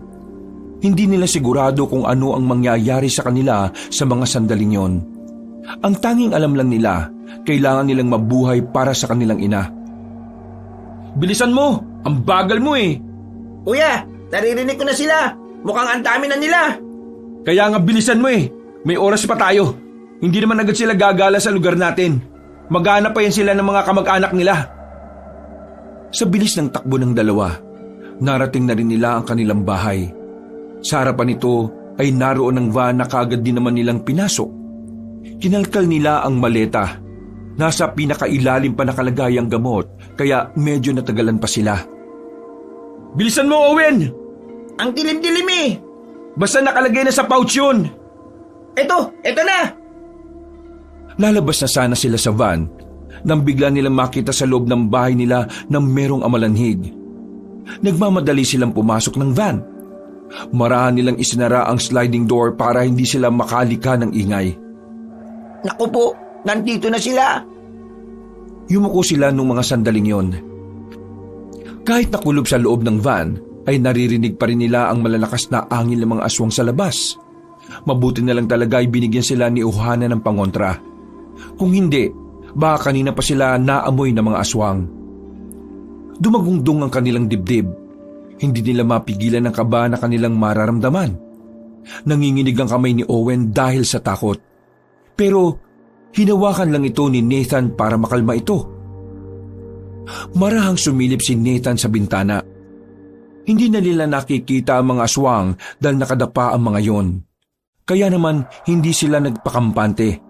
Hindi nila sigurado kung ano ang mangyayari sa kanila sa mga sandaling yon. Ang tanging alam lang nila, kailangan nilang mabuhay para sa kanilang ina. Bilisan mo! Ang bagal mo eh! Kuya, naririnig ko na sila. Mukhang ang dami na nila. Kaya nga bilisan mo eh! May oras pa tayo. Hindi naman agad sila gagala sa lugar natin. Maghanap pa yan sila ng mga kamag-anak nila. Sa bilis ng takbo ng dalawa, narating na rin nila ang kanilang bahay. Sa harapan nito ay naroon ang van na kaagad din naman nilang pinasok. Kinalkal nila ang maleta. Nasa pinakailalim pa nakalagay ang gamot, kaya medyo natagalan pa sila. Bilisan mo, Owen! Ang dilim-dilim eh. Basta nakalagay na sa pouch yun. Ito na! Lalabas na sana sila sa van nang bigla nilang makita sa loob ng bahay nila na merong amalanhig. Nagmamadali silang pumasok ng van. Marahan nilang isinara ang sliding door para hindi sila makalika ng ingay. Naku po, nandito na sila. Yumuko sila nung mga sandaling yon. Kahit nakulob sa loob ng van, ay naririnig pa rin nila ang malalakas na angin ng mga aswang sa labas. Mabuti na lang talaga ay binigyan sila ni Uhana ng pangontra. Kung hindi, baka kanina pa sila naamoy ng mga aswang. Dumagungdong ang kanilang dibdib. Hindi nila mapigilan ang kaba na kanilang mararamdaman. Nanginginig ang kamay ni Owen dahil sa takot. Pero hinawakan lang ito ni Nathan para makalma ito. Marahang sumilip si Nathan sa bintana. Hindi na nila nakikita ang mga aswang dahil nakadapa ang mga yon. Kaya naman hindi sila nagpakampante.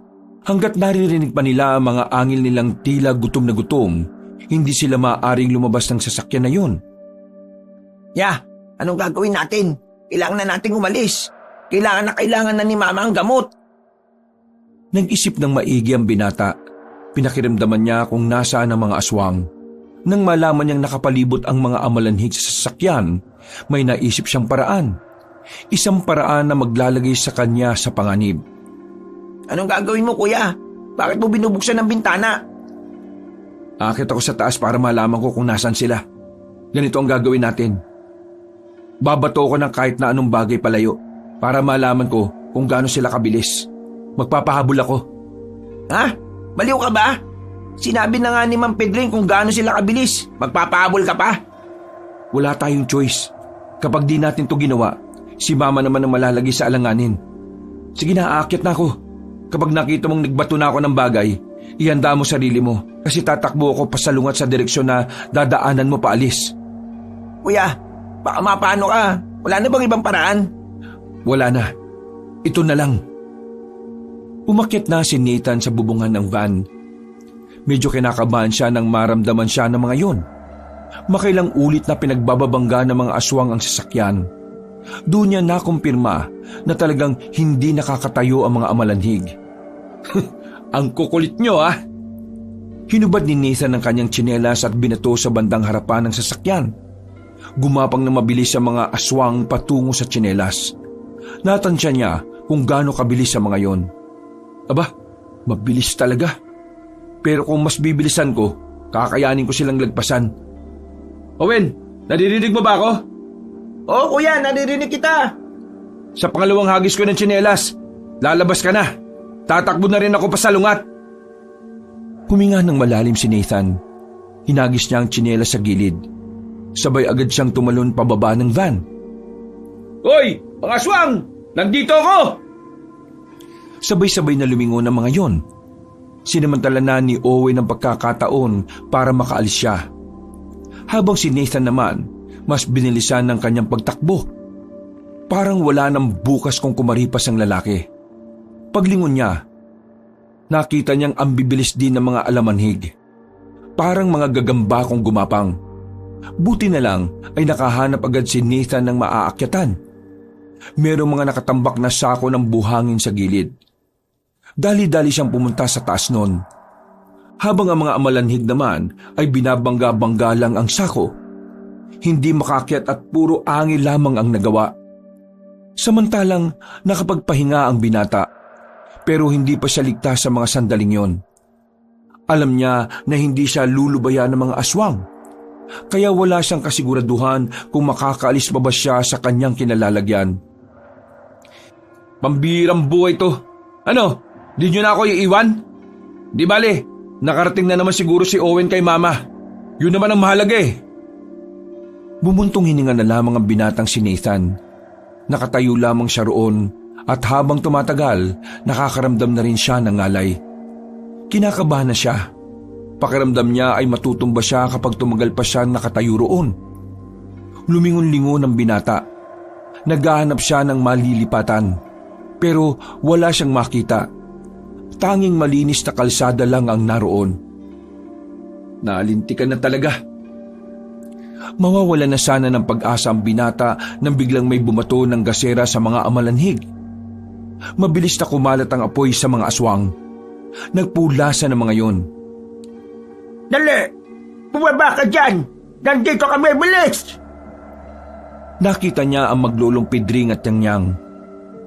Hanggat naririnig pa nila ang mga angil nilang tila gutom na gutom, hindi sila maaaring lumabas ng sasakyan na yun. Anong gagawin natin? Kailangan na nating umalis. Kailangan na ni Mama ang gamot. Nag-isip ng maigi ang binata. Pinakiramdaman niya kung nasaan ang mga aswang. Nang malaman niyang nakapalibot ang mga amalanhig sa sasakyan, may naisip siyang paraan. Isang paraan na maglalagay sa kanya sa panganib. Anong gagawin mo, kuya? Bakit mo binubuksan ng bintana? Akit ako sa taas para malaman ko kung nasaan sila. Ganito ang gagawin natin. Babato ko ng kahit na anong bagay palayo para malaman ko kung gaano sila kabilis. Magpapahabol ako. Ha? Baliw ka ba? Sinabi na nga ni Ma'am Pedring kung gaano sila kabilis. Magpapahabol ka pa? Wala tayong choice. Kapag di natin to ginawa, si Mama naman ang malalagay sa alanganin. Sige na, aakyat na ako. Kapag nakita mong nagbato na ako ng bagay, ihanda mo sarili mo kasi tatakbo ako pasalungat sa direksyon na dadaanan mo paalis. Kuya, baka mapano ka. Wala na bang ibang paraan? Wala na. Ito na lang. Umakyat na si Nathan sa bubungan ng van. Medyo kinakabahan siya nang maramdaman siya ng mga yon. Makailang ulit na pinagbababangga ng mga aswang ang sasakyan. Doon niya nakumpirma na talagang hindi nakakatayo ang mga amalanhig. Ang kukulit nyo ah! Hinubad ni Nathan ang kanyang tsinelas at binato sa bandang harapan ng sasakyan. Gumapang na mabilis ang mga aswang patungo sa tsinelas. Natansya niya kung gaano kabilis ang mga yon. Aba, mabilis talaga. Pero kung mas bibilisan ko, kakayanin ko silang lagpasan. Owen, naririnig mo ba ako? Oo kuya, naririnig kita. Sa pangalawang hagis ko ng tsinelas, lalabas ka na. Tatakbo na rin ako pasalungat. Huminga ng malalim si Nathan. Hinagis niya ang tsinelas sa gilid. Sabay agad siyang tumalon pababa ng van. Hoy, mga aswang! Nandito ako! Sabay-sabay na lumingon ang mga yon. Sinamantala na ni Owen ang pagkakataon para makaalis siya. Habang si Nathan naman, mas binilisan ng kanyang pagtakbo. Parang wala nang bukas kung kumaripas ang lalaki. Paglingon niya, nakita niyang ambibilis din ng mga alamanhig. Parang mga gagamba kung gumapang. Buti na lang ay nakahanap agad si Nathan ng maaakyatan. Merong mga nakatambak na sako ng buhangin sa gilid. Dali-dali siyang pumunta sa taas nun. Habang ang mga amalanhig naman ay binabangga-bangga lang ang sako. Hindi makakyat at puro angin lamang ang nagawa. Samantalang nakapagpahinga ang binata, pero hindi pa siya ligtas sa mga sandaling yon. Alam niya na hindi siya lulubayan ng mga aswang, kaya wala siyang kasiguraduhan kung makakaalis pa ba siya sa kanyang kinalalagyan. Pambirang buhay to. Ano? Di nyo na ako iiwan? Di bale, nakarating na naman siguro si Owen kay Mama. Yun naman ang mahalaga eh. Bumuntong hininga na lamang ang binatang si Nathan. Nakatayo lamang siya roon at habang tumatagal, nakakaramdam na rin siya ng ngalay. Kinakabahan na siya. Pakiramdam niya ay matutumba siya kapag tumagal pa siya nakatayo roon. Lumingon-lingon ang binata. Naghahanap siya ng malilipatan, pero wala siyang makita. Tanging malinis na kalsada lang ang naroon. Naalintikan na talaga. Mawawala na sana ng pag-asa ang binata nang biglang may bumato ng gasera sa mga amalanhig. Mabilis na kumalat ang apoy sa mga aswang. Nagpulasa ng mga yon. Dali! Bumaba ka dyan! Nandito kami, bilis! Nakita niya ang maglulong Pedring at Yang.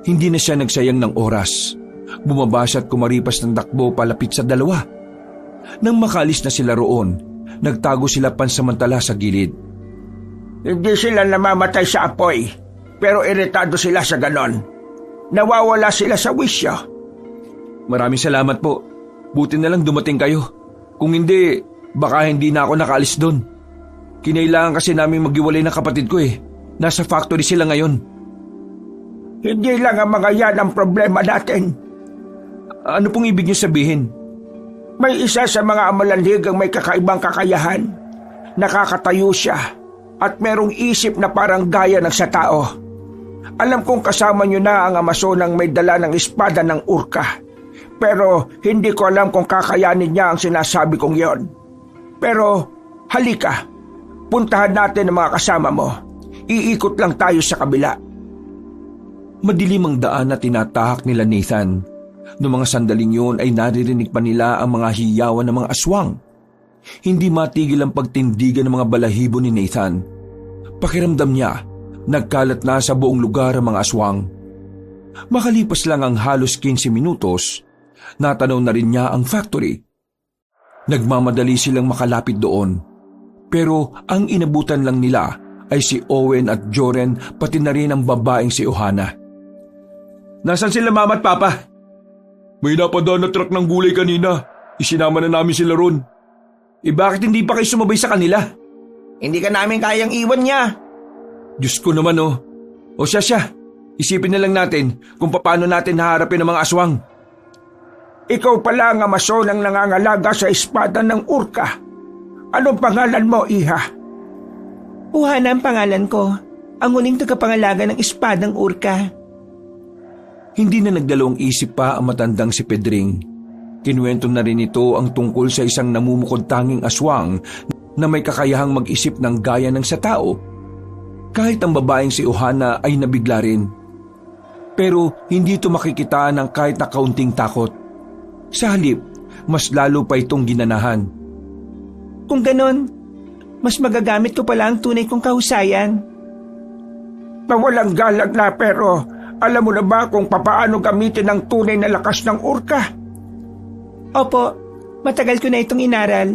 Hindi na siya nagsayang ng oras. Bumaba siya at kumaripas ng takbo palapit sa dalawa. Nang makalis na sila roon, nagtago sila pansamantala sa gilid. Hindi sila namamatay sa apoy, pero iritado sila sa ganon. Nawawala sila sa wisyo. Maraming salamat po. Buti na lang dumating kayo. Kung hindi, baka hindi na ako nakaalis doon. Kinailangan kasi namin maghiwalay ng kapatid ko eh. Nasa factory sila ngayon. Hindi lang ang mga yan ang problema natin. Ano pong ibig niyo sabihin? May isa sa mga amalanhig ang may kakaibang kakayahan. Nakakatayo siya at merong isip na parang gaya ng sa tao. Alam kong kasama niyo na ang Amazonang may dala ng espada ng urka. Pero hindi ko alam kung kakayanin niya ang sinasabi kong yon. Pero halika, puntahan natin ang mga kasama mo. Iikot lang tayo sa kabila. Madilim ang daan na tinatahak nila Nathan. Noong mga sandaling yun ay naririnig pa nila ang mga hiyawan ng mga aswang. Hindi matigil ang pagtindigan ng mga balahibo ni Nathan. Pakiramdam niya, nagkalat na sa buong lugar ang mga aswang. Makalipas lang ang halos 15 minutos, natanaw na rin niya ang factory. Nagmamadali silang makalapit doon. Pero ang inabutan lang nila ay si Owen at Joren pati na rin ang babaeng si Ohana. Nasaan sila Mama at Papa? May napadaan na truck ng gulay kanina. Isinama na namin sila ron. Bakit hindi pa kayo sumabay sa kanila? Hindi ka namin kayang iwan niya. Diyos ko naman oh. O siya. Isipin na lang natin kung paano natin haharapin ang mga aswang. Ikaw pala ang Amazon ang nangangalaga sa espada ng urka. Anong pangalan mo, Iha? Ohana ang pangalan ko. Ang huling tagapangalaga ng espadang urka. Hindi na nagdalawang isip pa ang matandang si Pedring. Kinuwento na rin ito ang tungkol sa isang namumukod tanging aswang na may kakayahang mag-isip ng gaya ng sa tao. Kahit ang babaeng si Ohana ay nabigla rin. Pero hindi ito makikita ng kahit na kaunting takot. Sa halip mas lalo pa itong ginanahan. Kung ganon, mas magagamit ko pala ang tunay kong kahusayan. Mawalang galag na pero alam mo na ba kung papaano gamitin ang tunay na lakas ng orka? Opo, matagal ko na itong inaral.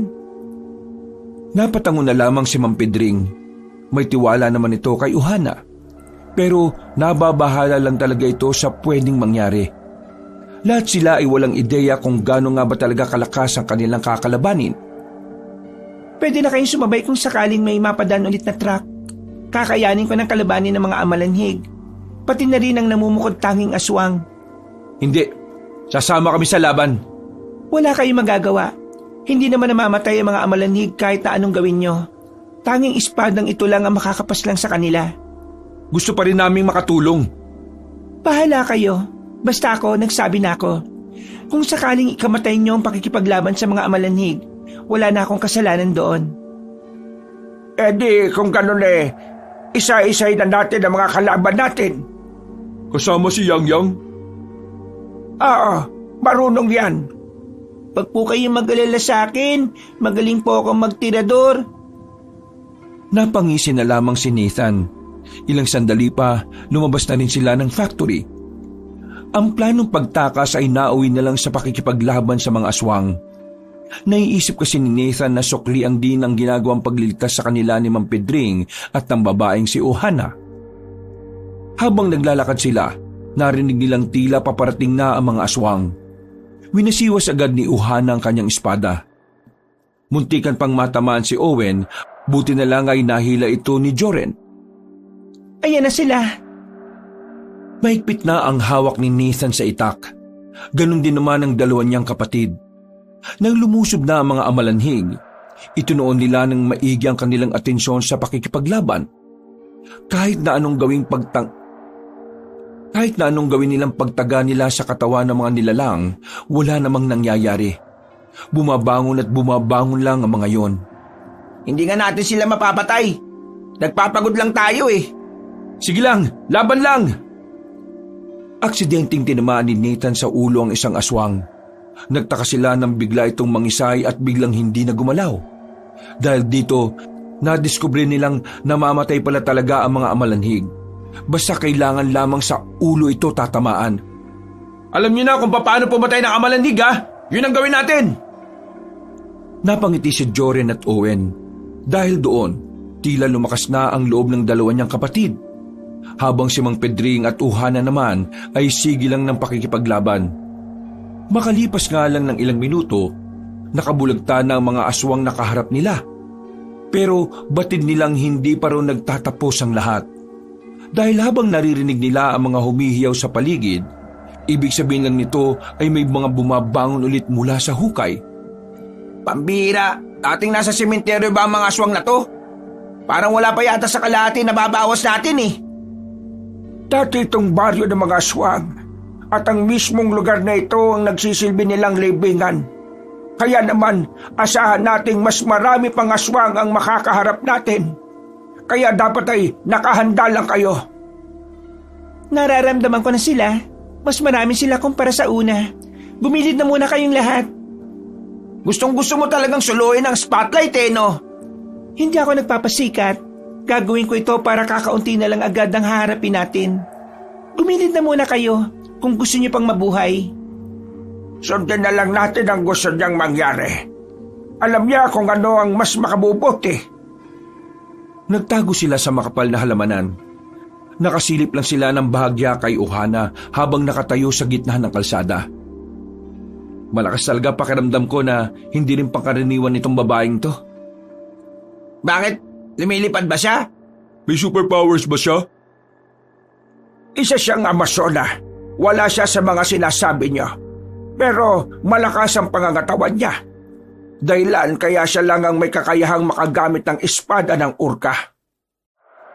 Napatango na lamang si Mang Pedring. May tiwala naman ito kay Uhana. Pero nababahala lang talaga ito sa pwedeng mangyari. Lahat sila ay walang ideya kung gaano nga ba talaga kalakas ang kanilang kakalabanin. Pwede na kayong sumabay kung sakaling may mapadaan ulit na truck. Kakayanin ko ng kalabanin ng mga amalanhig. Pati na rin ang namumukod tanging aswang. Hindi, sasama kami sa laban. Wala kayong magagawa. Hindi naman namamatay ang mga amalanhig kahit na anong gawin nyo. Tanging espadang ito lang ang makakapaslang sa kanila. Gusto pa rin naming makatulong. Bahala kayo. Basta ako, nagsabi na ako. Kung sakaling ikamatay nyo ang pakikipaglaban sa mga amalanhig, wala na akong kasalanan doon. Eh di, kung ganun isa-isay na natin ang mga kalaban natin. Kasama si Yang Yang? Oo, marunong yan. Pag po kayong mag-alala sa akin, magaling po akong magtirador. Napangisi na lamang si Nathan. Ilang sandali pa, lumabas na rin sila ng factory. Ang planong pagtakas ay nauwi na lang sa pakikipaglaban sa mga aswang. Naiisip kasi ni Nathan na suklian din ang ginagawang pagliligtas sa kanila ni Mang Pedring at ng babaeng si Ohana. Habang naglalakad sila, narinig nilang tila paparating na ang mga aswang. Winasiwas agad ni Ohana ang kanyang espada. Muntikan pang matamaan si Owen, buti na lang ay nahila ito ni Joren. Ayan na sila. Mahigpit na ang hawak ni Nathan sa itak. Ganon din naman ang dalawa niyang kapatid. Nang lumusob na ang mga amalanhig, itunoon nila ng maigi ang kanilang atensyon sa pakikipaglaban. Kahit na anong gawin nilang pagtaga nila sa katawan ng mga nilalang, wala namang nangyayari. Bumabangon at bumabangon lang ang mga yon. Hindi nga natin sila mapapatay. Nagpapagod lang tayo eh. Sige lang, laban lang! Aksidenteng tinamaan ni Nathan sa ulo ang isang aswang. Nagtaka sila nang bigla itong mangisay at biglang hindi na gumalaw. Dahil dito, nadiskubre nilang namamatay pala talaga ang mga amalanhig. Basta kailangan lamang sa ulo ito tatamaan. Alam niyo na kung paano pumatay ng amalanhig ha? Yun ang gawin natin! Napangiti si Joren at Owen. Dahil doon, tila lumakas na ang loob ng dalawa niyang kapatid. Habang si Mang Pedring at Uhana naman ay sigilang ng pakikipaglaban. Makalipas nga lang ng ilang minuto, nakabulagta na ang mga aswang nakaharap nila. Pero batid nilang hindi pa rin nagtatapos ang lahat. Dahil habang naririnig nila ang mga humihiyaw sa paligid, ibig sabihin lang nito ay may mga bumabangon ulit mula sa hukay. Pambira, dating nasa sementeryo ba ang mga aswang na to? Parang wala pa yata sa kalahati na babawas natin eh. Dati itong baryo ng mga aswang at ang mismong lugar na ito ang nagsisilbi nilang libingan. Kaya naman, asahan nating mas marami pang aswang ang makakaharap natin. Kaya dapat ay nakahanda lang kayo. Nararamdaman ko na sila. Mas marami sila kumpara sa una. Bumilid na muna kayong lahat. Gustong-gusto mo talagang suluin ang spotlight eh, no? Hindi ako nagpapasikat. Gagawin ko ito para kakaunti na lang agad ang haharapin natin. Bumilid na muna kayo kung gusto niyo pang mabuhay. Sundin na lang natin ang gusto niyang mangyari. Alam niya kung ano ang mas makabubuti. Nagtago sila sa makapal na halamanan. Nakasilip lang sila ng bahagya kay Ohana habang nakatayo sa gitna ng kalsada. Malakas talaga pakiramdam ko na hindi rin pangkaraniwan nitong babaeng to. Bakit? Lumilipad ba siya? May superpowers ba siya? Isa siyang Amazona. Wala siya sa mga sinasabi niya. Pero malakas ang pangangatawan niya. Dahilan kaya siya lang ang may kakayahang makagamit ng espada ng orka.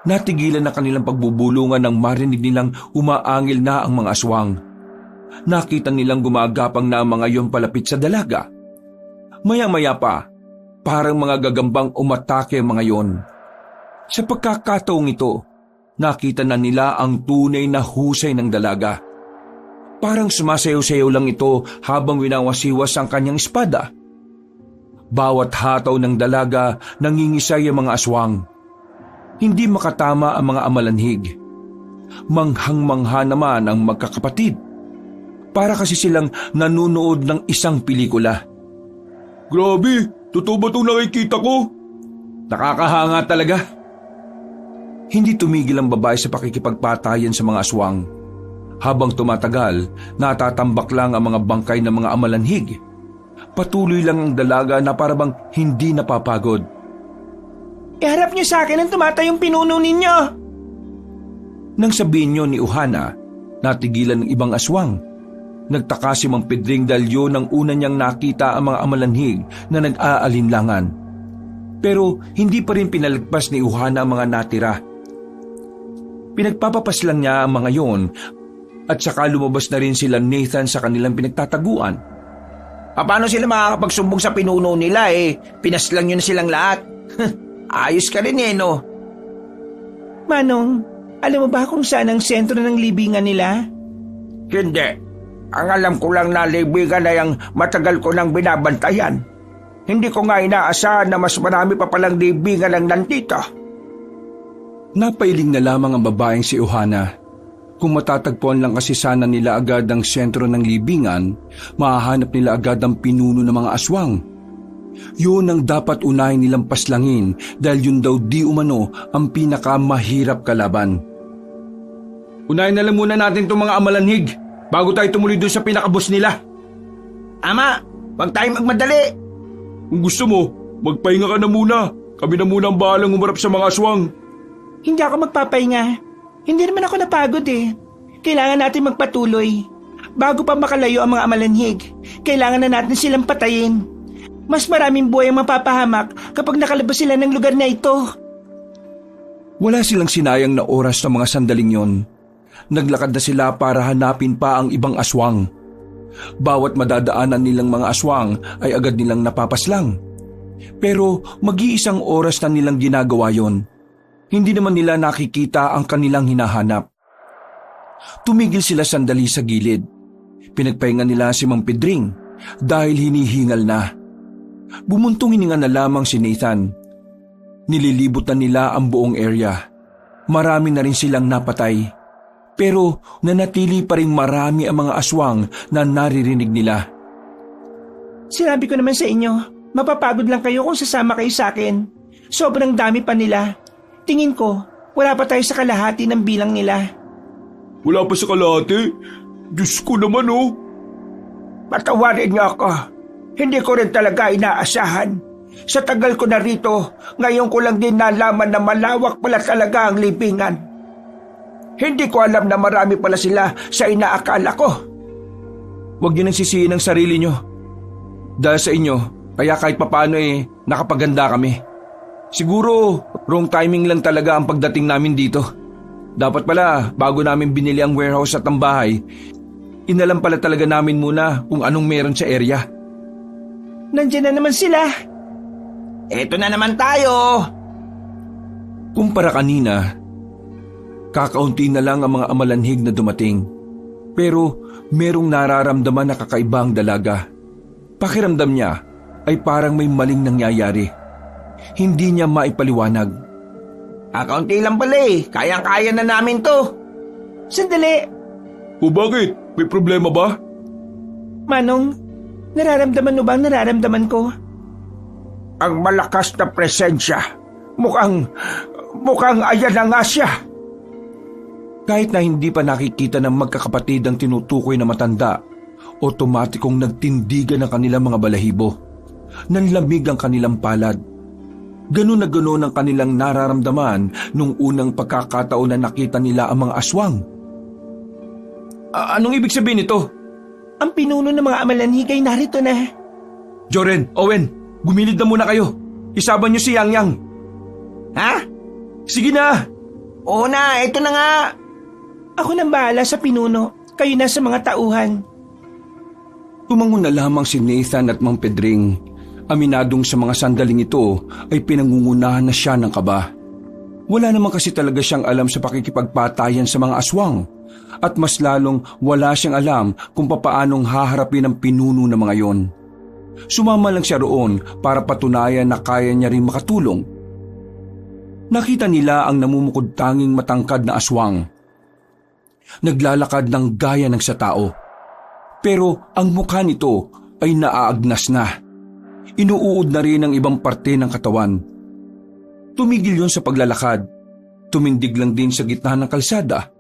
Natigilan na kanilang pagbubulungan nang marinig nilang umaangil na ang mga aswang. Nakita nilang gumagapang na ang mga yon palapit sa dalaga. Maya-maya pa, parang mga gagambang umatake ang mga yon. Sa pagkakataong ito, nakita na nila ang tunay na husay ng dalaga. Parang sumasayaw-sayaw lang ito habang winawasiwas ang kanyang espada. Bawat hataw ng dalaga nangingisay ang mga aswang. Hindi makatama ang mga amalanhig. Manghang-mangha naman ang magkakapatid. Para kasi silang nanunood ng isang pelikula. Grabe, totoo ba itong nakikita ko? Nakakahanga talaga. Hindi tumigil ang babae sa pakikipagpatayan sa mga aswang. Habang tumatagal, natatambak lang ang mga bangkay ng mga amalanhig. Patuloy lang ang dalaga na parabang hindi napapagod. Iharap niyo sa akin ang tumatayong pinuno ninyo. Nang sabihin niyo ni Uhana, natigilan ng ibang aswang. Nagtaka si Mang Pedring dahil yun ang una niyang nakita ang mga amalanhig na nag-aalinlangan. Pero hindi pa rin pinalagpas ni Uhana ang mga natira. Pinagpapapas lang niya ang mga yon at saka lumabas na rin sila Nathan sa kanilang pinagtataguan. Paano sila makakapagsumbong sa pinuno nila pinaslang nyo na silang lahat? Ayos ka rin no? Manong, alam mo ba kung saan ang sentro ng libingan nila? Hindi. Ang alam ko lang na libingan na yung matagal ko nang binabantayan. Hindi ko nga inaasahan na mas marami pa palang libingan ang nandito. Napailing na lamang ang babaeng si Uhana. Kung matatagpuan lang kasi sana nila agad ang sentro ng libingan, mahahanap nila agad ang pinuno ng mga aswang. Yun ang dapat unahin nilang paslangin dahil yun daw di umano ang pinakamahirap kalaban. Unahin na lang muna natin itong mga amalanhig bago tayo tumuloy doon sa pinakabos nila. Ama, huwag tayo magmadali. Kung gusto mo, magpahinga ka na muna. Kami na muna ang bahalang umarap sa mga aswang. Hindi ako magpapahinga. Hindi naman ako napagod Kailangan natin magpatuloy. Bago pa makalayo ang mga amalanhig, kailangan na natin silang patayin. Mas maraming buhay ang mapapahamak kapag nakalabas sila ng lugar na ito. Wala silang sinayang na oras ng mga sandaling yon. Naglakad na sila para hanapin pa ang ibang aswang. Bawat madadaanan nilang mga aswang ay agad nilang napapaslang. Pero mag-iisang oras na nilang ginagawa yon. Hindi naman nila nakikita ang kanilang hinahanap. Tumigil sila sandali sa gilid. Pinagpahinga nila si Mang Pedring dahil hinihingal na. Bumuntong hininga na lamang si Nathan. Nililibot na nila ang buong area. Marami na rin silang napatay. Pero nanatili pa rin marami ang mga aswang na naririnig nila. Sinabi ko naman sa inyo, mapapagod lang kayo kung sasama kayo sa akin. Sobrang dami pa nila. Tingin ko, wala pa tayo sa kalahati ng bilang nila. Wala pa sa kalahati? Diyos ko naman Patawarin niyo ako. Hindi ko rin talaga inaasahan. Sa tagal ko na rito, ngayon ko lang din nalaman na malawak pala talaga ang libingan. Hindi ko alam na marami pala sila sa inaakala ko. Huwag niyo nang sisihin ang sarili niyo. Dahil sa inyo, kaya kahit papaano nakapaganda kami. Siguro, wrong timing lang talaga ang pagdating namin dito. Dapat pala, bago namin binili ang warehouse at ang bahay, inalam pala talaga namin muna kung anong meron sa area. Nandiyan na naman sila. Eto na naman tayo. Kumpara kanina, kakaunti na lang ang mga amalanhig na dumating. Pero merong nararamdaman na kakaibang dalaga. Pakiramdam niya ay parang may maling nangyayari. Hindi niya maipaliwanag. Kaunti lang pala Kayang-kaya na namin to. Sandali. O bakit? May problema ba? Manong, nararamdaman mo ba ang nararamdaman ko? Ang malakas na presensya. Mukhang ayan na nga siya. Kahit na hindi pa nakikita ng magkakapatid ang tinutukoy na matanda, otomatikong nagtindigan ang kanilang mga balahibo. Nanlamig ang kanilang palad. Ganun na ganun ang kanilang nararamdaman nung unang pagkakataon na nakita nila ang mga aswang. Anong ibig sabihin nito? Ang pinuno ng mga amalanhig ay narito na. Joren, Owen, gumilid na muna kayo. Isaban niyo si Yang Yang. Ha? Sige na! Oo na, ito na nga. Ako nang bahala sa pinuno. Kayo na sa mga tauhan. Tumangon na lamang si Nathan at Mang Pedring. Aminadong sa mga sandaling ito ay pinangungunahan na siya ng kaba. Wala naman kasi talaga siyang alam sa pakikipagpatayan sa mga aswang at mas lalong wala siyang alam kung papaanong haharapin ang pinuno ng mga yon. Sumama lang siya roon para patunayan na kaya niya rin makatulong. Nakita nila ang namumukod tanging matangkad na aswang. Naglalakad ng gaya ng sa tao. Pero ang mukha nito ay naaagnas na. Inuuod na rin ang ibang parte ng katawan. Tumigil yon sa paglalakad. Tumindig lang din sa gitna ng kalsada.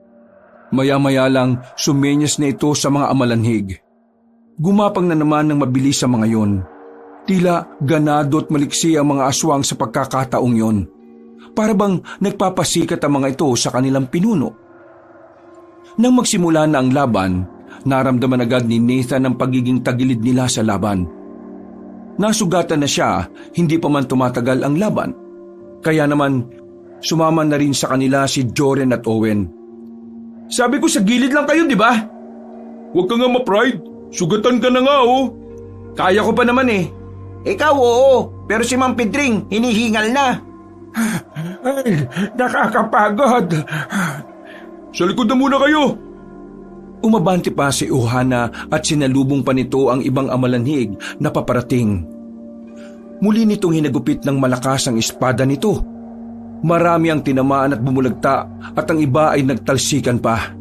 Maya-maya lang sumenyas na ito sa mga amalanhig. Gumapang na naman ng mabilis sa mga yon. Tila ganado at maliksi ang mga aswang sa pagkakataong yon. Para bang nagpapasikat ang mga ito sa kanilang pinuno. Nang magsimula na ang laban, naramdaman agad ni Nathan ang pagiging tagilid nila sa laban. Nasugatan na siya, hindi pa man tumatagal ang laban. Kaya naman, sumama na rin sa kanila si Joren at Owen. Sabi ko sa gilid lang kayo, di ba? Huwag ka nga ma-pride. Sugatan ka na nga, oh. Kaya ko pa naman eh. Ikaw oo, pero si Mang Pedring hinihingal na. Ay, nakakapagod. Sa likod na muna kayo. Umabante pa si Uhana at sinalubong pa nito ang ibang amalanhig na paparating. Muli nitong hinagupit ng malakas ang espada nito. Marami ang tinamaan at bumulagta at ang iba ay nagtalsikan pa.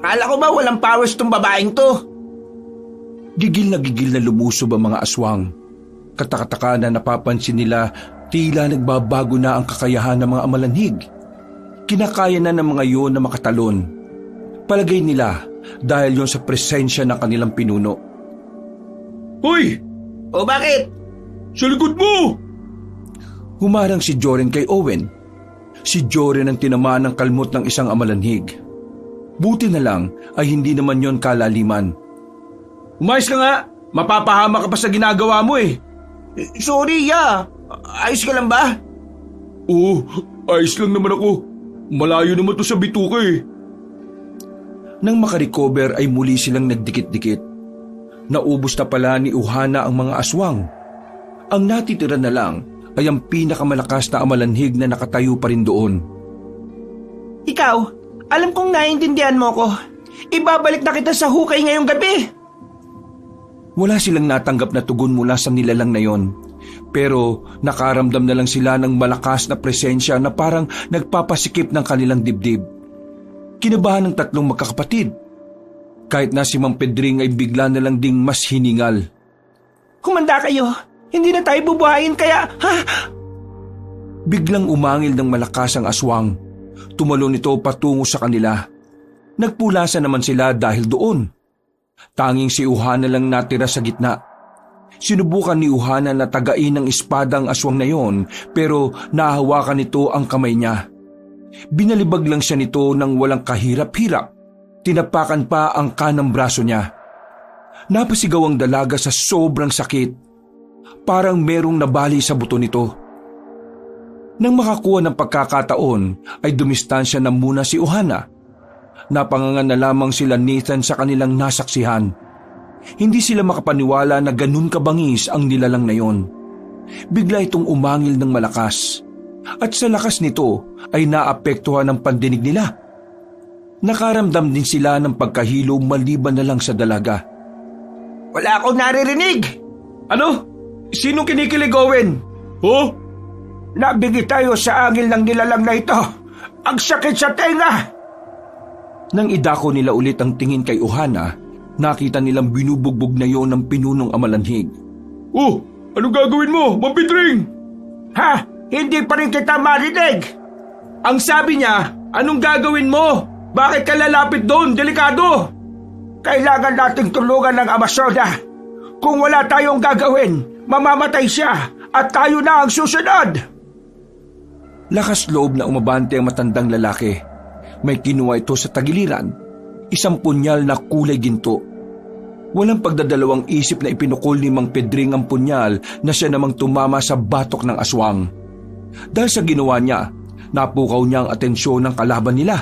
Akala ko ba walang powers tong babaeng to? Gigil na lumusob ang mga aswang. Katakataka na napapansin nila tila nagbabago na ang kakayahan ng mga amalanhig. Kinakaya na ng mga yon na makatalon. Palagay nila dahil yon sa presensya ng kanilang pinuno. Hoy! O bakit? Sa likod mo! Humarang si Joren kay Owen. Si Joren ang tinamaan ng kalmot ng isang amalanhig. Buti na lang ay hindi naman yon kalaliman. Umayos ka nga! Mapapahama ka pa sa ginagawa mo eh. Sorry ya. Ayos ka lang ba? Oo, ayos lang naman ako. Malayo naman to sa bituka eh. Nang makarecover ay muli silang nagdikit-dikit. Naubos na pala ni Uhana ang mga aswang. Ang natitira na lang ay ang pinakamalakas na amalanhig na nakatayo pa rin doon. Ikaw, alam kong naiintindihan mo ko. Ibabalik na kita sa hukay ngayong gabi. Wala silang natanggap na tugon mula sa nilalang na yon. Pero nakaramdam na lang sila ng malakas na presensya na parang nagpapasikip ng kanilang dibdib. Kinabahan ng tatlong magkakapatid. Kahit na si Mang Pedring ay bigla na lang ding mas hiningal. Kumanda kayo. Hindi na tayo bubuhayin kaya... Ha? Biglang umangil ng malakas ang aswang. Tumalon ito patungo sa kanila. Nagpulasan naman sila dahil doon. Tanging si Uhana lang natira sa gitna. Sinubukan ni Uhana na tagain ng espada ang aswang na yon pero nahawakan nito ang kamay niya. Binalibag lang siya nito ng walang kahirap-hirap. Tinapakan pa ang kanang braso niya. Napasigaw ang dalaga sa sobrang sakit. Parang merong nabali sa buto nito. Nang makakuha ng pagkakataon ay dumistansya na muna si Uhana. Napangangan na lamang sila Nathan sa kanilang nasaksihan. Hindi sila makapaniwala na ganun kabangis ang nilalang na yon. Bigla itong umangil ng malakas. At sa lakas nito ay naapektuhan ang pandinig nila. Nakaramdam din sila ng pagkahilo maliban na lang sa dalaga. Wala akong naririnig. Ano? Sinong kinikilig, Owen? Oh? Nabigi tayo sa angil ng nilalang na ito. Ang sakit sa tenga. Nang idako nila ulit ang tingin kay Uhana, nakita nilang binubugbog na yon ng pinunong amalanhig. Oh, anong gagawin mo, Mang Pedring? Ha? Hindi pa rin kita marinig. Ang sabi niya, anong gagawin mo? Bakit ka lalapit doon? Delikado! Kailangan nating tulungan ng Amazonia. Kung wala tayong gagawin, mamamatay siya at tayo na ang susunod. Lakas loob na umabante ang matandang lalaki. May kinuha ito sa tagiliran, isang punyal na kulay ginto. Walang pagdadalawang isip na ipinukol ni Mang Pedring ang punyal na siya namang tumama sa batok ng aswang. Dahil sa ginawa niya, napukaw niya ang atensyon ng kalaban nila.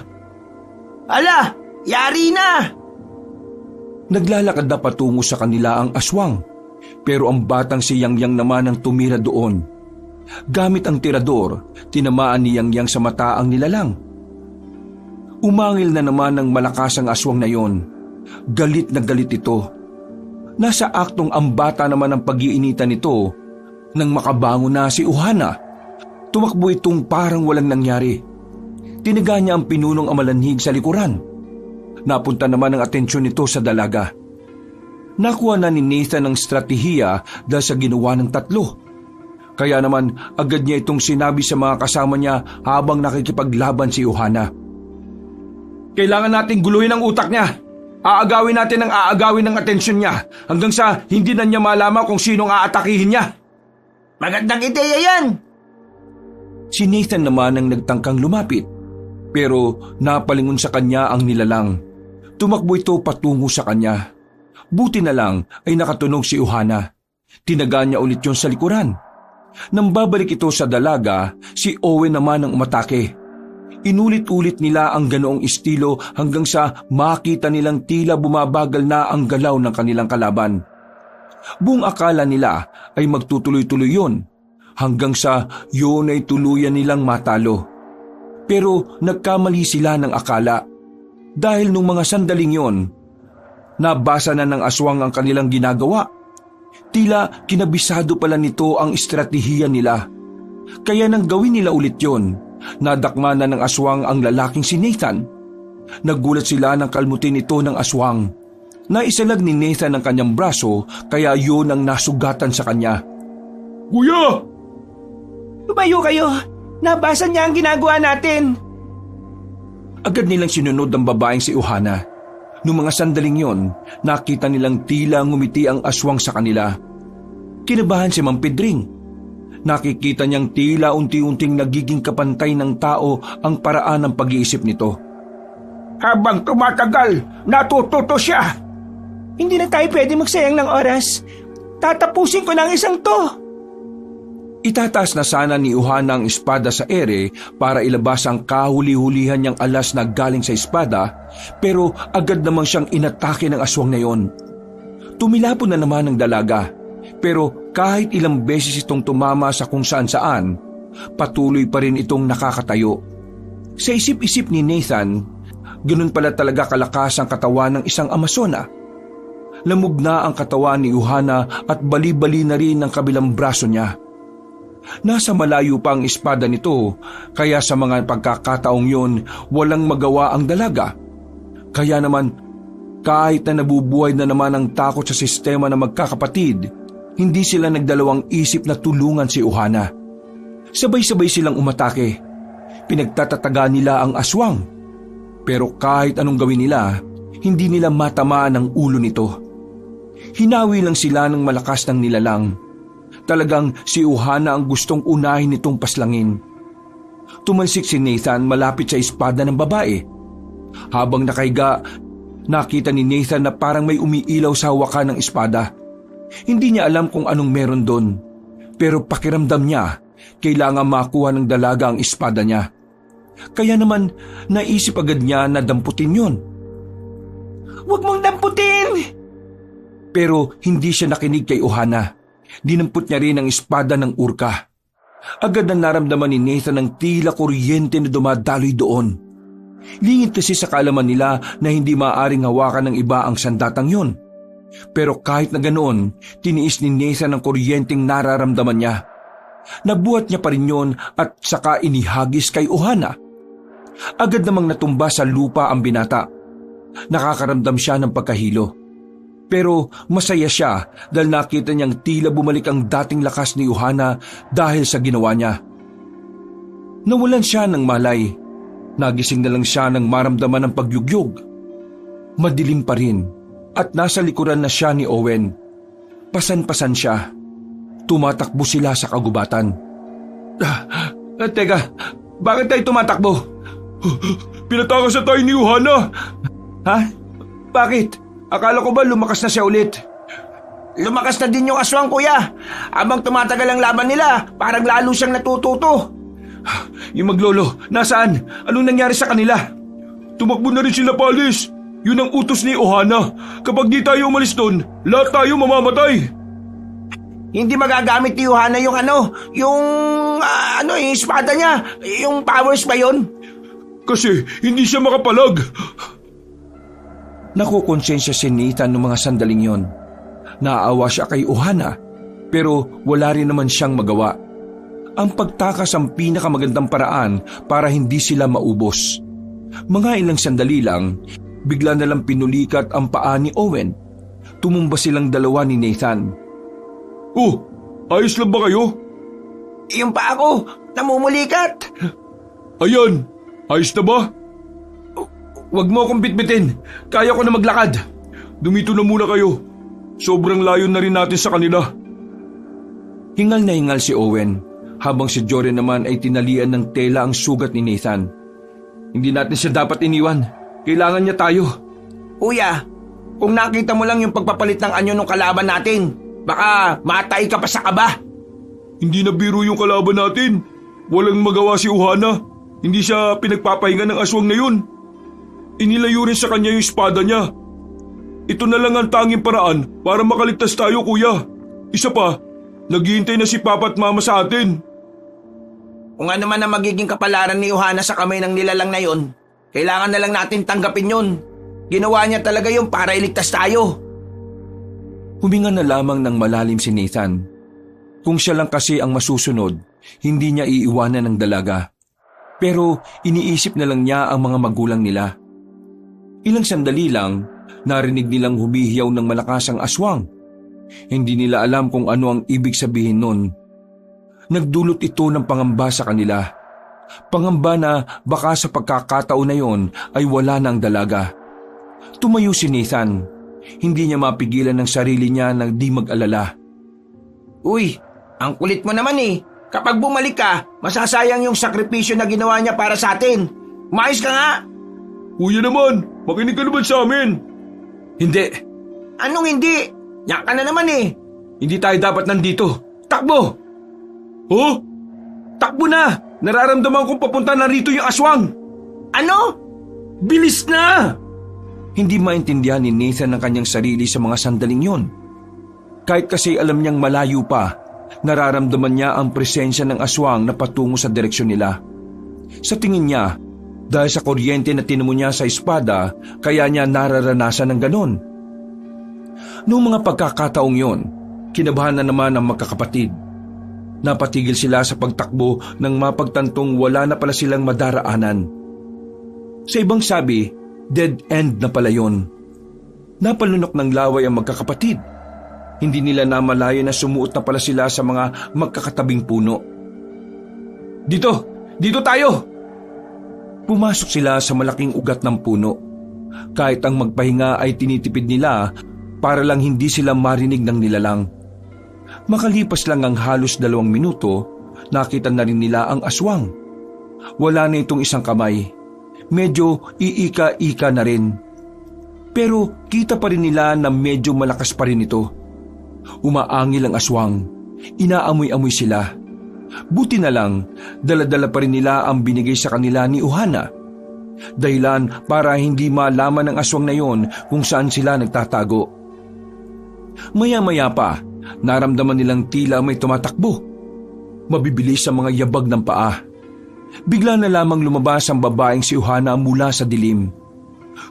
Ala, yari na! Naglalakad na patungo sa kanila ang aswang, pero ang batang si Yang Yang naman ang tumira doon. Gamit ang tirador, tinamaan ni Yang Yang sa mata ang nilalang. Umangil na naman ng malakas ang aswang na yon. Galit na galit ito. Nasa aktong ang bata naman ang pag-iinitan nito nang makabangon na si Ohana. Tumakbo itong parang walang nangyari. Tinaga niya ang pinunong amalanhig sa likuran. Napunta naman ang atensyon nito sa dalaga. Nakuha na ni Nathan ang stratehiya dahil sa ginawa ng tatlo. Kaya naman agad niya itong sinabi sa mga kasama niya habang nakikipaglaban si Ohana. Kailangan nating guluhin ang utak niya. Aagawin natin ang aagawin ng atensyon niya hanggang sa hindi na niya malaman kung sinong aatakihin niya. Magandang ideya yan! Si Nathan naman ang nagtangkang lumapit. Pero napalingon sa kanya ang nilalang. Tumakbo ito patungo sa kanya. Buti na lang ay nakatunog si Ohana. Tinaga niya ulit yon sa likuran. Nang babalik ito sa dalaga, si Owen naman ang umatake. Inulit-ulit nila ang ganoong estilo hanggang sa makita nilang tila bumabagal na ang galaw ng kanilang kalaban. Buong akala nila ay magtutuloy-tuloy yun hanggang sa yun ay tuluyan nilang matalo. Pero nagkamali sila ng akala dahil nung mga sandaling yon, nabasa na ng aswang ang kanilang ginagawa. Tila kinabisado pala nito ang estratehiya nila. Kaya nang gawin nila ulit yon, nadakma na ng aswang ang lalaking si Nathan. Nagulat sila nang kalmutin ito ng aswang. Naisalag ni Nathan ang kanyang braso kaya yun ang nasugatan sa kanya. Kuya! Tumayo kayo! Nabasa niya ang ginagawa natin! Agad nilang sinunod ang babaeng si Ohana. Noong mga sandaling yon, nakita nilang tila ngumiti ang aswang sa kanila. Kinabahan si Mang Pedring. Nakikita niyang tila unti-unting nagiging kapantay ng tao ang paraan ng pag-iisip nito. Habang tumatagal, natututo siya. Hindi na tayo pwede magsayang ng oras. Tatapusin ko na ang isang to. Itataas na sana ni Ohana ang espada sa ere para ilabas ang kahuli-hulihan niyang alas na galing sa espada, pero agad namang siyang inatake ng aswang na yon. Tumilapon na naman ang dalaga, pero kahit ilang beses itong tumama sa kung saan-saan, patuloy pa rin itong nakakatayo. Sa isip-isip ni Nathan, ganun pala talaga kalakas ang katawan ng isang Amazona. Lamog na ang katawan ni Ohana at bali-bali na rin ang kabilang braso niya. Nasa malayo pa ang espada nito, kaya sa mga pagkakataong yun, walang magawa ang dalaga. Kaya naman, kahit na nabubuhay na naman ang takot sa sistema ng magkakapatid, hindi sila nagdalawang isip na tulungan si Ohana. Sabay-sabay silang umatake. Pinagtatataga nila ang aswang. Pero kahit anong gawin nila, hindi nila matamaan ang ulo nito. Hinawi lang sila ng malakas ng nilalang. Talagang si Ohana ang gustong unahin nitong paslangin. Tumalsik si Nathan malapit sa espada ng babae. Habang nakahiga, nakita ni Nathan na parang may umiilaw sa hawakan ng espada. Hindi niya alam kung anong meron doon. Pero pakiramdam niya, kailangan makuha ng dalaga ang espada niya. Kaya naman, naisip agad niya na damputin yun. Huwag mong damputin! Pero hindi siya nakinig kay Ohana. Dinampot niya rin ang espada ng urka. Agad na naramdaman ni Nathan ang tila kuryente na dumadaloy doon. Lingid kasi sa kaalaman nila na hindi maaaring hawakan ng iba ang sandatang yun. Pero kahit na ganoon, tiniis ni Nathan ang kuryenteng nararamdaman niya. Nabuhat niya pa rin yun at saka inihagis kay Ohana. Agad namang natumba sa lupa ang binata. Nakakaramdam siya ng pagkahilo. Pero masaya siya dahil nakita niyang tila bumalik ang dating lakas ni Ohana dahil sa ginawa niya. Nawalan siya ng malay. Nagising na lang siya nang maramdaman ng pagyugyog. Madilim pa rin at nasa likuran na siya ni Owen. Pasan-pasan siya. Tumatakbo sila sa kagubatan. Teka, bakit tayo tumatakbo? Pinatakas na tayo ni Ohana. Ha? Bakit? Akala ko ba lumakas na siya ulit? Lumakas na din yung aswang, kuya. Habang tumatagal ang laban nila, parang lalo siyang natututo. Yung maglolo, nasaan? Anong nangyari sa kanila? Tumakbo na rin sila palis. Yun ang utos ni Ohana. Kapag di tayo umalis doon, lahat tayo mamamatay. Hindi magagamit ni Johanna yung yung espada niya. Yung powers ba yun? Kasi hindi siya makapalag. Nakukonsensya si Nathan noong mga sandaling yon. Naaawa siya kay Johanna, pero wala rin naman siyang magawa. Ang pagtakas ang pinakamagandang paraan para hindi sila maubos. Mga ilang sandali lang, bigla na lang pinulikat ang paa ni Owen. Tumumba silang dalawa ni Nathan. Oh, ayos lang ba kayo? Yung paa ko, namumulikat. Ayan, ayos na ba? Huwag mo akong bitbitin. Kaya ko na maglakad. Dumito na muna kayo. Sobrang layo na rin natin sa kanila. Hingal na hingal si Owen, habang si Jory naman ay tinalian ng tela ang sugat ni Nathan. Hindi natin siya dapat iniwan. Kailangan niya tayo. Kuya, kung nakita mo lang yung pagpapalit ng anyo ng kalaban natin, baka matay ka pa sa kaba. Hindi na biro yung kalaban natin. Walang magawa si Johanna. Hindi siya pinagpapahinga ng aswang na yun. Inilayo rin sa kanya yung espada niya. Ito na lang ang tanging paraan para makaligtas tayo, kuya. Isa pa, naghihintay na si Papa at Mama sa atin. Kung ano man ang magiging kapalaran ni Johanna sa kamay ng nilalang na yon, kailangan na lang natin tanggapin yun. Ginawa niya talaga yun para iligtas tayo. Huminga na lamang ng malalim si Nathan. Kung siya lang kasi ang masusunod, hindi niya iiwanan ng dalaga. Pero iniisip na lang niya ang mga magulang nila. Ilang sandali lang, narinig nilang humihiyaw ng malakas ang aswang. Hindi nila alam kung ano ang ibig sabihin nun. Nagdulot ito ng pangamba sa kanila. Pangamba na baka sa pagkakataon na yon ay wala na ang dalaga. Tumayo si Nathan. Hindi niya mapigilan ng sarili niya na di mag-alala. Uy, ang kulit mo naman eh. Kapag bumalik ka, masasayang yung sakripisyo na ginawa niya para sa atin. Umayos ka nga! Kuya naman, makinig ka naman sa amin. Hindi. Anong hindi? Yak ka na naman eh. Hindi tayo dapat nandito. Takbo! Oh? Takbo na! Nararamdaman kong papunta na rito yung aswang. Ano? Bilis na! Hindi maintindihan ni Nathan ang kanyang sarili sa mga sandaling yon. Kahit kasi alam niyang malayo pa, nararamdaman niya ang presensya ng aswang na patungo sa direksyon nila. Sa tingin niya, dahil sa kuryente na tinamo niya sa espada, kaya niya nararanasan ng ganon. Noong mga pagkakataong yon, kinabahan na naman ang magkakapatid. Napatigil sila sa pagtakbo nang mapagtantong wala na pala silang madaraanan. Sa ibang sabi, dead end na pala yon. Napalunok ng laway ang magkakapatid. Hindi nila namalayan na sumuot na pala sila sa mga magkakatabing puno. Dito tayo! Pumasok sila sa malaking ugat ng puno. Kahit ang magpahinga ay tinitipid nila para lang hindi sila marinig ng nilalang. Makalipas lang ang halos 2 minuto, nakita na rin nila ang aswang. Wala na itong isang kamay. Medyo iika-ika na rin. Pero kita pa rin nila na medyo malakas pa rin ito. Umaangil ang aswang. Inaamoy-amoy sila. Buti na lang, dala-dala pa rin nila ang binigay sa kanila ni Johanna. Dahilan para hindi malaman ng aswang na yon kung saan sila nagtatago. Maya-maya pa, naramdaman nilang tila may tumatakbo. Mabibilis ang mga yabag ng paa. Bigla na lamang lumabas ang babaeng si Johanna mula sa dilim.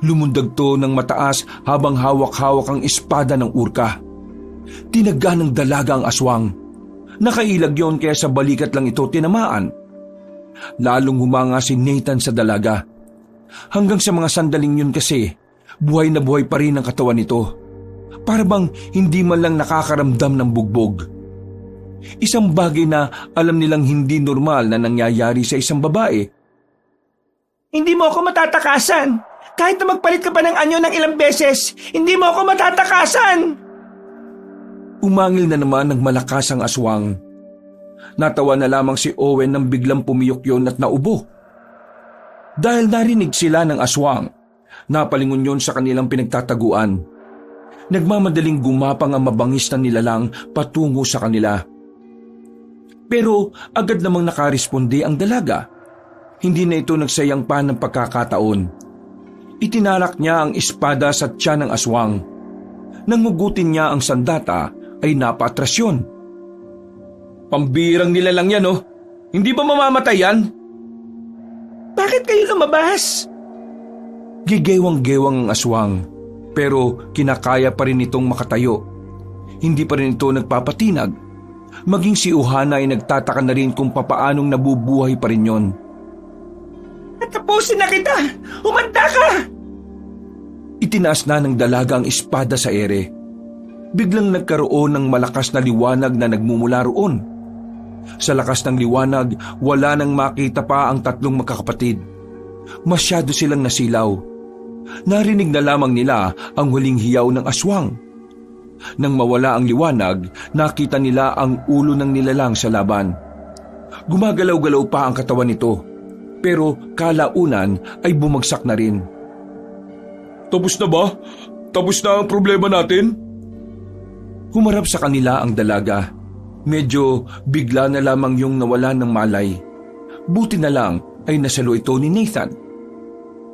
Lumundag to ng mataas habang hawak-hawak ang espada ng urka. Tinaga ng dalaga ang aswang. Nakailag yon kaya sa balikat lang ito tinamaan. Lalong humanga si Nathan sa dalaga. Hanggang sa mga sandaling yun kasi, buhay na buhay pa rin ang katawan nito. Para bang hindi man lang nakakaramdam ng bugbog. Isang bagay na alam nilang hindi normal na nangyayari sa isang babae. Hindi mo ako matatakasan. Kahit na magpalit ka pa ng anyo ng ilang beses, hindi mo ako matatakasan. Umangil na naman ng malakas ang aswang. Natawa na lamang si Owen nang biglang pumiyok yon at naubo. Dahil narinig sila ng aswang, napalingon yon sa kanilang pinagtataguan. Nagmamadaling gumapang ang mabangis na nilalang patungo sa kanila. Pero agad namang nakaresponde ang dalaga. Hindi na ito nagsayang pa ng pagkakataon. Itinalak niya ang espada sa tiyan ng aswang. Nang hugutin niya ang sandata ay napaatras yun. Pambirang nila lang yan, oh. Hindi ba mamamatay yan? Bakit kayo lumabas? Gigewang-gewang ang aswang, pero kinakaya pa rin itong makatayo. Hindi pa rin ito nagpapatinag. Maging si Ohana ay nagtataka na rin kung papaanong nabubuhay pa rin yon. Tapusin na kita! Humanda ka! Itinaas na ng dalaga ang espada sa ere. Biglang nagkaroon ng malakas na liwanag na nagmumula roon. Sa lakas ng liwanag, wala nang makita pa ang tatlong magkakapatid. Masyado silang nasilaw. Narinig na lamang nila ang huling hiyaw ng aswang. Nang mawala ang liwanag, nakita nila ang ulo ng nilalang sa laban. Gumagalaw-galaw pa ang katawan nito, pero kalaunan ay bumagsak na rin. Tapos na ba? Tapos na ang problema natin? Humarap sa kanila ang dalaga. Medyo bigla na lamang yung nawala ng malay. Buti na lang ay nasalo ito ni Nathan.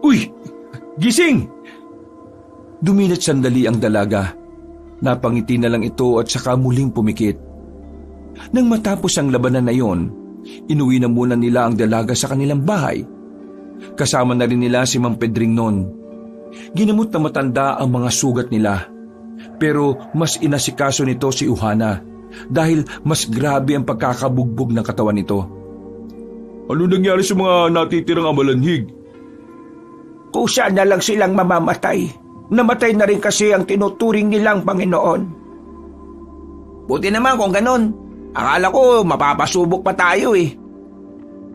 Uy! Gising! Dumilat sandali ang dalaga. Napangiti na lang ito at saka muling pumikit. Nang matapos ang labanan na iyon, inuwi na muna nila ang dalaga sa kanilang bahay. Kasama na rin nila si Mang Pedring noon. Ginamot na matanda ang mga sugat nila. Pero mas inasikaso nito si Ohana dahil mas grabe ang pagkakabugbog ng katawan nito. Ano nangyari sa mga natitirang amalanhig? Kusa na lang silang mamamatay. Namatay na rin kasi ang tinuturing nilang Panginoon. Buti naman kung ganon. Akala ko mapapasubok pa tayo eh.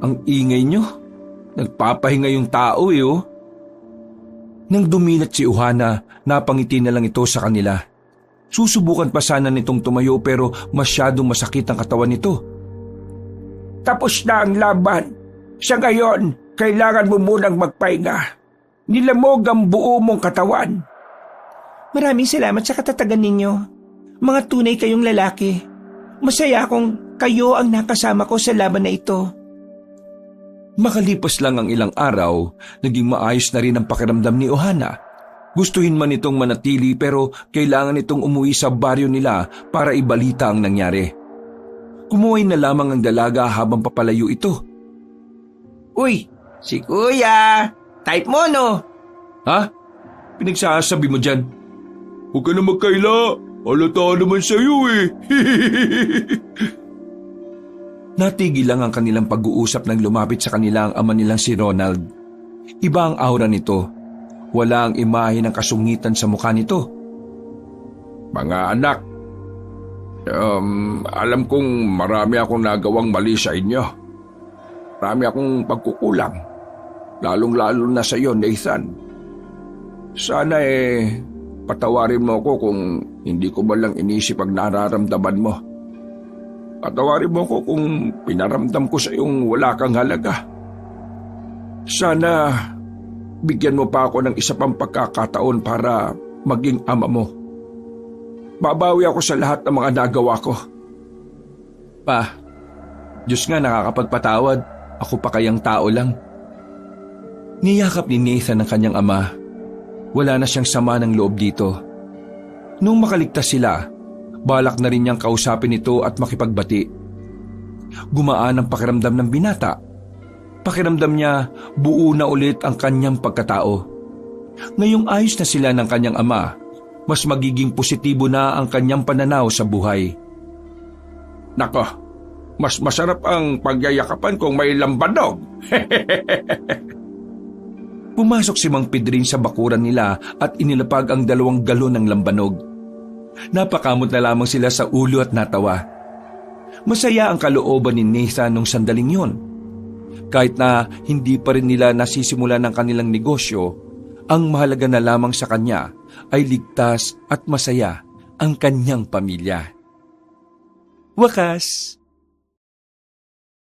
Ang ingay nyo. Nagpapahinga yung tao oh. Nang dumilat si Ohana, napangiti na lang ito sa kanila. Susubukan pa sana nitong tumayo pero masyadong masakit ang katawan nito. Tapos na ang laban. Sa ngayon, kailangan mo munang magpahinga. Nilamog ang buo mong katawan. Maraming salamat sa katatagan ninyo. Mga tunay kayong lalaki. Masaya akong kayo ang nakasama ko sa laban na ito. Makalipas lang ang ilang araw, naging maayos na rin ang pakiramdam ni Ohana. Gustuhin man itong manatili pero kailangan itong umuwi sa baryo nila para ibalita ang nangyari. Kumuhay na lamang ang dalaga habang papalayo ito. Uy, si Kuya! Type mo no? Ha? Pinagsasabi mo dyan? Huwag ka na magkaila. Halata naman sa'yo eh. Natigil lang ang kanilang pag-uusap nang lumapit sa kanila ang ama nilang si Ronald. Iba ang aura nito. Wala ang imahe ng kasungitan sa mukha nito. Mga anak, alam kong marami akong nagawang mali sa inyo. Marami akong pagkukulang. Lalong-lalo na sa iyo, Nathan. Sana patawarin mo ako kung hindi ko ba lang inisip ang nararamdaman mo. Patawarin mo ako kung pinaramdam ko sa iyong wala kang halaga. Sana bigyan mo pa ako ng isa pang pagkakataon para maging ama mo. Babawi ako sa lahat ng mga nagawa ko. Pa, Diyos nga nakakapagpatawad. Ako pa kayang tao lang. Niyakap ni Nathan ang kanyang ama. Wala na siyang sama ng loob dito. Nung makaligtas sila, balak na rin niyang kausapin ito at makipagbati. Gumaan ang pakiramdam ng binata. Pakiramdam niya buo na ulit ang kanyang pagkatao. Ngayong ayos na sila ng kanyang ama, mas magiging positibo na ang kanyang pananaw sa buhay. Nako, mas masarap ang pagyayakapan kung may lambanog. Pumasok si Mang Pedring sa bakuran nila at inilapag ang 2 galon ng lambanog. Napakamot na lamang sila sa ulo at natawa. Masaya ang kalooban ni Nathan nung sandaling yon. Kahit na hindi pa rin nila nasisimulan ang kanilang negosyo, ang mahalaga na lamang sa kanya ay ligtas at masaya ang kanyang pamilya. Wakas!